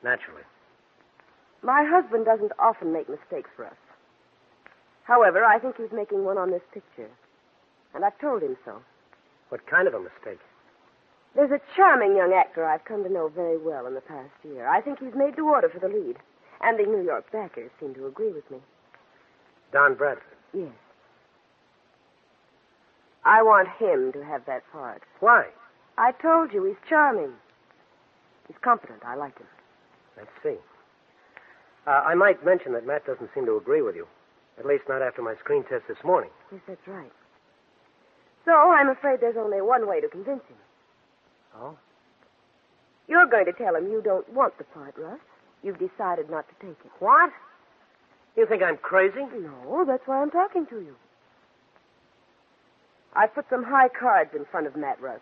V: Naturally.
D: My husband doesn't often make mistakes for us. However, I think he's making one on this picture. And I've told him so.
V: What kind of a mistake?
D: There's a charming young actor I've come to know very well in the past year. I think he's made to order for the lead. And the New York backers seem to agree with me.
V: Don Bradford?
D: Yes. I want him to have that part.
V: Why?
D: I told you, he's charming. He's competent. I like him.
V: I see. I might mention that Matt doesn't seem to agree with you. At least not after my screen test this morning.
D: Yes, that's right. So I'm afraid there's only one way to convince him.
V: Oh?
D: You're going to tell him you don't want the part, Russ. You've decided not to take it.
V: What? You think I'm crazy?
D: No, that's why I'm talking to you. I put some high cards in front of Matt, Russ.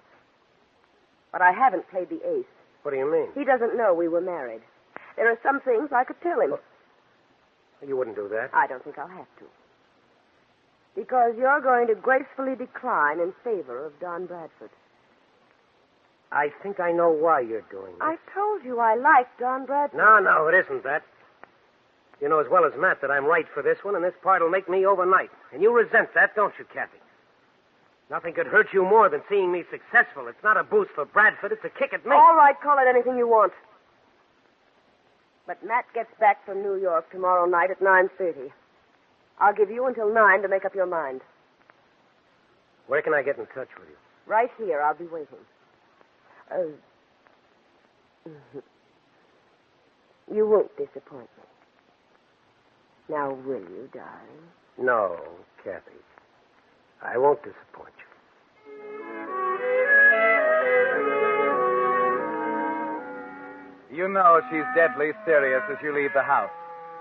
D: But I haven't played the ace.
V: What do you mean?
D: He doesn't know we were married. There are some things I could tell him.
V: Well, you wouldn't do that?
D: I don't think I'll have to. Because you're going to gracefully decline in favor of Don Bradford.
V: I think I know why you're doing this.
D: I told you I like Don Bradford.
V: No, it isn't that. You know as well as Matt that I'm right for this one, and this part will make me overnight. And you resent that, don't you, Kathy? Nothing could hurt you more than seeing me successful. It's not a boost for Bradford, it's a kick at me.
D: All right, call it anything you want. But Matt gets back from New York tomorrow night at 9:30. I'll give you until 9 to make up your mind.
V: Where can I get in touch with you?
D: Right here. I'll be waiting. You won't disappoint me. Now, will you, darling?
V: No, Kathy. I won't disappoint you.
C: You know she's deadly serious as you leave the house.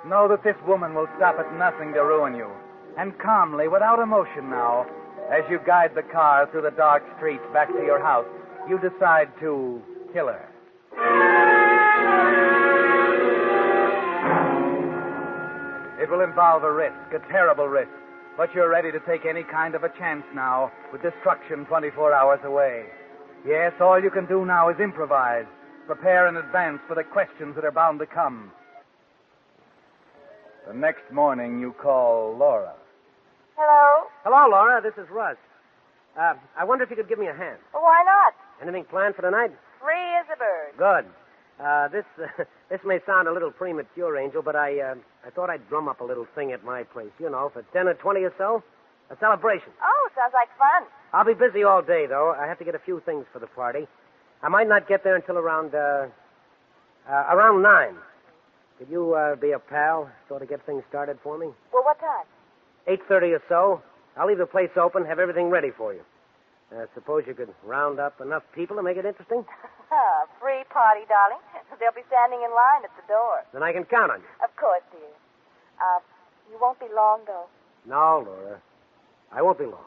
C: Know that this woman will stop at nothing to ruin you. And calmly, without emotion now, as you guide the car through the dark streets back to your house, you decide to kill her. It will involve a risk, a terrible risk. But you're ready to take any kind of a chance now, with destruction 24 hours away. Yes, all you can do now is improvise. Prepare in advance for the questions that are bound to come. The next morning, you call Laura.
D: Hello?
V: Hello, Laura. This is Russ. I wonder if you could give me a hand.
D: Well, why not?
V: Anything planned for tonight?
D: Free as a bird.
V: Good. This may sound a little premature, Angel, but I thought I'd drum up a little thing at my place, you know, for 10 or 20 or so. A celebration.
D: Oh, sounds like fun.
V: I'll be busy all day, though. I have to get a few things for the party. I might not get there until around 9. Could you be a pal, sort of get things started for me?
D: Well, what time?
V: 8:30 or so. I'll leave the place open, have everything ready for you. Suppose you could round up enough people to make it interesting?
G: Free party, darling. They'll be standing in line at the door.
V: Then I can count on you.
G: Of course, dear. You won't be long, though.
V: No, Laura. I won't be long.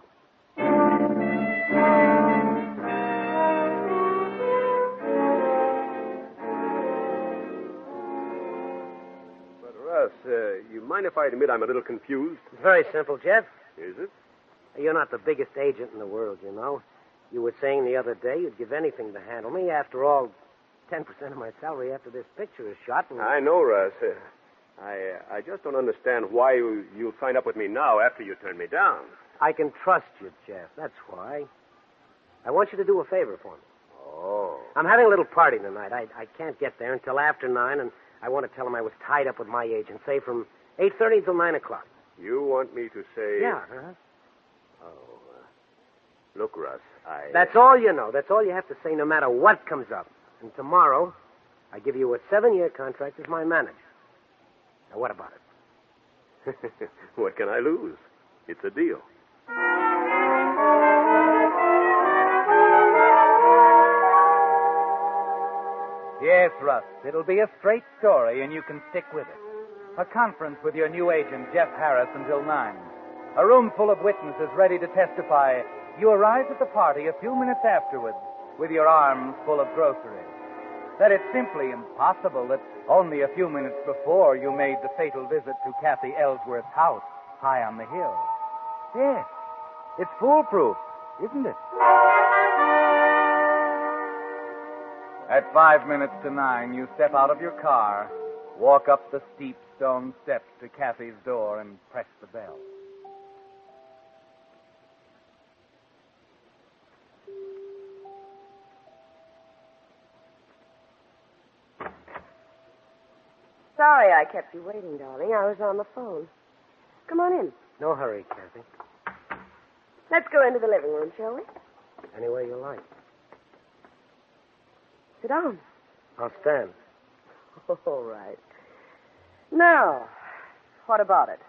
K: But, Russ, you mind if I admit I'm a little confused?
V: It's very simple, Jeff.
K: Is it?
V: You're not the biggest agent in the world, you know. You were saying the other day you'd give anything to handle me. After all, 10% of my salary after this picture is shot. And...
K: I know, Russ. I just don't understand why you'll sign up with me now after you turn me down.
V: I can trust you, Jeff. That's why. I want you to do a favor for me.
K: Oh.
V: I'm having a little party tonight. I can't get there until after 9, and I want to tell him I was tied up with my agent, say from 8:30 till 9 o'clock.
K: You want me to say...
V: Yeah, uh-huh.
K: Look, Russ,
V: That's all you know. That's all you have to say no matter what comes up. And tomorrow, I give you a 7-year contract as my manager. Now, what about it?
K: What can I lose? It's a deal.
C: Yes, Russ. It'll be a straight story, and you can stick with it. A conference with your new agent, Jeff Harris, until 9. A room full of witnesses ready to testify. You arrived at the party a few minutes afterwards with your arms full of groceries. That it's simply impossible that only a few minutes before you made the fatal visit to Kathy Ellsworth's house high on the hill. Yes, it's foolproof, isn't it? At 5 minutes to 9, you step out of your car, walk up the steep stone steps to Kathy's door, and press the bell.
D: Sorry I kept you waiting, darling. I was on the phone. Come on in.
V: No hurry, Kathy.
D: Let's go into the living room, shall we?
V: Any way you like.
D: Sit down.
V: I'll stand.
D: All right. Now, what about it?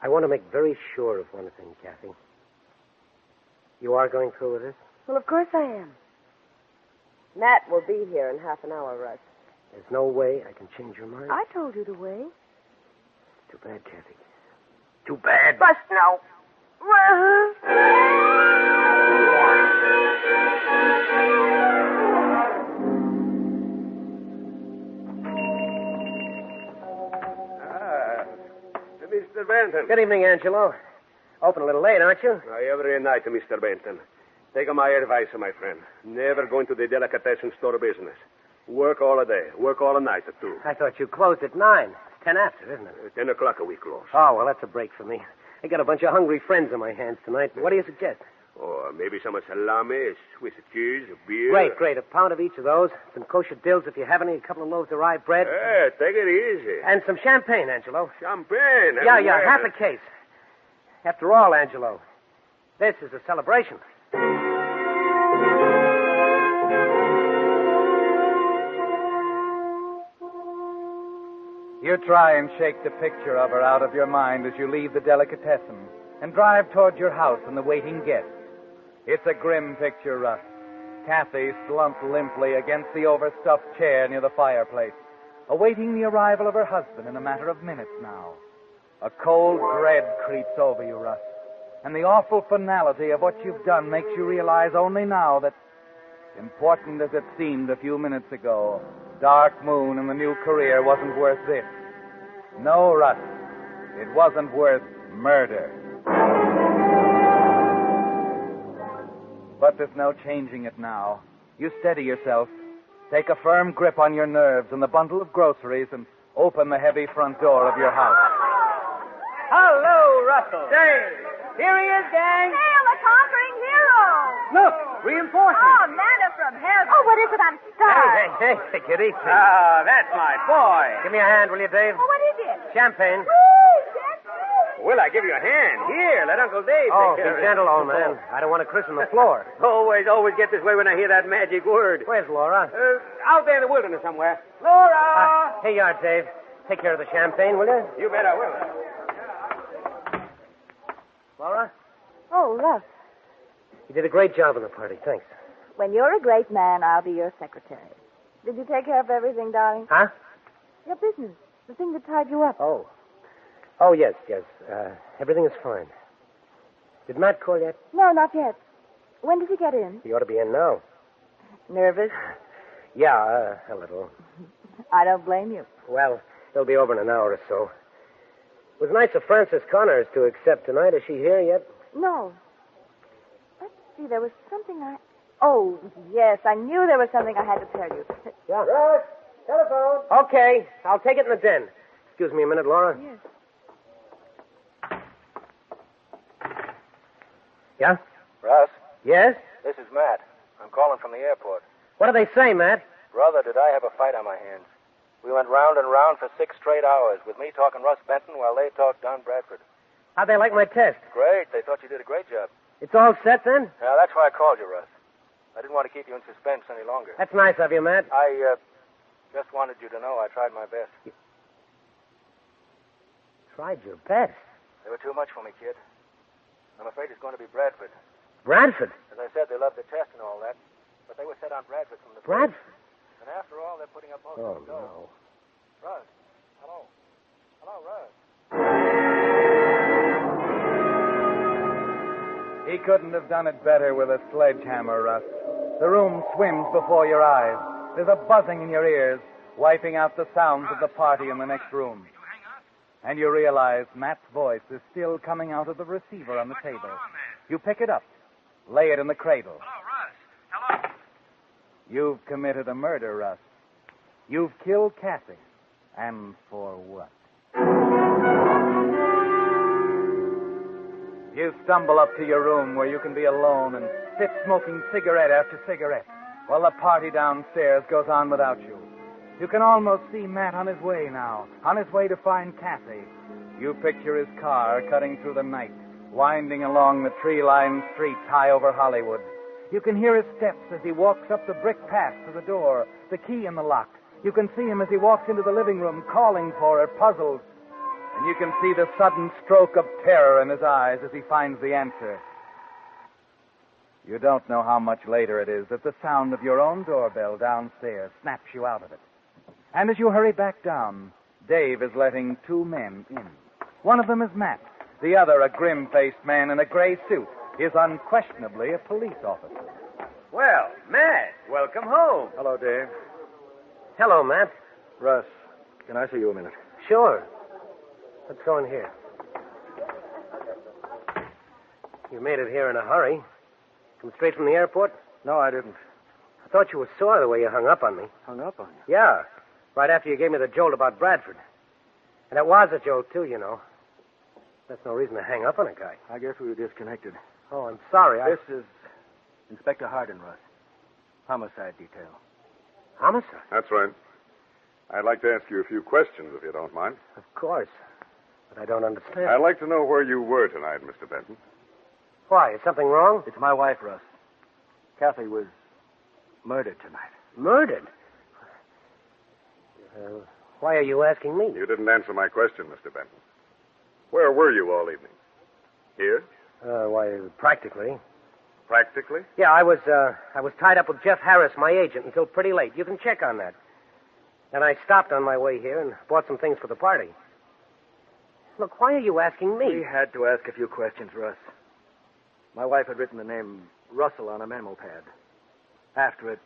V: I want to make very sure of one thing, Kathy. You are going through with this?
D: Well, of course I am. Matt will be here in half an hour, Russ.
V: There's no way I can change your mind?
D: I told you the way.
V: Too bad, Kathy. Too bad.
D: Bust now.
K: Mr. Benton.
V: Good evening, Angelo. Open a little late, aren't you?
K: Every night, Mr. Benton. Take my advice, my friend. Never go into the delicatessen store business. Work all the day. Work all the night, too.
V: I thought you closed at 9. It's 10 after, isn't it?
K: 10 o'clock we close.
V: Oh, well, that's a break for me. I got a bunch of hungry friends on my hands tonight. What do you suggest?
K: Oh, maybe some salami, Swiss cheese, beer.
V: Great. A pound of each of those. Some kosher dills if you have any. A couple of loaves of rye bread.
K: Hey, take it easy.
V: And some champagne, Angelo.
K: Champagne?
V: Yeah, half a case. After all, Angelo, this is a celebration.
C: You try and shake the picture of her out of your mind as you leave the delicatessen and drive toward your house and the waiting guests. It's a grim picture, Russ. Kathy slumped limply against the overstuffed chair near the fireplace, awaiting the arrival of her husband in a matter of minutes now. A cold dread creeps over you, Russ, and the awful finality of what you've done makes you realize only now that, important as it seemed a few minutes ago, Dark Moon and the new career wasn't worth this. No, Russ, it wasn't worth murder. But there's no changing it now. You steady yourself, take a firm grip on your nerves and the bundle of groceries, and open the heavy front door of your house.
V: Hello, Russell. Say, here he is, gang.
G: Hail the conquering hero!
V: Look, reinforcements.
G: Oh, manna from heaven. Oh, what is it? I'm starved.
V: Hey, take it easy.
K: That's my boy.
V: Give me a hand, will you, Dave?
G: Oh, what is it?
V: Champagne.
K: Will I give you a hand? Here, let Uncle Dave
V: Oh,
K: take care
V: be
K: of it.
V: gentle, old man. I don't want to christen the floor.
K: Always get this way when I hear that magic word.
V: Where's Laura?
K: Out there in the wilderness somewhere. Laura!
V: Here you are, Dave. Take care of the champagne, will you?
K: You bet I will.
V: Laura,
G: Oh, Russ.
V: you did a great job on the party. Thanks.
G: When you're a great man, I'll be your secretary. Did you take care of everything, darling?
V: Huh?
G: Your business. The thing that tied you up.
V: Oh. Oh, yes. Everything is fine. Did Matt call yet?
G: No, not yet. When did he get in?
V: He ought to be in now.
G: Nervous?
V: Yeah, a little.
G: I don't blame you.
V: Well, he'll be over in an hour or so. It was nice of Frances Connors to accept tonight. Is she here yet?
G: No. Let's see, there was something Oh, yes, I knew there was something I had to tell you.
V: Yeah. Russ, telephone. Okay, I'll take it in the den. Excuse me a minute, Laura.
G: Yes.
V: Yeah?
E: Russ,
V: Yes?
E: this is Matt. I'm calling from the airport.
V: What do they say, Matt?
E: Brother, did I have a fight on my hands. We went round and round for 6 straight hours, with me talking Russ Benton while they talked Don Bradford.
V: How'd they like my test?
E: Great. They thought you did a great job.
V: It's all set, then?
E: Yeah, that's why I called you, Russ. I didn't want to keep you in suspense any longer.
V: That's nice of you, Matt.
E: I just wanted you to know I tried my best.
V: Tried your best.
E: They were too much for me, kid. I'm afraid it's going to be Bradford.
V: Bradford?
E: As I said, they loved the test and all that, but they were set on Bradford from the
V: Bradford?
E: first. And after all, they're putting up most
V: Oh,
E: of the dough.
V: no.
E: Russ, hello. Hello, Russ.
C: He couldn't have done it better with a sledgehammer, Russ. The room swims before your eyes. There's a buzzing in your ears, wiping out the sounds of the party in the next room. And you realize Matt's voice is still coming out of the receiver on the table. You pick it up, lay it in the cradle.
E: Hello, Russ. Hello.
C: You've committed a murder, Russ. You've killed Cassie. And for what? You stumble up to your room where you can be alone and sit smoking cigarette after cigarette while the party downstairs goes on without you. You can almost see Matt on his way now, on his way to find Cassie. You picture his car cutting through the night, winding along the tree-lined streets high over Hollywood. You can hear his steps as he walks up the brick path to the door, the key in the lock. You can see him as he walks into the living room, calling for her, puzzled. And you can see the sudden stroke of terror in his eyes as he finds the answer. You don't know how much later it is that the sound of your own doorbell downstairs snaps you out of it. And as you hurry back down, Dave is letting 2 men in. One of them is Matt. The other, a grim-faced man in a gray suit, is unquestionably a police officer.
V: Well, Matt, welcome home.
E: Hello, Dave.
V: Hello, Matt.
E: Russ, can I see you a minute?
V: Sure. Let's go in here. You made it here in a hurry. Come straight from the airport?
E: No, I didn't.
V: I thought you were sore the way you hung up on me.
E: Hung up on you?
V: Yeah, right after you gave me the jolt about Bradford. And it was a jolt, too, you know. That's no reason to hang up on a guy.
E: I guess we were disconnected.
V: Oh, I'm sorry.
E: This is Inspector Hardin, Russ. Homicide detail.
V: Homicide?
F: That's right. I'd like to ask you a few questions, if you don't mind.
V: Of course. But I don't understand.
F: I'd like to know where you were tonight, Mr. Benton.
V: Why? Is something wrong?
E: It's my wife, Russ. Kathy was murdered tonight.
V: Murdered? Why are you asking me?
F: You didn't answer my question, Mr. Benton. Where were you all evening? Here?
V: Why, practically.
F: Practically?
V: Yeah, I was tied up with Jeff Harris, my agent, until pretty late. You can check on that. Then I stopped on my way here and bought some things for the party. Look, why are you asking me?
E: We had to ask a few questions, Russ. My wife had written the name Russell on a memo pad. After it,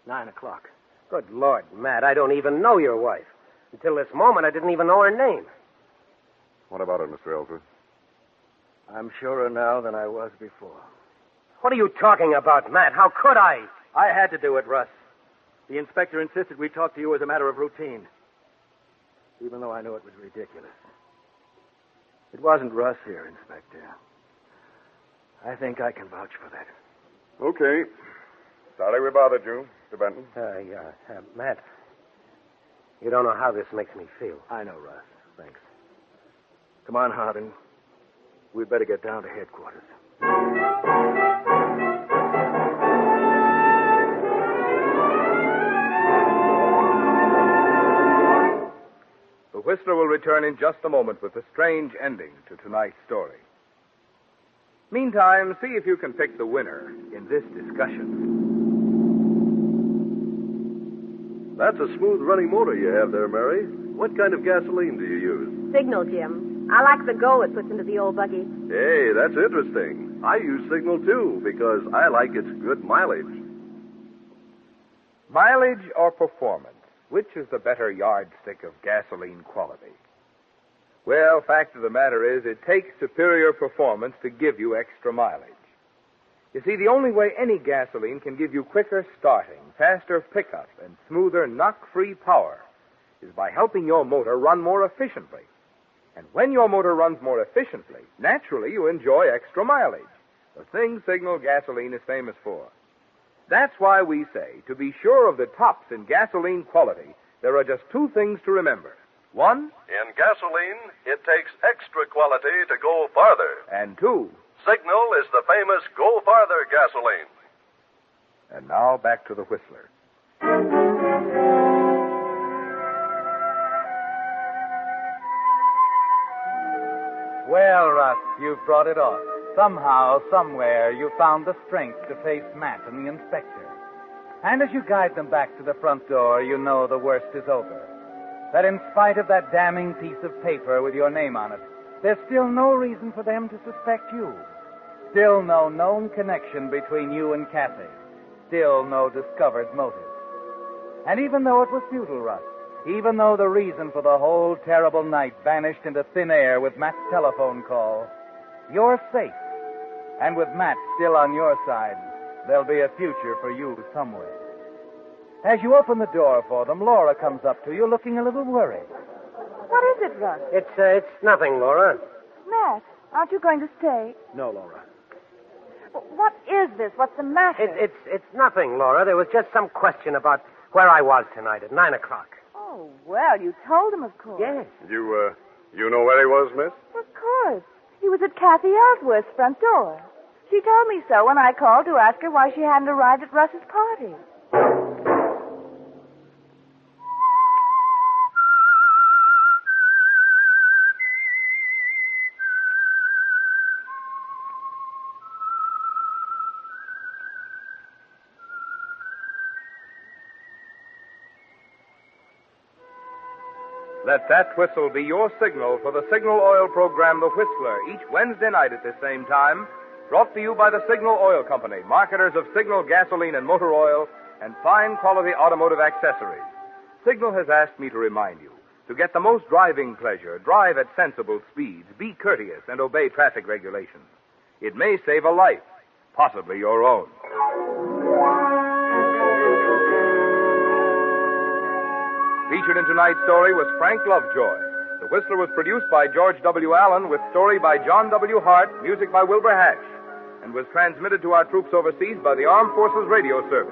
E: 9 o'clock.
V: Good Lord, Matt, I don't even know your wife. Until this moment, I didn't even know her name.
F: What about it, Mr. Ellsworth?
E: I'm surer now than I was before.
V: What are you talking about, Matt? How could I?
E: I had to do it, Russ. The inspector insisted we talk to you as a matter of routine, even though I knew it was ridiculous. It wasn't Russ here, Inspector. I think I can vouch for that.
F: Okay. Sorry we bothered you, Mr. Benton.
V: Matt, you don't know how this makes me feel.
E: I know, Russ. Thanks. Come on, Hardin. We'd better get down to headquarters.
F: The Whistler will return in just a moment with a strange ending to tonight's story. Meantime, see if you can pick the winner in this discussion.
O: That's a smooth-running motor you have there, Mary. What kind of gasoline do you use?
D: Signal, Jim. I like the go it puts into the old buggy.
O: Hey, that's interesting. I use Signal, too, because I like its good mileage.
F: Mileage or performance? Which is the better yardstick of gasoline quality? Well, fact of the matter is, it takes superior performance to give you extra mileage. You see, the only way any gasoline can give you quicker starting, faster pickup, and smoother knock-free power is by helping your motor run more efficiently. And when your motor runs more efficiently, naturally you enjoy extra mileage, the thing Signal gasoline is famous for. That's why we say, to be sure of the tops in gasoline quality, there are just two things to remember. One,
O: in gasoline, it takes extra quality to go farther.
F: And two,
O: Signal is the famous Go Farther gasoline.
F: And now back to the Whistler.
C: Well, Russ, you've brought it off. Somehow, somewhere, you found the strength to face Matt and the inspector. And as you guide them back to the front door, you know the worst is over. That in spite of that damning piece of paper with your name on it, there's still no reason for them to suspect you. Still no known connection between you and Kathy. Still no discovered motive. And even though it was futile, Russ, even though the reason for the whole terrible night vanished into thin air with Matt's telephone call, you're safe. And with Matt still on your side, there'll be a future for you somewhere. As you open the door for them, Laura comes up to you looking a little worried.
G: What is it, Russ?
V: It's nothing, Laura.
G: Matt, aren't you going to stay?
V: No, Laura.
G: What is this? What's the matter?
V: It's nothing, Laura. There was just some question about where I was tonight at 9 o'clock.
G: Oh, well, you told him, of course.
V: Yes.
O: You know where he was, miss?
G: Of course. He was at Kathy Ellsworth's front door. She told me so when I called to ask her why she hadn't arrived at Russ's party.
F: Let that whistle be your signal for the Signal Oil program, The Whistler, each Wednesday night at this same time, brought to you by the Signal Oil Company, marketers of Signal gasoline and motor oil and fine quality automotive accessories. Signal has asked me to remind you, to get the most driving pleasure, drive at sensible speeds, be courteous, and obey traffic regulations. It may save a life, possibly your own. Featured in tonight's story was Frank Lovejoy. The Whistler was produced by George W. Allen with story by John W. Hart, music by Wilbur Hatch, and was transmitted to our troops overseas by the Armed Forces Radio Service.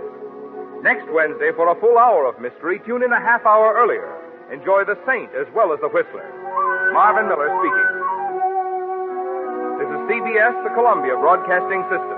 F: Next Wednesday, for a full hour of mystery, tune in a half hour earlier. Enjoy The Saint as well as The Whistler. Marvin Miller speaking. This is CBS, the Columbia Broadcasting System.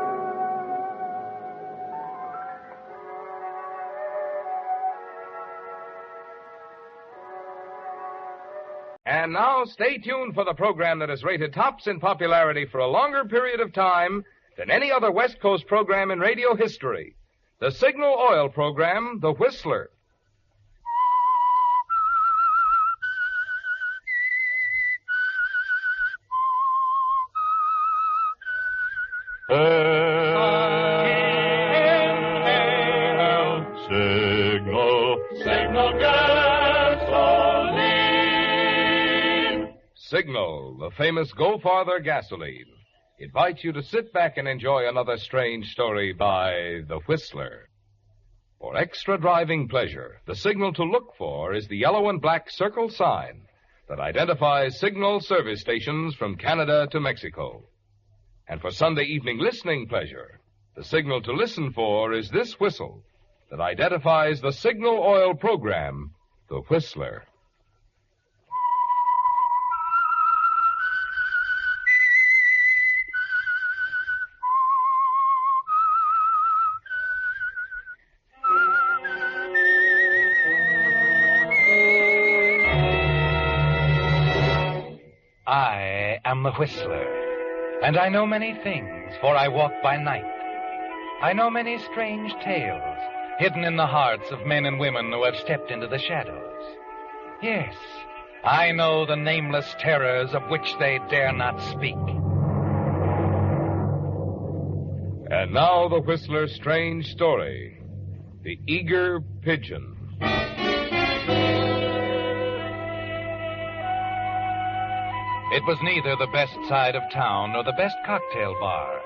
I: And now, stay tuned for the program that has rated tops in popularity for a longer period of time than any other West Coast program in radio history. The Signal Oil program, The Whistler. Signal, the famous Go Farther gasoline, invites you to sit back and enjoy another strange story by The Whistler. For extra driving pleasure, the signal to look for is the yellow and black circle sign that identifies Signal service stations from Canada to Mexico. And for Sunday evening listening pleasure, the signal to listen for is this whistle that identifies the Signal Oil program, The Whistler.
P: I am the Whistler,
M: And I know many things, for I walk by night. I know many strange tales, hidden in the hearts of men and women who have stepped into the shadows. Yes, I know the nameless terrors of which they dare not speak.
I: And now the Whistler's strange story, The Eager Pigeon.
M: It was neither the best side of town nor the best cocktail bar.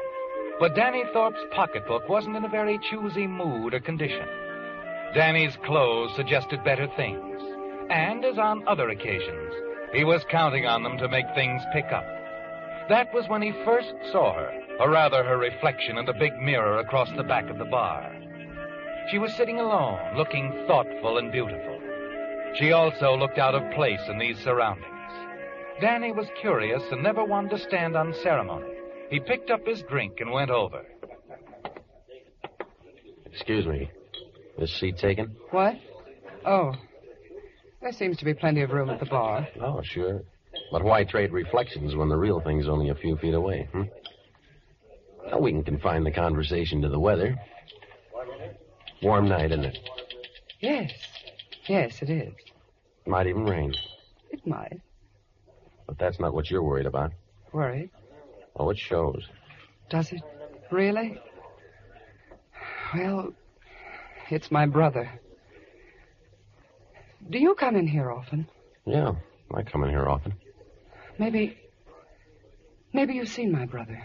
M: But Danny Thorpe's pocketbook wasn't in a very choosy mood or condition. Danny's clothes suggested better things. And, as on other occasions, he was counting on them to make things pick up. That was when he first saw her, or rather her reflection in the big mirror across the back of the bar. She was sitting alone, looking thoughtful and beautiful. She also looked out of place in these surroundings. Danny was curious and never wanted to stand on ceremony. He picked up his drink and went over.
P: Excuse me. This seat taken?
Q: What? Oh. There seems to be plenty of room at the bar.
P: Oh, sure. But why trade reflections when the real thing's only a few feet away, Well, we can confine the conversation to the weather. Warm night, isn't it?
Q: Yes. Yes, it is.
P: Might even rain.
Q: It might.
P: But that's not what you're worried about.
Q: Worried?
P: Oh, it shows.
Q: Does it? Really? Well, it's my brother. Do you come in here often?
P: Yeah, I come in here often.
Q: Maybe you've seen my brother.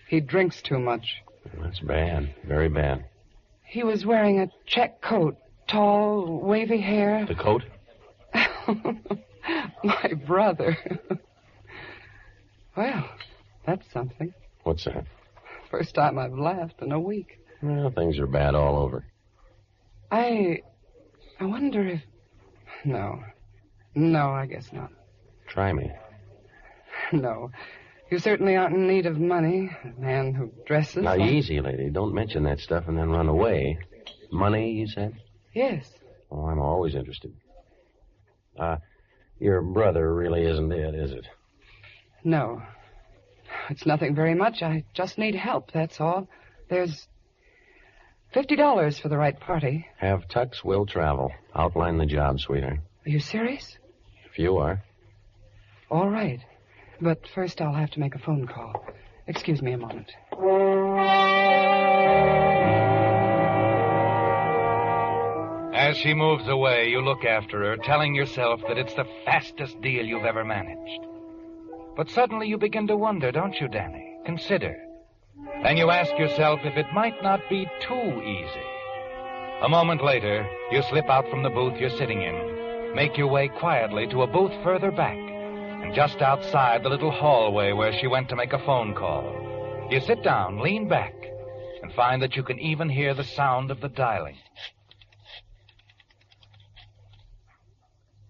Q: He drinks too much.
P: That's bad. Very bad.
Q: He was wearing a check coat, tall, wavy hair.
P: The coat?
Q: My brother. Well, that's something.
P: What's that?
Q: First time I've laughed in a week.
P: Well, things are bad all over.
Q: I wonder if... No, I guess not.
P: Try me.
Q: No. You certainly aren't in need of money. A man who dresses...
P: Now, easy, lady. Don't mention that stuff and then run away. Money, you said?
Q: Yes.
P: Oh, I'm always interested. Your brother really isn't it, is it?
Q: No. It's nothing very much. I just need help, that's all. There's $50 for the right party.
P: Have Tux will travel. Outline the job, sweetheart.
Q: Are you serious?
P: If you are.
Q: All right. But first I'll have to make a phone call. Excuse me a moment.
M: As she moves away, you look after her, telling yourself that it's the fastest deal you've ever managed. But suddenly you begin to wonder, don't you, Danny? Consider. And you ask yourself if it might not be too easy. A moment later, you slip out from the booth you're sitting in, make your way quietly to a booth further back, and just outside the little hallway where she went to make a phone call. You sit down, lean back, and find that you can even hear the sound of the dialing.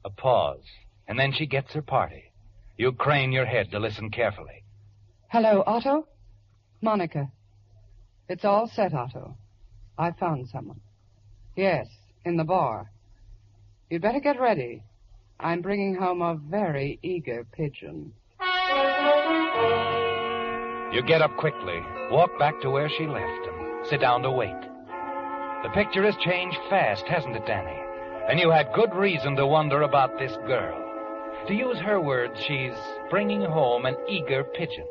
M: A pause, and then she gets her party. You crane your head to listen carefully.
Q: Hello, Otto? Monica. It's all set, Otto. I found someone. Yes, in the bar. You'd better get ready. I'm bringing home a very eager pigeon.
M: You get up quickly, walk back to where she left, and sit down to wait. The picture has changed fast, hasn't it, Danny? And you had good reason to wonder about this girl. To use her words, she's bringing home an eager pigeon.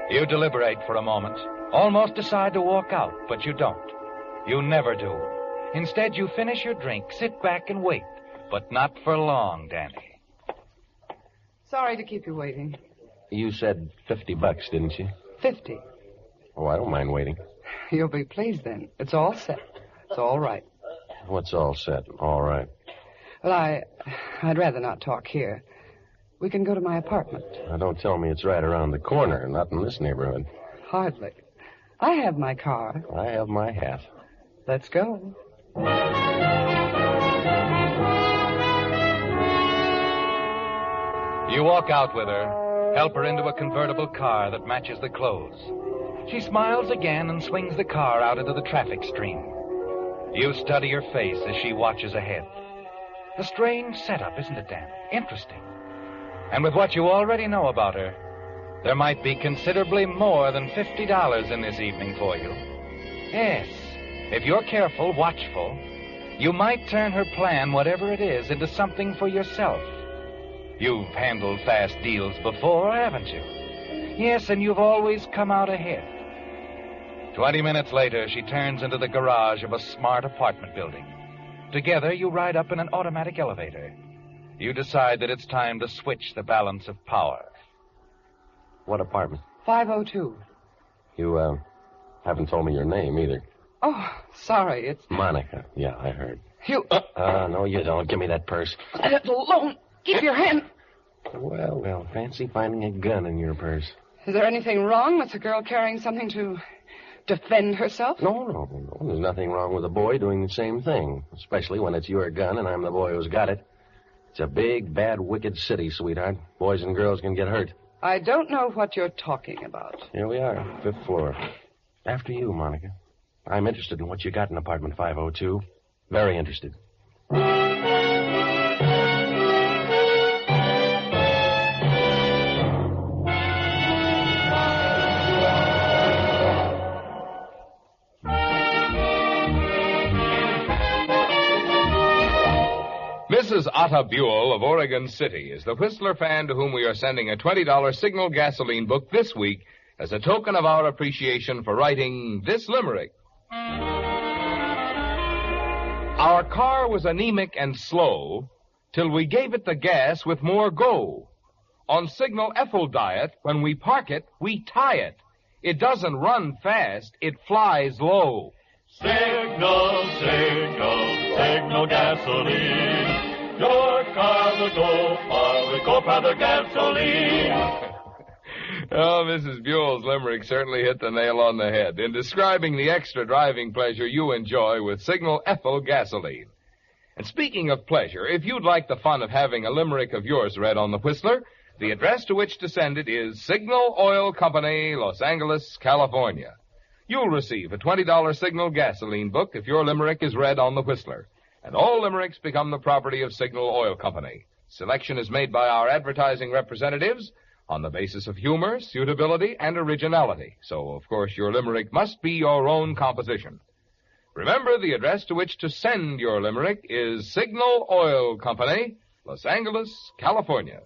M: You deliberate for a moment, almost decide to walk out, but you don't. You never do. Instead, you finish your drink, sit back and wait, but not for long, Danny.
Q: Sorry to keep you waiting.
P: You said $50, didn't you?
Q: 50.
P: Oh, I don't mind waiting.
Q: You'll be pleased then. It's all set. It's all right.
P: What's all set? All right.
Q: Well, I'd rather not talk here. We can go to my apartment.
P: Now, don't tell me it's right around the corner, not in this neighborhood.
Q: Hardly. I have my car.
P: I have my hat.
Q: Let's go.
M: You walk out with her, help her into a convertible car that matches the clothes. She smiles again and swings the car out into the traffic stream. You study her face as she watches ahead. A strange setup, isn't it, Dan? Interesting. And with what you already know about her, There might be considerably more than $50 in this evening for you. Yes, if you're careful, watchful, you might turn her plan, whatever it is, into something for yourself. You've handled fast deals before, haven't you? Yes, and you've always come out ahead. 20 minutes later, she turns into the garage of a smart apartment building. Together, you ride up in an automatic elevator. You decide that it's time to switch the balance of power.
P: What apartment?
Q: 502.
P: You, haven't told me your name either.
Q: Oh, sorry, it's...
P: Monica. Yeah, I heard.
Q: You...
P: No, you don't. Give me that purse.
Q: Let it alone. Keep your hand...
P: Well, fancy finding a gun in your purse.
Q: Is there anything wrong with a girl carrying something to defend herself?
P: No. There's nothing wrong with a boy doing the same thing, especially when it's your gun and I'm the boy who's got it. It's a big, bad, wicked city, sweetheart. Boys and girls can get hurt.
Q: I don't know what you're talking about.
P: Here we are, 5th floor. After you, Monica. I'm interested in what you got in apartment 502. Very interested.
I: Mrs. Otta Buell of Oregon City is the Whistler fan to whom we are sending a $20 Signal gasoline book this week as a token of our appreciation for writing this limerick. Our car was anemic and slow till we gave it the gas with more go. On Signal Ethyl diet, when we park it, we tie it. It doesn't run fast, it flies low.
J: Signal gasoline. Your car will go far with go-powder gasoline.
I: Oh, Mrs. Buell's limerick certainly hit the nail on the head in describing the extra driving pleasure you enjoy with Signal Ethyl gasoline. And speaking of pleasure, if you'd like the fun of having a limerick of yours read on the Whistler, the address to which to send it is Signal Oil Company, Los Angeles, California. You'll receive a $20 Signal gasoline book if your limerick is read on the Whistler. And all limericks become the property of Signal Oil Company. Selection is made by our advertising representatives on the basis of humor, suitability, and originality. So, of course, your limerick must be your own composition. Remember, the address to which to send your limerick is Signal Oil Company, Los Angeles, California.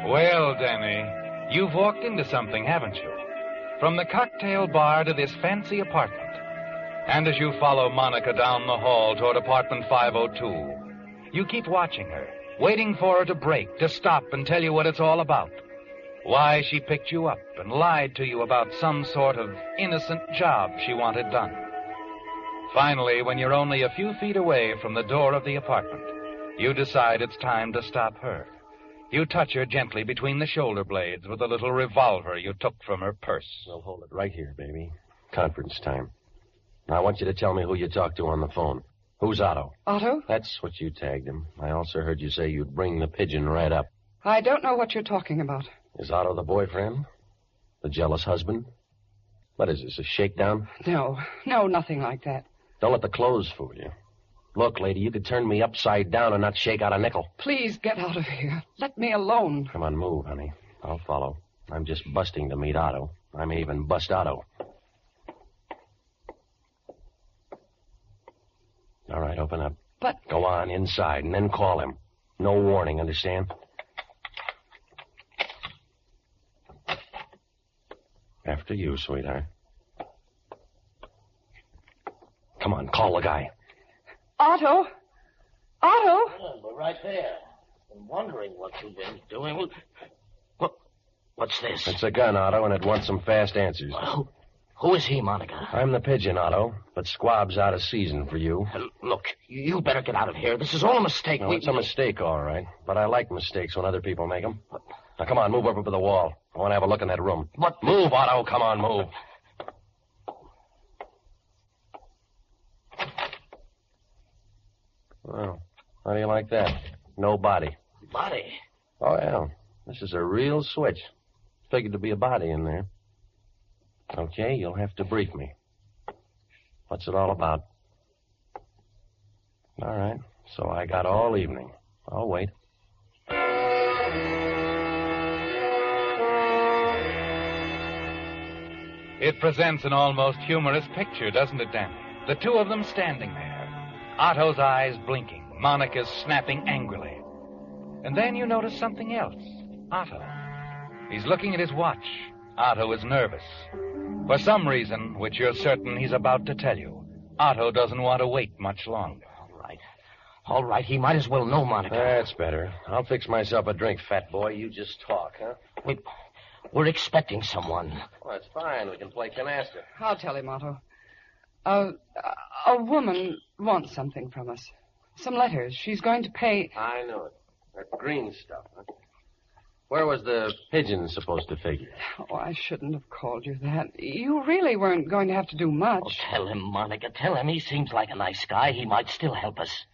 M: Well, Danny, you've walked into something, haven't you? From the cocktail bar to this fancy apartment. And as you follow Monica down the hall toward apartment 502, you keep watching her, waiting for her to break, to stop and tell you what it's all about. Why she picked you up and lied to you about some sort of innocent job she wanted done. Finally, when you're only a few feet away from the door of the apartment, you decide it's time to stop her. You touch her gently between the shoulder blades with a little revolver you took from her purse.
P: I'll hold it right here, baby. Conference time. Now, I want you to tell me who you talked to on the phone. Who's Otto?
Q: Otto?
P: That's what you tagged him. I also heard you say you'd bring the Pigeon right up.
Q: I don't know what you're talking about.
P: Is Otto the boyfriend? The jealous husband? What is this, a shakedown?
Q: No, nothing like that.
P: Don't let the clothes fool you. Look, lady, you could turn me upside down and not shake out a nickel.
Q: Please get out of here. Let me alone.
P: Come on, move, honey. I'll follow. I'm just busting to meet Otto. I may even bust Otto. All right, open up.
Q: But...
P: Go on, inside, and then call him. No warning, understand? After you, sweetheart. Come on, call the guy.
Q: Otto? Otto?
R: Yeah, we're right there. I'm wondering what you've been doing. What's this?
P: It's a gun, Otto, and it wants some fast answers.
R: Who is he, Monica?
P: I'm the Pigeon, Otto, but Squab's out of season for you.
R: Look, you better get out of here. This is all a mistake.
P: It's a mistake, all right, but I like mistakes when other people make them. Now, come on, move over to the wall. I want to have a look in that room. Move, Otto. Come on, move. Well, how do you like that? No body.
R: Body?
P: Oh, yeah. This is a real switch. Figured to be a body in there. Okay, you'll have to brief me. What's it all about? All right, so I got all evening. I'll wait.
M: It presents an almost humorous picture, doesn't it, Danny? The two of them standing there. Otto's eyes blinking, Monica's snapping angrily. And then you notice something else. Otto. He's looking at his watch. Otto is nervous. For some reason, which you're certain he's about to tell you, Otto doesn't want to wait much longer.
R: All right, he might as well know, Monica.
P: That's better. I'll fix myself a drink, fat boy. You just talk, huh?
R: We're expecting someone.
P: Well, that's fine. We can play canasta.
Q: I'll tell him, Otto. A woman wants something from us. Some letters. She's going to pay...
P: I know it. That green stuff, huh? Where was the Pigeon supposed to figure?
Q: Oh, I shouldn't have called you that. You really weren't going to have to do much.
R: Oh, tell him, Monica. Tell him. He seems like a nice guy. He might still help us.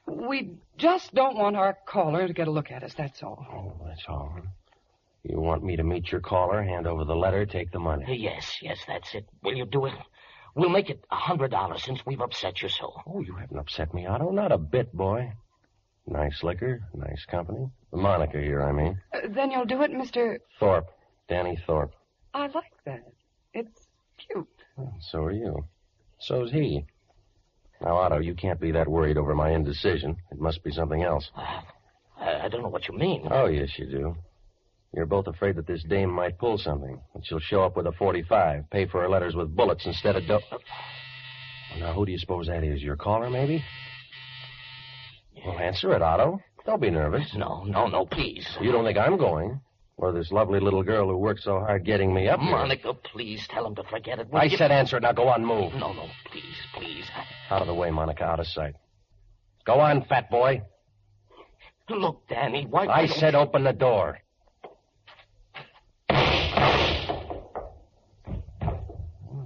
Q: We just don't want our caller to get a look at us, that's all.
P: Oh, that's all. You want me to meet your caller, hand over the letter, take the money?
R: Yes, that's it. Will you do it? We'll make it $100 since we've upset you so.
P: Oh, you haven't upset me, Otto. Not a bit, boy. Nice liquor, nice company. Monica here, I mean.
Q: Then you'll do it, Mr...
P: Thorpe. Danny Thorpe.
Q: I like that. It's cute.
P: Well, so are you. So's he. Now, Otto, you can't be that worried over my indecision. It must be something else.
R: I don't know what you mean.
P: Oh, yes, you do. You're both afraid that this dame might pull something, that she'll show up with a .45, pay for her letters with bullets instead of dope. Well, now, who do you suppose that is? Your caller, maybe? Well, answer it, Otto. Don't be nervous.
R: No, please.
P: You don't think I'm going? Or this lovely little girl who worked so hard getting me up here?
R: Monica, please tell him to forget it.
P: I said answer it. Now go on, move.
R: No, please.
P: Out of the way, Monica, out of sight. Go on, fat boy.
R: Look, Danny, why...
P: I said open the door.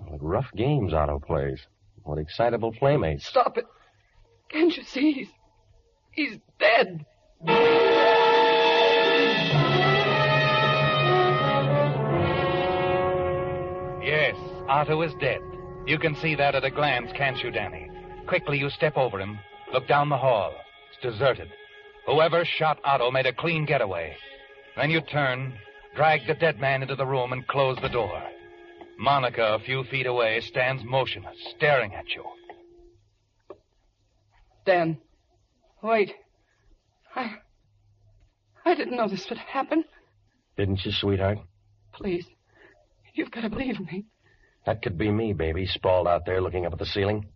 P: What rough games Otto plays. What excitable playmates.
Q: Stop it. Can't you see? He's dead.
M: Yes, Otto is dead. You can see that at a glance, can't you, Danny? Quickly, you step over him. Look down the hall. It's deserted. Whoever shot Otto made a clean getaway. Then you turn, drag the dead man into the room, and close the door. Monica, a few feet away, stands motionless, staring at you.
Q: Dan, wait. I didn't know this would happen.
P: Didn't you, sweetheart?
Q: Please, you've got to believe me.
P: That could be me, baby, sprawled out there looking up at the ceiling.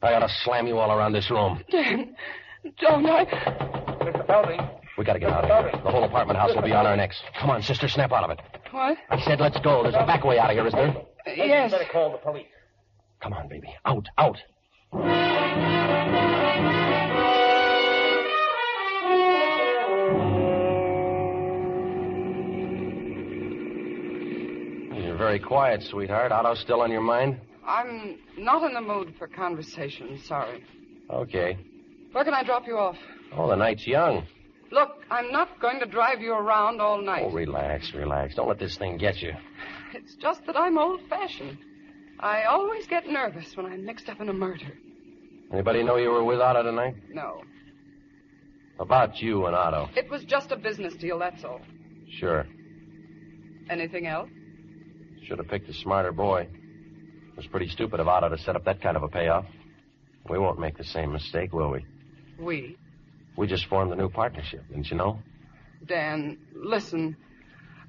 P: I ought to slam you all around this room.
Q: Dan, don't I...
E: Mr. Belding.
P: We gotta get out of here. The whole apartment house will be on our necks. Come on, sister, snap out of it.
Q: What?
P: I said let's go. There's a back way out of here, isn't there?
Q: Yes.
E: You better call the police.
P: Come on, baby. Out. You're very quiet, sweetheart. Otto's still on your mind?
Q: I'm not in the mood for conversation, sorry.
P: Okay.
Q: Where can I drop you off?
P: Oh, the night's young.
Q: Look, I'm not going to drive you around all night.
P: Oh, relax. Don't let this thing get you.
Q: It's just that I'm old-fashioned. I always get nervous when I'm mixed up in a murder.
P: Anybody know you were with Otto tonight?
Q: No.
P: About you and Otto.
Q: It was just a business deal, that's all.
P: Sure.
Q: Anything else?
P: Should have picked a smarter boy. It was pretty stupid of Otto to set up that kind of a payoff. We won't make the same mistake, will we?
Q: We?
P: We just formed a new partnership, didn't you know?
Q: Dan, listen.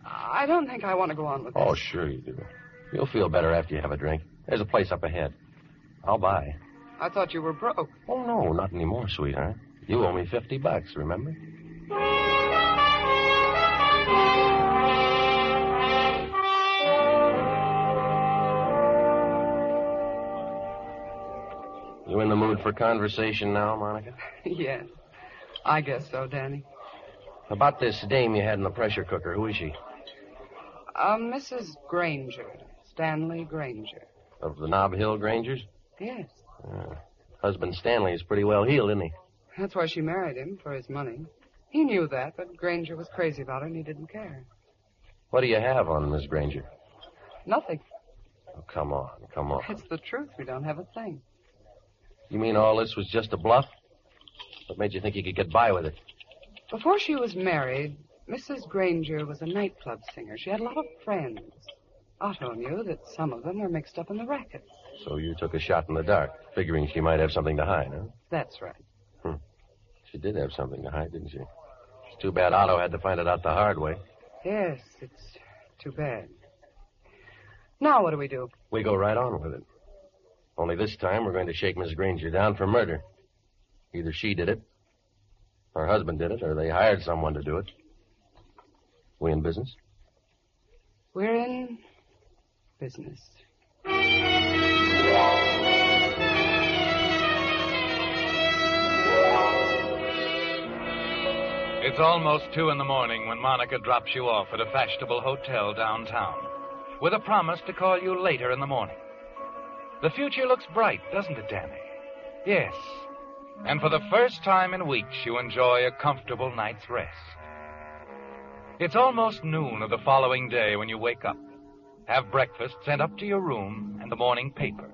Q: I don't think I want to go on with this.
P: Oh, sure you do. You'll feel better after you have a drink. There's a place up ahead. I'll buy.
Q: I thought you were broke.
P: Oh, no, not anymore, sweetheart. You owe me $50, remember? You in the mood for conversation now, Monica?
Q: Yes. I guess so, Danny.
P: About this dame you had in the pressure cooker, who is she?
Q: Mrs. Granger. Stanley Granger.
P: Of the Nob Hill Grangers?
Q: Yes.
P: Husband Stanley is pretty well heeled, isn't he?
Q: That's why she married him, for his money. He knew that, but Granger was crazy about her and he didn't care.
P: What do you have on Miss Granger?
Q: Nothing.
P: Oh, come on.
Q: It's the truth. We don't have a thing.
P: You mean all this was just a bluff? What made you think you could get by with it?
Q: Before she was married, Mrs. Granger was a nightclub singer. She had a lot of friends. Otto knew that some of them were mixed up in the racket.
P: So you took a shot in the dark, figuring she might have something to hide, huh?
Q: That's right.
P: She did have something to hide, didn't she? It's too bad Otto had to find it out the hard way.
Q: Yes, it's too bad. Now what do we do?
P: We go right on with it. Only this time we're going to shake Miss Granger down for murder. Either she did it, her husband did it, or they hired someone to do it. We in business?
Q: We're in business.
M: It's almost 2 in the morning when Monica drops you off at a fashionable hotel downtown with a promise to call you later in the morning. The future looks bright, doesn't it, Danny? Yes. And for the first time in weeks, you enjoy a comfortable night's rest. It's almost noon of the following day when you wake up, have breakfast sent up to your room, and the morning paper.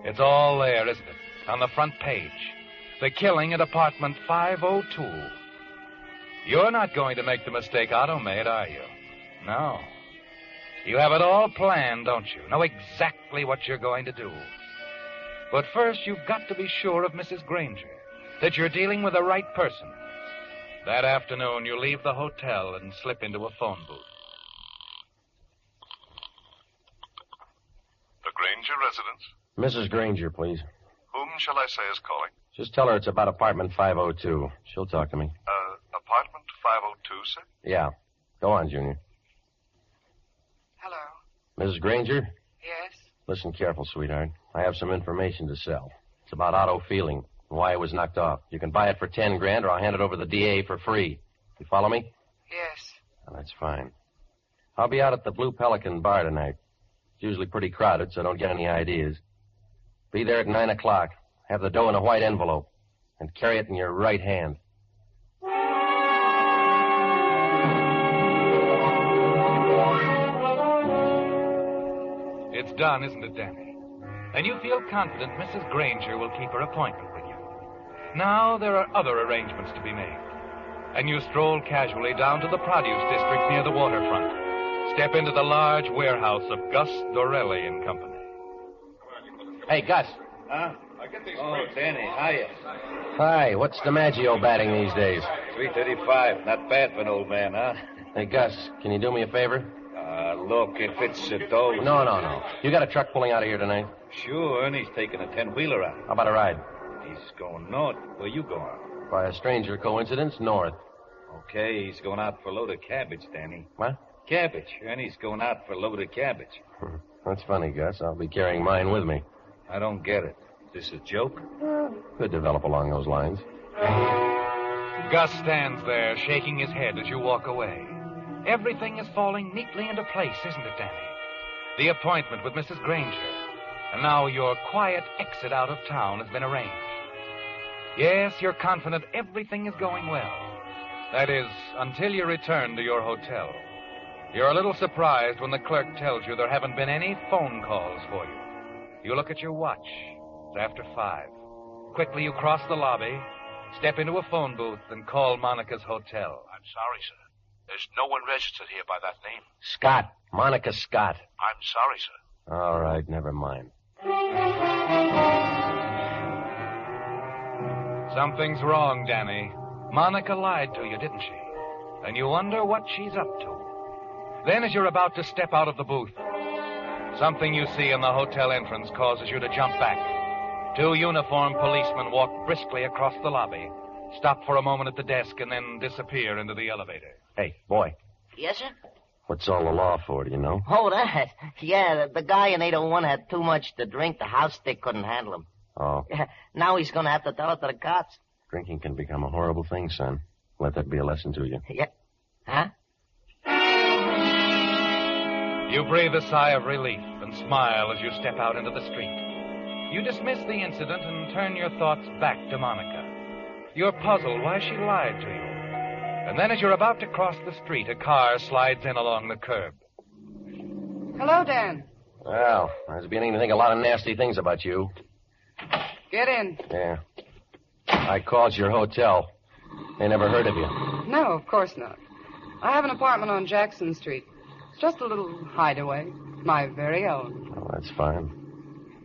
M: It's all there, isn't it? On the front page. The killing at apartment 502. You're not going to make the mistake Otto made, are you? No. You have it all planned, don't you? Know exactly what you're going to do. But first, you've got to be sure of Mrs. Granger, that you're dealing with the right person. That afternoon, you leave the hotel and slip into a phone booth.
O: The Granger residence?
P: Mrs. Granger, please.
O: Whom shall I say is calling?
P: Just tell her it's about apartment 502. She'll talk to me.
O: Apartment 502, sir?
P: Yeah. Go on, Junior.
Q: Hello.
P: Mrs. Granger?
Q: Yes?
P: Listen careful, sweetheart. I have some information to sell. It's about Otto Fielding and why he was knocked off. You can buy it for $10,000 or I'll hand it over to the DA for free. You follow me?
Q: Yes.
P: Oh, that's fine. I'll be out at the Blue Pelican bar tonight. It's usually pretty crowded, so don't get any ideas. Be there at 9 o'clock. Have the dough in a white envelope. And carry it in your right hand.
M: It's done, isn't it, Danny? And you feel confident Mrs. Granger will keep her appointment with you. Now there are other arrangements to be made. And you stroll casually down to the produce district near the waterfront. Step into the large warehouse of Gus Dorelli and Company.
P: Hey, Gus.
A: Huh? Oh, Danny, hiya.
P: Hi, what's DiMaggio batting these days?
A: 335. Not bad for an old man, huh?
P: Hey, Gus, can you do me a favor?
A: Look, if it's a dough...
P: No. You got a truck pulling out of here tonight?
A: Sure, and he's taking a 10-wheeler out.
P: How about a ride?
A: He's going north. Where you going?
P: By a stranger coincidence, north.
A: Okay, he's going out for a load of cabbage, Danny.
P: What?
A: Cabbage, and he's going out for a load of cabbage.
P: That's funny, Gus. I'll be carrying mine with me.
A: I don't get it. Is this a joke?
P: Could develop along those lines.
M: Gus stands there, shaking his head as you walk away. Everything is falling neatly into place, isn't it, Danny? The appointment with Mrs. Granger. And now your quiet exit out of town has been arranged. Yes, you're confident everything is going well. That is, until you return to your hotel. You're a little surprised when the clerk tells you there haven't been any phone calls for you. You look at your watch. It's after 5. Quickly you cross the lobby, step into a phone booth, and call Monica's hotel.
T: I'm sorry, sir. There's no one registered here by that name.
P: Scott. Monica Scott.
T: I'm sorry, sir.
P: All right, never mind.
M: Something's wrong, Danny. Monica lied to you, didn't she? And you wonder what she's up to. Then as you're about to step out of the booth, something you see in the hotel entrance causes you to jump back. 2 uniformed policemen walk briskly across the lobby, stop for a moment at the desk, and then disappear into the elevator.
P: Hey, boy.
W: Yes, sir?
P: What's all the law for, do you know?
W: Oh, that. Yeah, the guy in 801 had too much to drink. The house stick couldn't handle him.
P: Oh.
W: Now he's going to have to tell it to the cops.
P: Drinking can become a horrible thing, son. Let that be a lesson to you.
W: Yeah. Huh?
M: You breathe a sigh of relief and smile as you step out into the street. You dismiss the incident and turn your thoughts back to Monica. You're puzzled why she lied to you. And then as you're about to cross the street, a car slides in along the curb.
Q: Hello, Dan.
P: Well, I was beginning to think a lot of nasty things about you.
Q: Get in.
P: Yeah. I called your hotel. They never heard of you.
Q: No, of course not. I have an apartment on Jackson Street. It's just a little hideaway. My very own.
P: Oh, that's fine.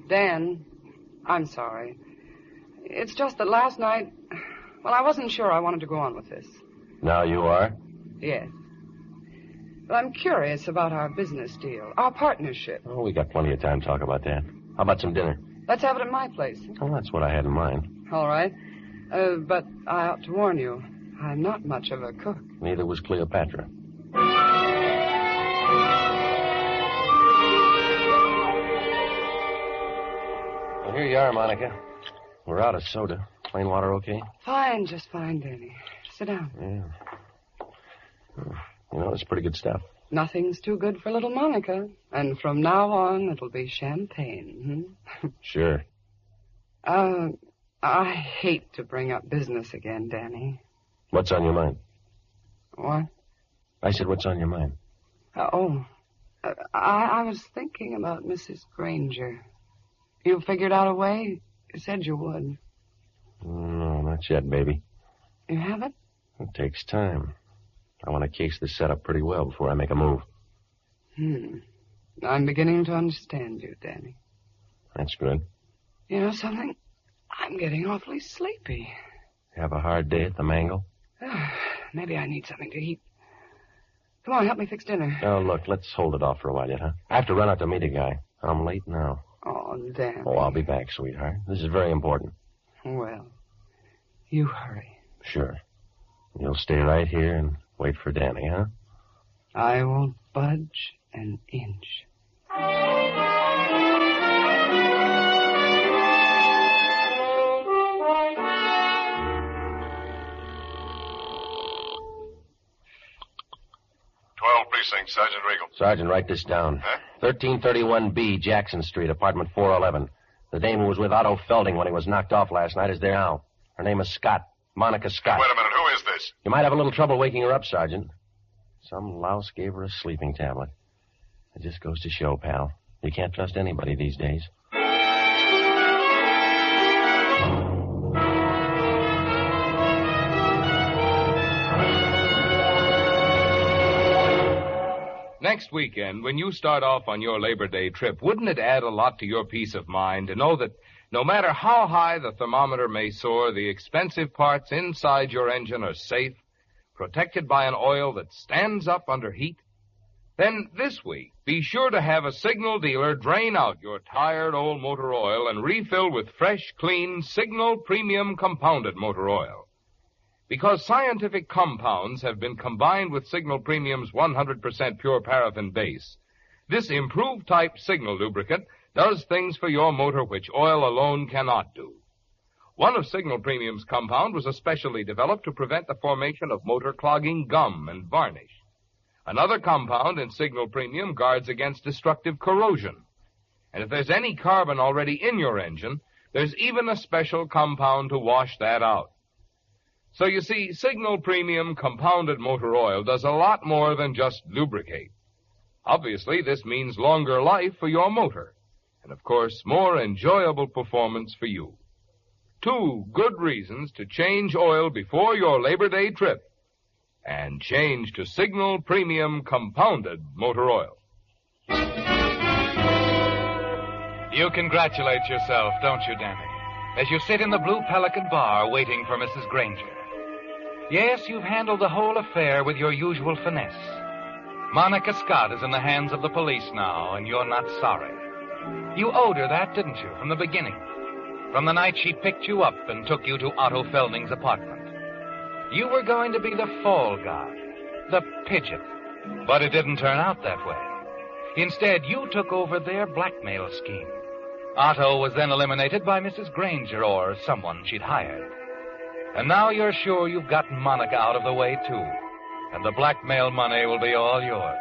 Q: Dan, I'm sorry. It's just that last night, well, I wasn't sure I wanted to go on with this.
P: Now you are?
Q: Yes. But I'm curious about our business deal, our partnership.
P: Oh, we got plenty of time to talk about that. How about some dinner?
Q: Let's have it at my place.
P: Oh, that's what I had in mind.
Q: All right. But I ought to warn you, I'm not much of a cook.
P: Neither was Cleopatra. Well, here you are, Monica. We're out of soda. Plain water okay?
Q: Fine, just fine, Danny. Sit down.
P: Yeah. You know, it's pretty good stuff.
Q: Nothing's too good for little Monica. And from now on, it'll be champagne.
P: Sure.
Q: I hate to bring up business again, Danny.
P: What's on your mind?
Q: What?
P: I said, what's on your mind?
Q: I was thinking about Mrs. Granger. You figured out a way? You said you would.
P: No, not yet, baby.
Q: You haven't?
P: It takes time. I want to case this setup pretty well before I make a move.
Q: I'm beginning to understand you, Danny.
P: That's good.
Q: You know something? I'm getting awfully sleepy.
P: Have a hard day at the Mangle?
Q: Maybe I need something to eat. Come on, help me fix dinner.
P: Oh, look, let's hold it off for a while yet, huh? I have to run out to meet a guy. I'm late now.
Q: Oh, Danny.
P: Oh, I'll be back, sweetheart. This is very important.
Q: Well, you hurry.
P: Sure. You'll stay right here and wait for Danny, huh?
Q: I won't budge an inch.
B: 12 Precinct, Sergeant Regal.
P: Sergeant, write this down.
B: Huh?
P: 1331B, Jackson Street, apartment 411. The dame who was with Otto Felding when he was knocked off last night is there now. Her name is Scott. Monica Scott.
B: Wait a minute. Who is this?
P: You might have a little trouble waking her up, Sergeant. Some louse gave her a sleeping tablet. It just goes to show, pal. You can't trust anybody these days.
I: Next weekend, when you start off on your Labor Day trip, wouldn't it add a lot to your peace of mind to know that no matter how high the thermometer may soar, the expensive parts inside your engine are safe, protected by an oil that stands up under heat? Then this week, be sure to have a Signal dealer drain out your tired old motor oil and refill with fresh, clean Signal Premium Compounded Motor Oil. Because scientific compounds have been combined with Signal Premium's 100% pure paraffin base, this improved type Signal lubricant does things for your motor which oil alone cannot do. One of Signal Premium's compound was especially developed to prevent the formation of motor clogging gum and varnish. Another compound in Signal Premium guards against destructive corrosion. And if there's any carbon already in your engine, there's even a special compound to wash that out. So you see, Signal Premium Compounded Motor Oil does a lot more than just lubricate. Obviously, this means longer life for your motor. And of course, more enjoyable performance for you. 2 good reasons to change oil before your Labor Day trip. And change to Signal Premium Compounded Motor Oil.
M: You congratulate yourself, don't you, Danny, as you sit in the Blue Pelican bar waiting for Mrs. Granger. Yes, you've handled the whole affair with your usual finesse. Monica Scott is in the hands of the police now, and you're not sorry. You owed her that, didn't you, from the beginning? From the night she picked you up and took you to Otto Felding's apartment. You were going to be the fall guy, the Pigeon. But it didn't turn out that way. Instead, you took over their blackmail scheme. Otto was then eliminated by Mrs. Granger or someone she'd hired. And now you're sure you've gotten Monica out of the way, too. And the blackmail money will be all yours.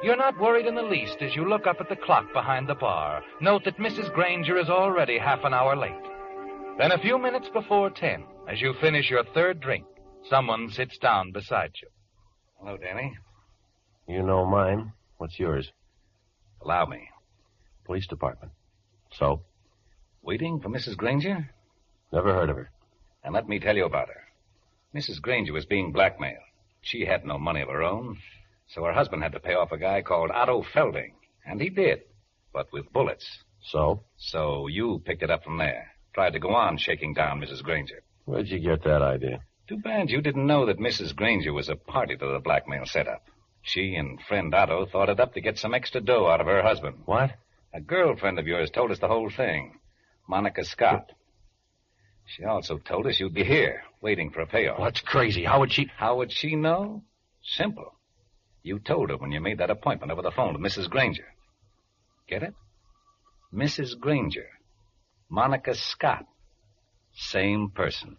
M: You're not worried in the least as you look up at the clock behind the bar. Note that Mrs. Granger is already half an hour late. Then a few minutes before 10, as you finish your third drink, Someone sits down beside you.
A: Hello, Danny.
P: You know mine. What's yours?
A: Allow me.
P: Police department. So?
A: Waiting for Mrs. Granger?
P: Never heard of her.
A: And let me tell you about her. Mrs. Granger was being blackmailed. She had no money of her own, so her husband had to pay off a guy called 𝒆𝒍'𝒔. And he did, but with bullets.
P: So?
A: So you picked it up from there. Tried to go on shaking down Mrs. Granger.
P: Where'd you get that idea?
A: Too bad you didn't know that Mrs. Granger was a party to the blackmail setup. She and friend Otto thought it up to get some extra dough out of her husband.
P: What?
A: A girlfriend of yours told us the whole thing. Monica Scott. She also told us you'd be here, waiting for a payoff.
P: What's crazy? How would she...
A: How would she know? Simple. You told her when you made that appointment over the phone with Mrs. Granger. Get it? Mrs. Granger. Monica Scott. Same person.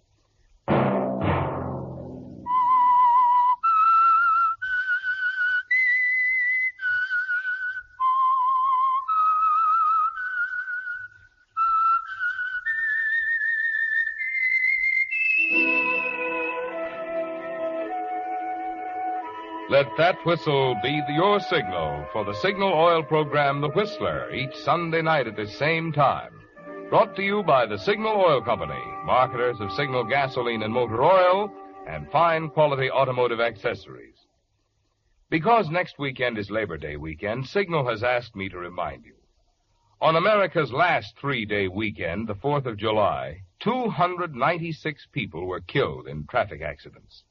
I: Let that whistle be your signal for the Signal Oil program, The Whistler, each Sunday night at the same time. Brought to you by the Signal Oil Company, marketers of Signal gasoline and motor oil, and fine quality automotive accessories. Because next weekend is Labor Day weekend, Signal has asked me to remind you. On America's last 3-day weekend, the 4th of July, 296 people were killed in traffic accidents.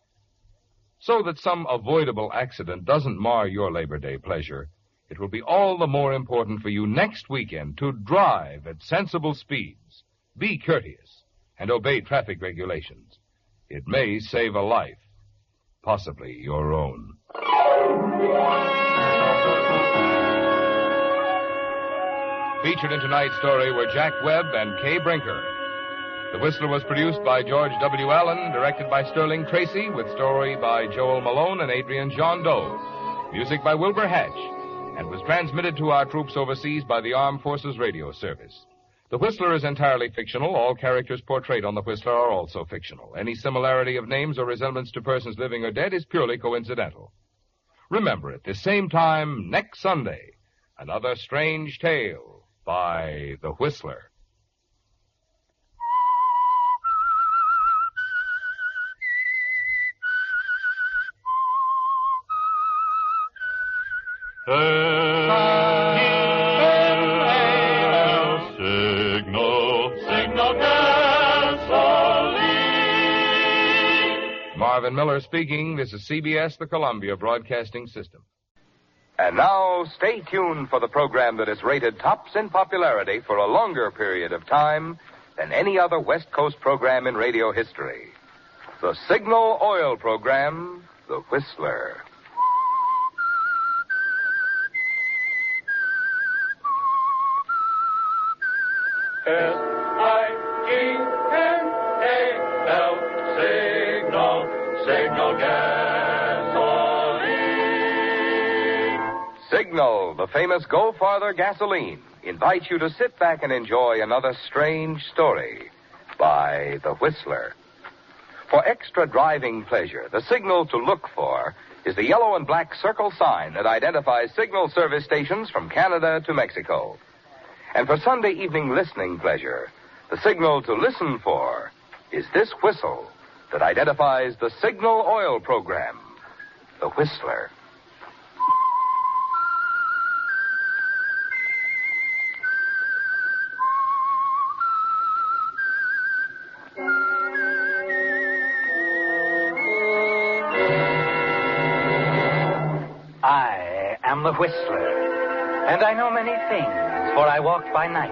I: So that some avoidable accident doesn't mar your Labor Day pleasure, it will be all the more important for you next weekend to drive at sensible speeds, be courteous, and obey traffic regulations. It may save a life, possibly your own. Featured in tonight's story were Jack Webb and Kay Brinker. The Whistler was produced by George W. Allen, directed by Sterling Tracy, with story by Joel Malone and Adrian John Doe. Music by Wilbur Hatch, and was transmitted to our troops overseas by the Armed Forces Radio Service. The Whistler is entirely fictional. All characters portrayed on The Whistler are also fictional. Any similarity of names or resemblance to persons living or dead is purely coincidental. Remember, at this same time next Sunday, another strange tale by The Whistler.
J: Signal gasoline.
I: Marvin Miller speaking. This is CBS, the Columbia Broadcasting System.
N: And now, stay tuned for the program that is rated tops in popularity for a longer period of time than any other West Coast program in radio history. The Signal Oil program, The Whistler.
J: S-I-G-N-A-L, Signal gasoline.
N: Signal, the famous Go Farther gasoline, invites you to sit back and enjoy another strange story by The Whistler. For extra driving pleasure, the signal to look for is the yellow and black circle sign that identifies signal service stations from Canada to Mexico. And for Sunday evening listening pleasure, the signal to listen for is this whistle that identifies the Signal Oil program, The Whistler.
C: I am the Whistler, and I know many things, for I walked by night.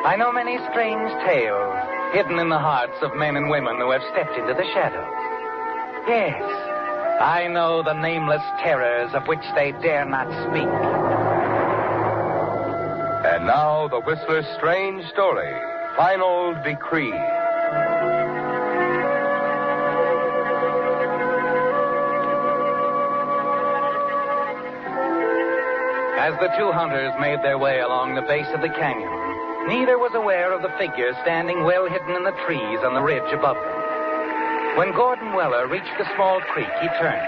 C: I know many strange tales hidden in the hearts of men and women who have stepped into the shadows. Yes, I know the nameless terrors of which they dare not speak.
N: And now, The Whistler's strange story, Final Decree.
C: As the two hunters made their way along the base of the canyon, neither was aware of the figure standing well hidden in the trees on the ridge above them.
M: When Gordon Weller reached the small creek, he turned,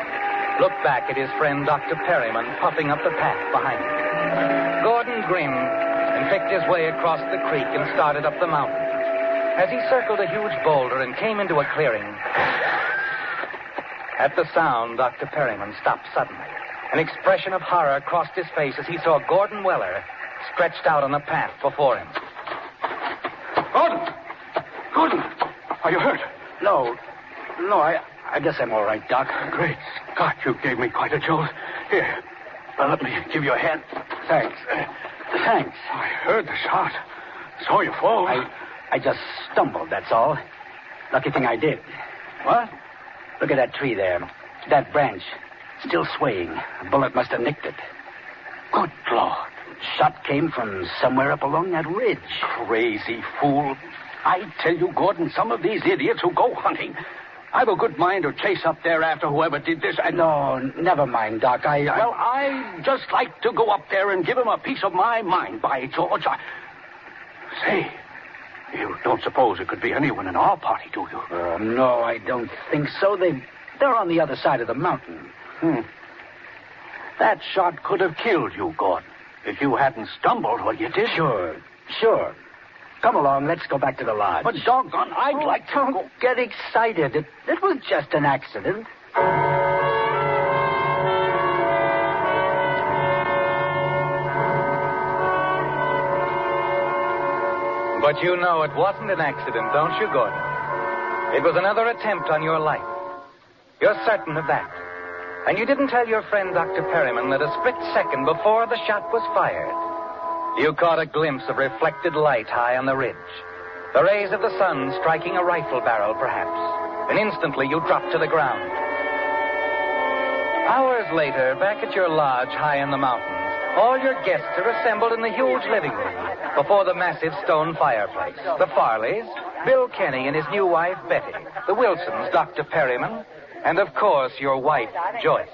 M: looked back at his friend Dr. Perryman puffing up the path behind him. Gordon grinned and picked his way across the creek and started up the mountain. As he circled a huge boulder and came into a clearing, at the sound, Dr. Perryman stopped suddenly. An expression of horror crossed his face as he saw Gordon Weller stretched out on the path before him.
H: Gordon! Gordon! Are you hurt? No, I guess I'm all right, Doc. Great Scott, you gave me quite a jolt. Here, let me give you a hand. Thanks. Thanks. I heard the shot. Saw you fall. I just stumbled, that's all. Lucky thing I did. What? Look at that tree there. That branch. Still swaying. A bullet must have nicked it. Good Lord. Shot came from somewhere up along that ridge. Crazy fool. I tell you, Gordon, some of these idiots who go hunting, I've a good mind to chase up there after whoever did this. No, never mind, Doc. Well, I just like to go up there and give him a piece of my mind, by George. Say, you don't suppose it could be anyone in our party, do you? No, I don't think so. They're on the other side of the mountain. That shot could have killed you, Gordon, if you hadn't stumbled when you did. Sure. Come along, let's go back to the lodge. But doggone, I'd like to go. Get excited. It was just an accident.
M: But you know it wasn't an accident, don't you, Gordon? It was another attempt on your life. You're certain of that. And you didn't tell your friend Dr. Perryman that a split second before the shot was fired, you caught a glimpse of reflected light high on the ridge. The rays of the sun striking a rifle barrel, perhaps. And instantly you dropped to the ground. Hours later, back at your lodge high in the mountains, all your guests are assembled in the huge living room before the massive stone fireplace. The Farleys, Bill Kenny and his new wife, Betty, the Wilsons, Dr. Perryman, and, of course, your wife, Joyce.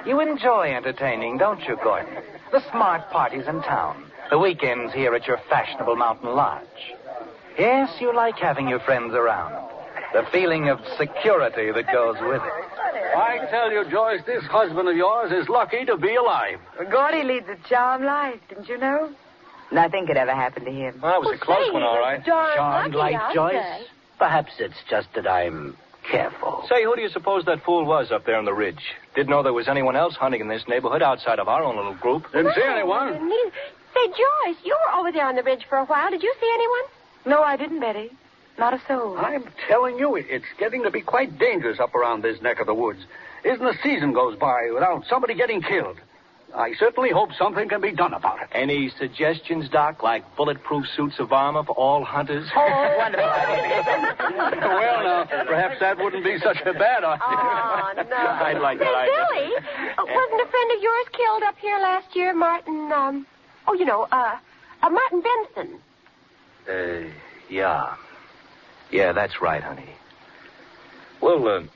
M: You enjoy entertaining, don't you, Gordon? The smart parties in town, the weekends here at your fashionable mountain lodge. Yes, you like having your friends around. The feeling of security that goes with it.
H: I tell you, Joyce, this husband of yours is lucky to be alive.
S: Gordy leads a charmed life, didn't you know? Nothing could ever happen to him.
H: Well, that was a close one, all right.
S: Charmed
H: life,
S: Joyce?
H: Perhaps it's just that I'm careful.
U: Say, who do you suppose that fool was up there on the ridge? Didn't know there was anyone else hunting in this neighborhood outside of our own little group.
H: Didn't see anyone.
L: Say, Joyce, you were over there on the ridge for a while. Did you see anyone?
S: No, I didn't, Betty. Not a soul.
H: I'm telling you, it's getting to be quite dangerous up around this neck of the woods. Isn't a season goes by without somebody getting killed. I certainly hope something can be done about it.
U: Any suggestions, Doc, like bulletproof suits of armor for all hunters?
S: Oh, wonderful.
H: Well, now, perhaps that wouldn't be such a bad idea.
L: Oh, no.
U: I'd like
L: Say,
U: that idea.
L: Billy, wasn't a friend of yours killed up here last year, Martin, Martin Benson?
U: Yeah. Yeah, that's right, honey. Well,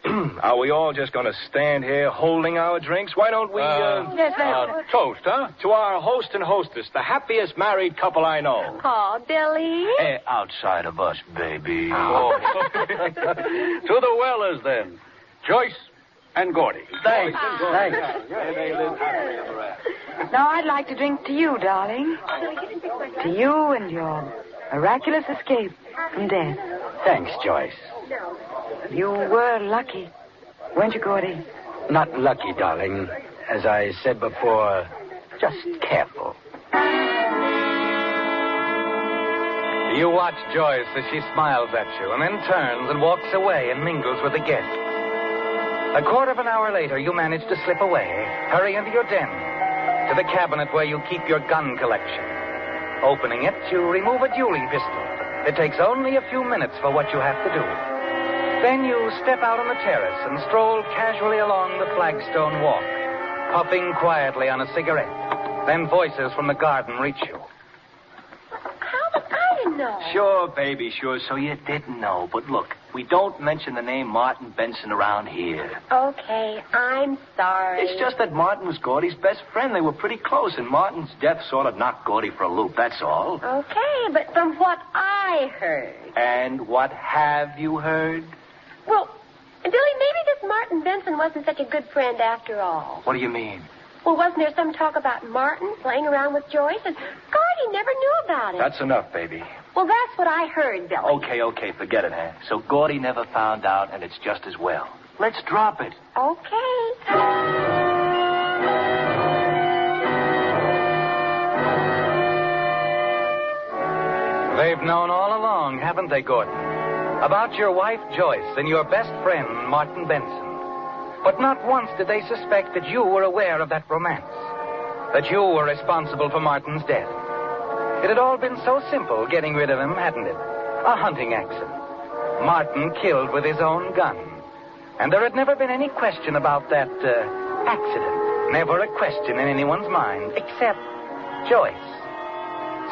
U: are we all just going to stand here holding our drinks? Why don't we, toast, huh? To our host and hostess, the happiest married couple I know.
L: Oh, Billy.
H: Outside of us, baby. Oh. To the Wellers, then. Joyce and Gordy.
S: Thanks. Now I'd like to drink to you, darling. To you and your miraculous escape from death.
H: Thanks, Joyce.
S: You were lucky, weren't you, Gordy?
H: Not lucky, darling. As I said before, just careful.
M: You watch Joyce as she smiles at you and then turns and walks away and mingles with the guests. A quarter of an hour later, you manage to slip away, hurry into your den, to the cabinet where you keep your gun collection. Opening it, you remove a dueling pistol. It takes only a few minutes for what you have to do. Then you step out on the terrace and stroll casually along the flagstone walk, puffing quietly on a cigarette. Then voices from the garden reach you.
L: How did I know?
U: Sure, baby, sure. So you didn't know. But look, we don't mention the name Martin Benson around here.
L: Okay, I'm sorry.
U: It's just that Martin was Gordy's best friend. They were pretty close, and Martin's death sort of knocked Gordy for a loop, that's all.
L: Okay, but from what I heard.
U: And what have you heard?
L: Well,
D: Martin Benson wasn't such a good friend after all.
U: What do you mean?
D: Well, wasn't there some talk about Martin playing around with Joyce? And Gordy never knew about it.
U: That's enough, baby.
D: Well, that's what I heard, Billy.
U: Okay, forget it, huh? So Gordy never found out, and it's just as well. Let's drop it.
D: Okay.
M: They've known all along, haven't they, Gordon? About your wife, Joyce, and your best friend, Martin Benson. But not once did they suspect that you were aware of that romance, that you were responsible for Martin's death. It had all been so simple getting rid of him, hadn't it? A hunting accident. Martin killed with his own gun. And there had never been any question about that accident. Never a question in anyone's mind, except Joyce.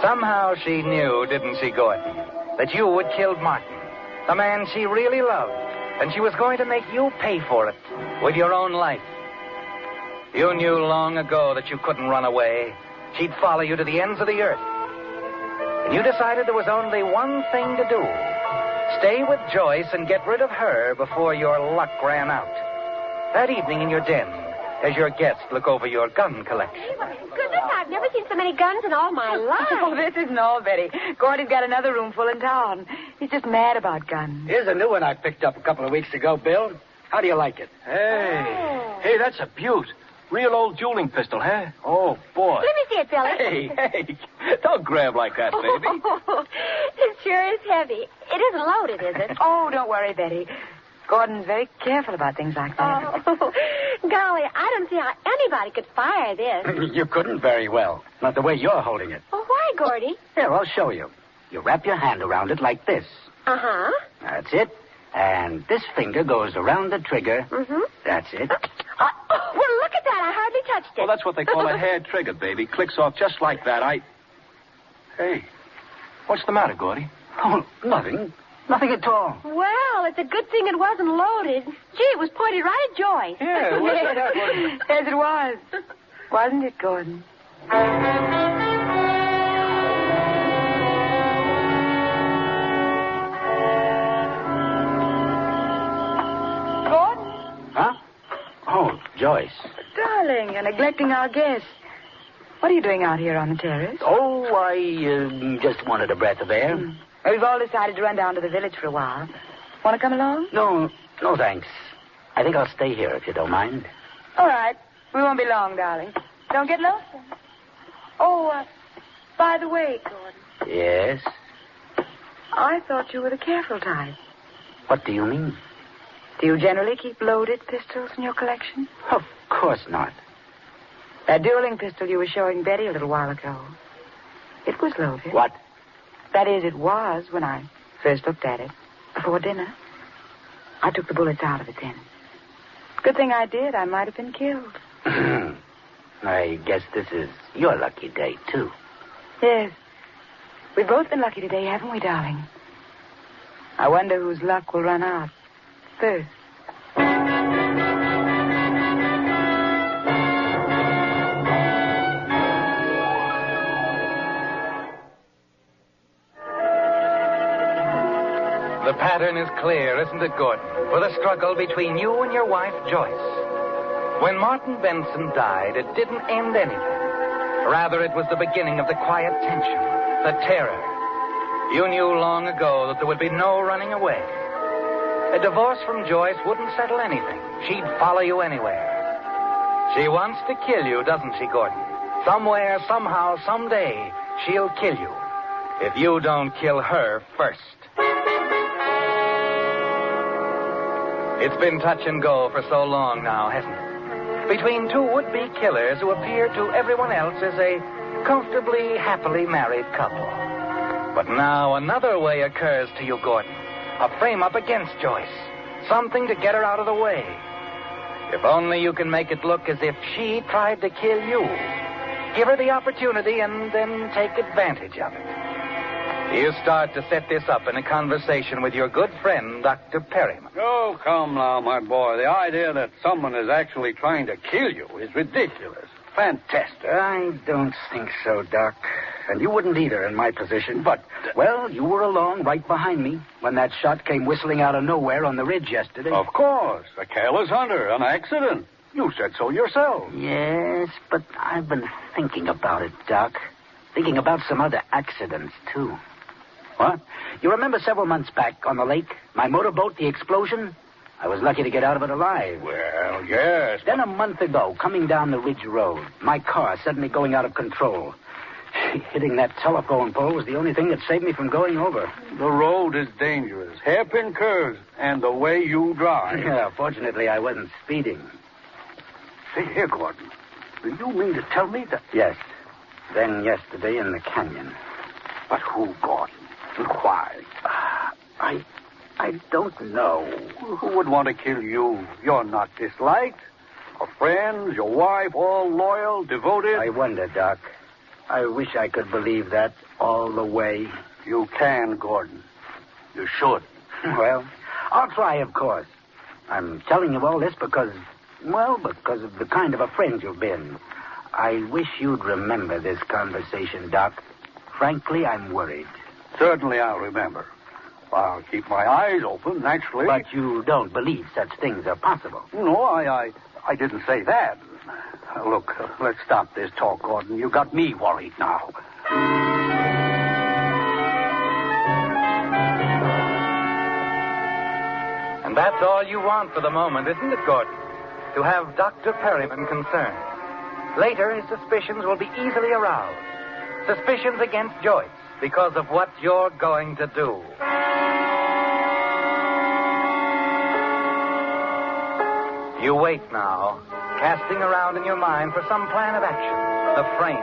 M: Somehow she knew, didn't she, Gordon, that you had killed Martin, the man she really loved, and she was going to make you pay for it with your own life. You knew long ago that you couldn't run away. She'd follow you to the ends of the earth. And you decided there was only one thing to do. Stay with Joyce and get rid of her before your luck ran out. That evening in your den, as your guests look over your gun collection.
D: Goodness, I've never seen so many guns in all my life.
S: Oh, this isn't all, Betty. Gordy's got another room full in town. He's just mad about guns.
H: Here's a new one I picked up a couple of weeks ago, Bill. How do you like it?
U: Hey, that's a beaut. Real old dueling pistol, huh? Oh, boy.
D: Let me see it, Billy.
U: Hey, don't grab like that, baby.
D: It sure is heavy. It isn't loaded, is it?
S: Oh, don't worry, Betty. Gordon's very careful about things like that.
D: Oh, golly, I don't see how anybody could fire this.
H: You couldn't very well. Not the way you're holding it.
D: Well, why, Gordy?
H: Here, I'll show you. You wrap your hand around it like this.
D: Uh-huh.
H: That's it. And this finger goes around the trigger.
D: Mm-hmm.
H: That's it.
D: Well, look at that. I hardly touched it.
U: Well, that's what they call a hair trigger, baby. Clicks off just like that. Hey, what's the matter, Gordy?
H: Oh, nothing. Nothing at all.
D: Well, it's a good thing it wasn't loaded. Gee, it was pointed right at Joyce.
U: Yeah,
S: Yes, it was. Wasn't it, Gordon?
H: Huh? Oh, Joyce.
S: Darling, you're neglecting our guests. What are you doing out here on the terrace?
H: Oh, I just wanted a breath of air.
S: We've all decided to run down to the village for a while. Want to come along?
H: No, thanks. I think I'll stay here if you don't mind.
S: All right. We won't be long, darling. Don't get lonesome. Oh, by the way, Gordon.
H: Yes?
S: I thought you were the careful type.
H: What do you mean?
S: Do you generally keep loaded pistols in your collection?
H: Of course not.
S: That dueling pistol you were showing Betty a little while ago. It was loaded.
H: What?
S: That is, it was when I first looked at it. Before dinner. I took the bullets out of it then. Good thing I did. I might have been killed.
H: I guess this is your lucky day, too.
S: Yes. We've both been lucky today, haven't we, darling? I wonder whose luck will run out first.
M: The pattern is clear, isn't it, Gordon? For the struggle between you and your wife, Joyce. When Martin Benson died, it didn't end anything. Rather, it was the beginning of the quiet tension, the terror. You knew long ago that there would be no running away. A divorce from Joyce wouldn't settle anything. She'd follow you anywhere. She wants to kill you, doesn't she, Gordon? Somewhere, somehow, someday, she'll kill you. If you don't kill her first. It's been touch and go for so long now, hasn't it? Between two would-be killers who appear to everyone else as a comfortably, happily married couple. But now another way occurs to you, Gordon. A frame-up against Joyce. Something to get her out of the way. If only you can make it look as if she tried to kill you. Give her the opportunity and then take advantage of it. You start to set this up in a conversation with your good friend, Dr. Perryman.
H: Oh, come now, my boy. The idea that someone is actually trying to kill you is ridiculous. Fantastic.
K: I don't think so, Doc.
H: And you wouldn't either in my position. But, well, you were along right behind me when that shot came whistling out of nowhere on the ridge yesterday.
G: Of course. A careless hunter. An accident. You said so yourself.
H: Yes, but I've been thinking about it, Doc. Thinking about some other accidents, too. What? You remember several months back on the lake, my motorboat, the explosion? I was lucky to get out of it alive.
G: Well, yes.
H: Then a month ago, coming down the ridge road, my car suddenly going out of control. Hitting that telephone pole was the only thing that saved me from going over.
G: The road is dangerous. Hairpin curves. And the way you drive.
H: Yeah, fortunately, I wasn't speeding.
G: Say, here, Gordon. Do you mean to tell me that...
H: Yes. Then yesterday in the canyon.
G: But who, Gordon? And why?
H: I don't know.
G: Who would want to kill you? You're not disliked. Your friends, your wife, all loyal, devoted.
H: I wonder, Doc. I wish I could believe that all the way.
G: You can, Gordon. You should.
H: Well, I'll try, of course. I'm telling you all this because of the kind of a friend you've been. I wish you'd remember this conversation, Doc. Frankly, I'm worried.
G: Certainly I'll remember. I'll keep my eyes open, naturally.
H: But you don't believe such things are possible.
G: No, I didn't say that. Look, let's stop this talk, Gordon. You got me worried now.
C: And that's all you want for the moment, isn't it, Gordon? To have Dr. Perryman concerned. Later, his suspicions will be easily aroused. Suspicions against Joyce because of what you're going to do. You wait now, casting around in your mind for some plan of action, a frame.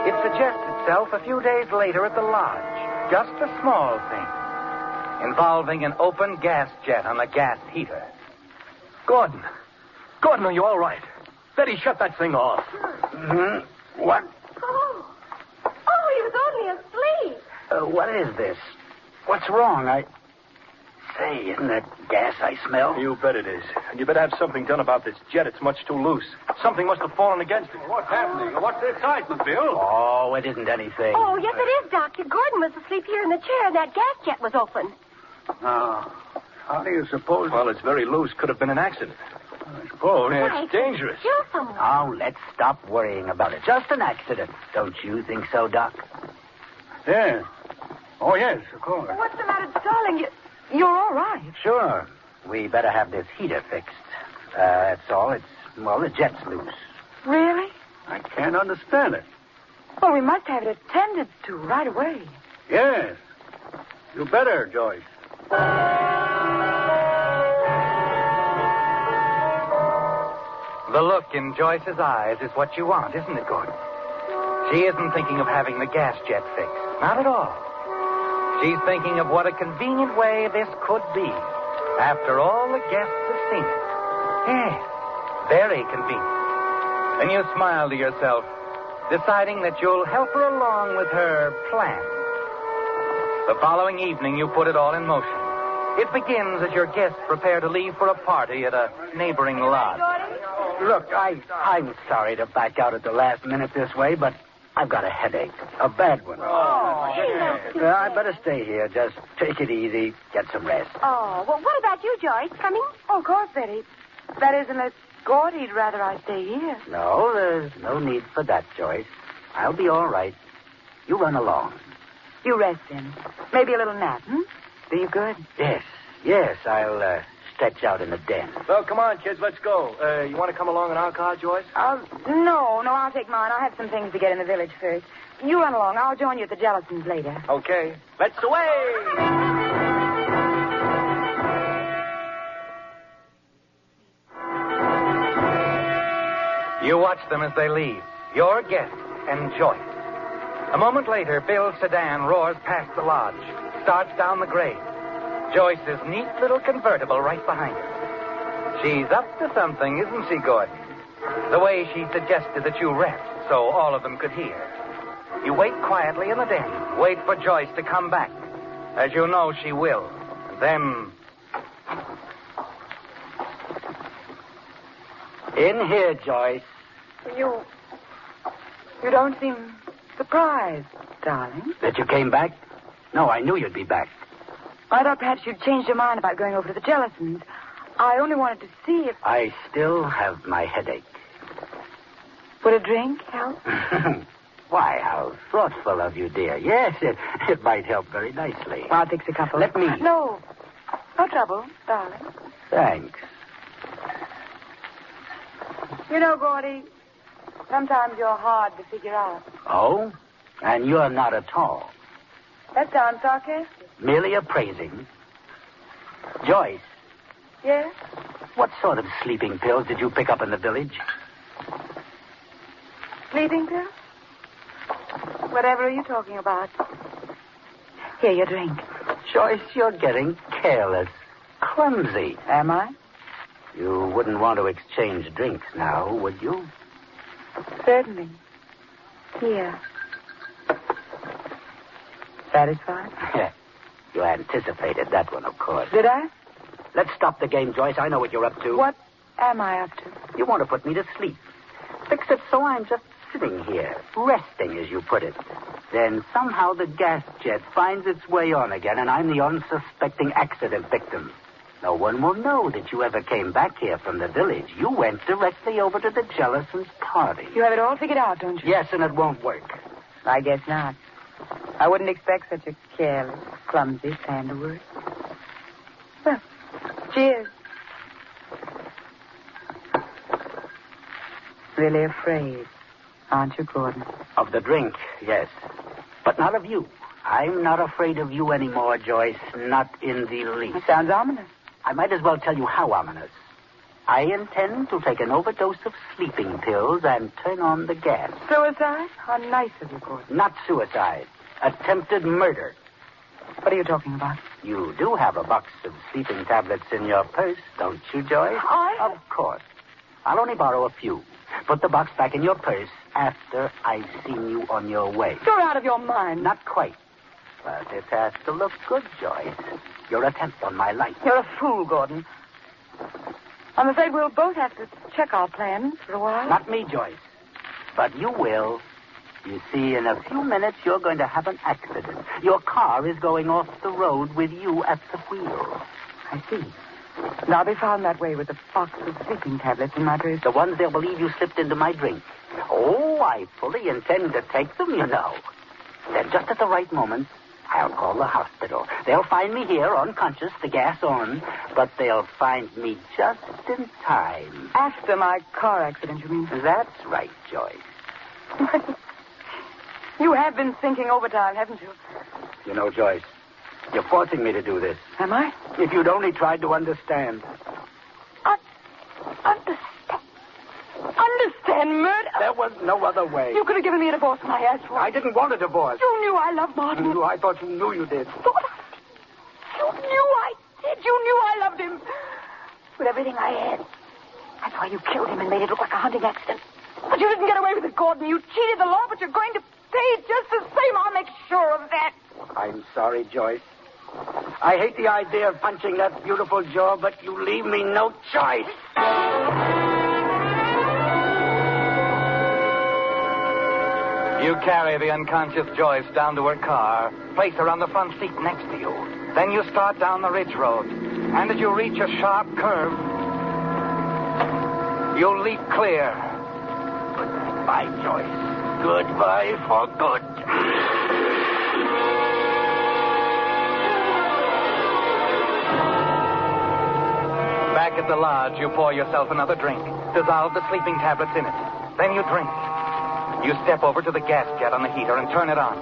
C: It suggests itself a few days later at the lodge. Just a small thing, involving an open gas jet on a gas heater.
E: Gordon, are you all right? Betty, shut that thing off.
H: Mm-hmm. What?
D: Oh, he was only asleep.
H: What is this? What's wrong? Say, isn't that gas I smell?
E: You bet it is. And you better have something done about this jet. It's much too loose. Something must have fallen against it.
G: What's happening? What's the excitement, Bill?
H: Oh, it isn't anything.
D: Oh, yes, it is, Doctor. Gordon was asleep here in the chair, and that gas jet was open.
G: How do you suppose...
E: Well, it's very loose. Could have been an accident.
G: I suppose.
D: Why,
E: It's dangerous.
D: Kill someone.
H: Now, let's stop worrying about it. Just an accident. Don't you think so, Doc?
G: Yes. Oh, yes, of course.
S: What's the matter, darling? You're all right.
H: Sure. We better have this heater fixed. That's all. The jet's loose.
S: Really?
G: I can't understand it.
S: Well, we must have it attended to right away.
G: Yes. You better, Joyce.
C: The look in Joyce's eyes is what you want, isn't it, Gordon? She isn't thinking of having the gas jet fixed. Not at all. She's thinking of what a convenient way this could be. After all the guests have seen it. Yes, very convenient. Then you smile to yourself, deciding that you'll help her along with her plan. The following evening, you put it all in motion. It begins as your guests prepare to leave for a party at a neighboring lodge.
H: Look, I'm sorry to back out at the last minute this way, but I've got a headache. A bad one. I better stay here. Just take it easy. Get some rest.
D: Oh, well, what about you, Joyce? Coming?
S: Oh, of course, Betty. That is, unless Gordy'd rather I stay here.
H: No, there's no need for that, Joyce. I'll be all right. You run along.
S: You rest then. Maybe a little nap, Do you good?
H: Yes, I'll stretch out in the den.
E: Well, come on, kids, let's go. You want to come along in our car, Joyce?
S: No, I'll take mine. I have some things to get in the village first. You run along. I'll join you at the Jellisons later.
E: Okay. Let's away!
C: You watch them as they leave. Your guests and Joyce. A moment later, Bill's sedan roars past the lodge, starts down the grade. Joyce's neat little convertible right behind her. She's up to something, isn't she, Gordon? The way she suggested that you rest so all of them could hear. You wait quietly in the den. Wait for Joyce to come back, as you know she will. And then...
H: In here, Joyce.
S: You don't seem surprised, darling.
H: That you came back? No, I knew you'd be back.
S: I thought perhaps you'd changed your mind about going over to the Jellisons. I only wanted to see if...
H: I still have my headache.
S: Would a drink help?
H: Why, how thoughtful of you, dear. Yes, it might help very nicely.
S: I'll fix a couple.
H: Let me.
S: No trouble, darling.
H: Thanks.
S: You know, Gordy, sometimes you're hard to figure out.
H: Oh? And you're not at all.
S: That sounds sarcastic.
H: Merely appraising. Joyce.
S: Yes?
H: What sort of sleeping pills did you pick up in the village?
S: Sleeping pills? Whatever are you talking about? Here, your drink.
H: Joyce, you're getting careless. Clumsy.
S: Am I?
H: You wouldn't want to exchange drinks now, would you?
S: Certainly. Here. Satisfied?
H: You anticipated that one, of course.
S: Did I?
H: Let's stop the game, Joyce. I know what you're up to.
S: What am I up to?
H: You want to put me to sleep. Fix it so I'm just sitting here, resting, as you put it. Then somehow the gas jet finds its way on again, and I'm the unsuspecting accident victim. No one will know that you ever came back here from the village. You went directly over to the Jellisons' party.
S: You have it all figured out, don't you?
H: Yes, and it won't work.
S: I guess not. I wouldn't expect such a careless, clumsy Sanderword. Well, cheers. Really afraid, aren't you, Gordon?
H: Of the drink, yes. But not of you. I'm not afraid of you anymore, Joyce. Not in the least.
S: It sounds ominous.
H: I might as well tell you how ominous. I intend to take an overdose of sleeping pills and turn on the gas.
S: Suicide? How nice of you, Gordon.
H: Not suicide. Attempted murder.
S: What are you talking about?
H: You do have a box of sleeping tablets in your purse, don't you, Joyce? Of course. I'll only borrow a few. Put the box back in your purse after I've seen you on your way.
S: You're out of your mind.
H: Not quite. But it has to look good, Joyce. Your attempt on my life.
S: You're a fool, Gordon. I'm afraid we'll both have to check our plans for a while.
H: Not me, Joyce. But you will. You see, in a few minutes, you're going to have an accident. Your car is going off the road with you at the wheel.
S: I see. And I'll be found that way with a box of sleeping tablets in my purse.
H: The ones they'll believe you slipped into my drink. Oh, I fully intend to take them, you know. Then just at the right moment, I'll call the hospital. They'll find me here, unconscious, the gas on, but they'll find me just in time.
S: After my car accident, you mean?
H: That's right, Joyce.
S: You have been thinking overtime, haven't you?
H: You know, Joyce, you're forcing me to do this.
S: Am I?
H: If you'd only tried to understand.
S: Understand murder?
H: There was no other way.
S: You could have given me a divorce when I asked for it.
H: I didn't want a divorce.
S: You knew I loved Martin.
H: I thought you knew you did.
S: You knew I did. You knew I loved him. With everything I had. That's why you killed him and made it look like a hunting accident. But you didn't get away with it, Gordon. You cheated the law, but you're going to pay just the same. I'll make sure of that.
H: I'm sorry, Joyce. I hate the idea of punching that beautiful jaw, but you leave me no choice.
M: You carry the unconscious Joyce down to her car, place her on the front seat next to you. Then you start down the ridge road. And as you reach a sharp curve, you'll leap clear.
H: Goodbye, Joyce. Goodbye for good.
M: Back at the lodge, you pour yourself another drink. Dissolve the sleeping tablets in it. Then you drink. You step over to the gas jet on the heater and turn it on.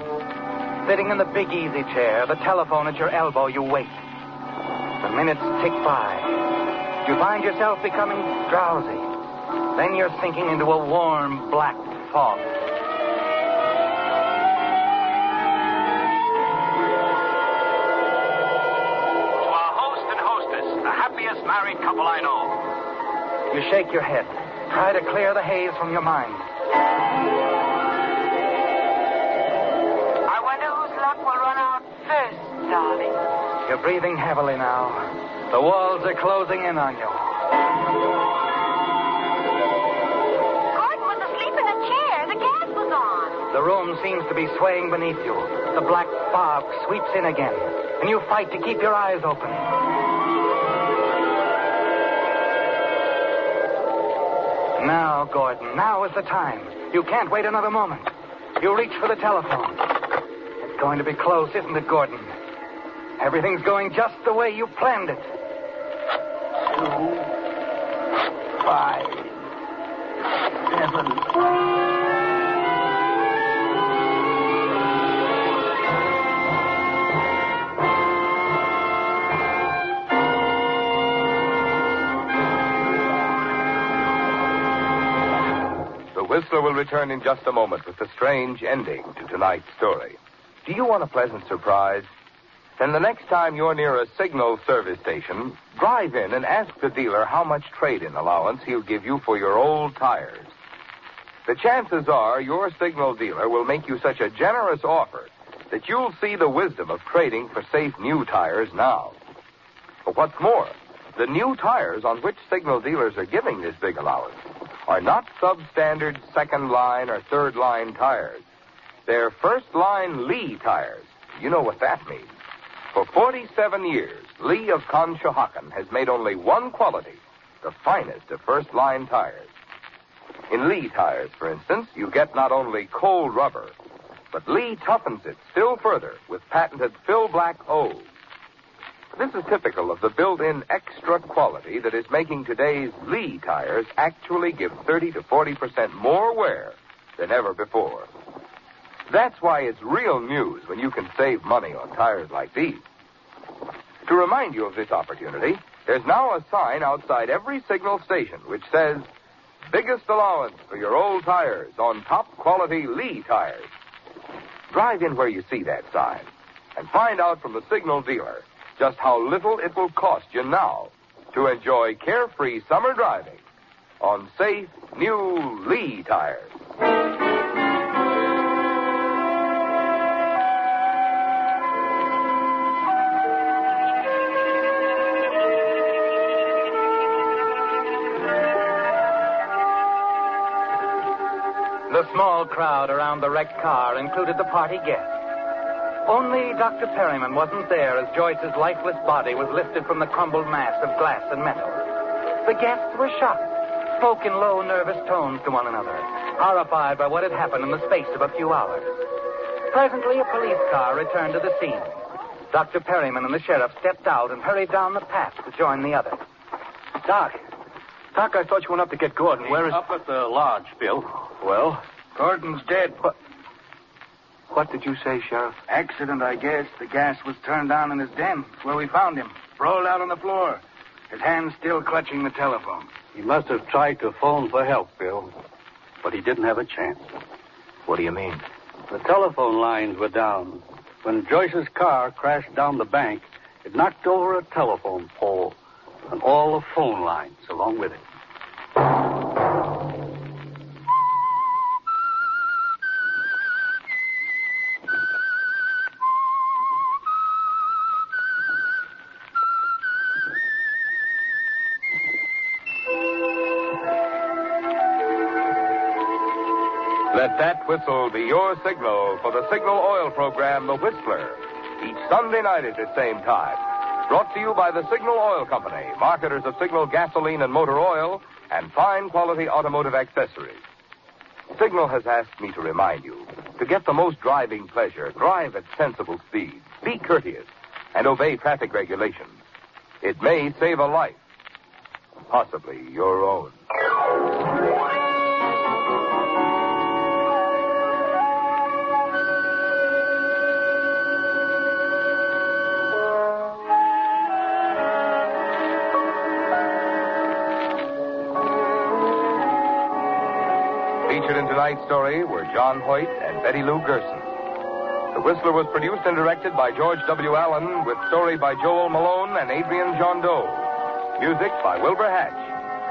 M: Sitting in the big easy chair, the telephone at your elbow, you wait. The minutes tick by. You find yourself becoming drowsy. Then you're sinking into a warm, black fog.
U: To our host and hostess, the happiest married couple I know.
M: You shake your head. Try to clear the haze from your mind.
S: I wonder whose luck will run out first, darling.
M: You're breathing heavily now. The walls are closing in on you.
D: Gordon was asleep in a chair. The gas was on.
C: The room seems to be swaying beneath you. The black fog sweeps in again, and you fight to keep your eyes open. Now, Gordon, now is the time. You can't wait another moment. You reach for the telephone. It's going to be close, isn't it, Gordon? Everything's going just the way you planned it.
G: 2, 5, 7.
N: The Whistler will return in just a moment with the strange ending to tonight's story. Do you want a pleasant surprise? Then the next time you're near a signal service station, drive in and ask the dealer how much trade-in allowance he'll give you for your old tires. The chances are your signal dealer will make you such a generous offer that you'll see the wisdom of trading for safe new tires now. But what's more, the new tires on which signal dealers are giving this big allowance are not substandard second-line or third-line tires. They're first-line Lee tires. You know what that means. For 47 years, Lee of Conshohocken has made only one quality, the finest of first-line tires. In Lee tires, for instance, you get not only cold rubber, but Lee toughens it still further with patented Fill Black O. This is typical of the built-in extra quality that is making today's Lee tires actually give 30 to 40% more wear than ever before. That's why it's real news when you can save money on tires like these. To remind you of this opportunity, there's now a sign outside every signal station which says, biggest allowance for your old tires on top-quality Lee tires. Drive in where you see that sign and find out from the signal dealer just how little it will cost you now to enjoy carefree summer driving on safe, new Lee tires.
C: The small crowd around the wrecked car included the party guests. Only Dr. Perryman wasn't there as Joyce's lifeless body was lifted from the crumbled mass of glass and metal. The guests were shocked, spoke in low, nervous tones to one another, horrified by what had happened in the space of a few hours. Presently, a police car returned to the scene. Dr. Perryman and the sheriff stepped out and hurried down the path to join the others.
H: Doc, I thought you went up to get Gordon. Where is...
G: Up at the lodge, Bill.
H: Well?
G: Gordon's dead.
H: What did you say, Sheriff?
G: Accident, I guess. The gas was turned on in his den. It's where we found him. Sprawled out on the floor. His hand still clutching the telephone.
H: He must have tried to phone for help, Bill. But he didn't have a chance.
U: What do you mean?
H: The telephone lines were down. When Joyce's car crashed down the bank, it knocked over a telephone pole and all the phone lines along with it.
N: Let that whistle be your signal for the Signal Oil program, The Whistler, each Sunday night at the same time. Brought to you by the Signal Oil Company, marketers of Signal gasoline and motor oil, and fine quality automotive accessories. Signal has asked me to remind you, to get the most driving pleasure, drive at sensible speeds, be courteous, and obey traffic regulations. It may save a life, possibly your own. Featured in tonight's story were John Hoyt and Betty Lou Gerson. The Whistler was produced and directed by George W. Allen, with story by Joel Malone and Adrian Jondeau. Music by Wilbur Hatch,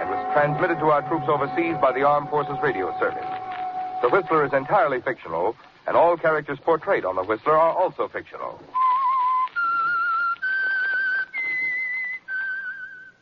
N: and was transmitted to our troops overseas by the Armed Forces Radio Service. The Whistler is entirely fictional, and all characters portrayed on The Whistler are also fictional.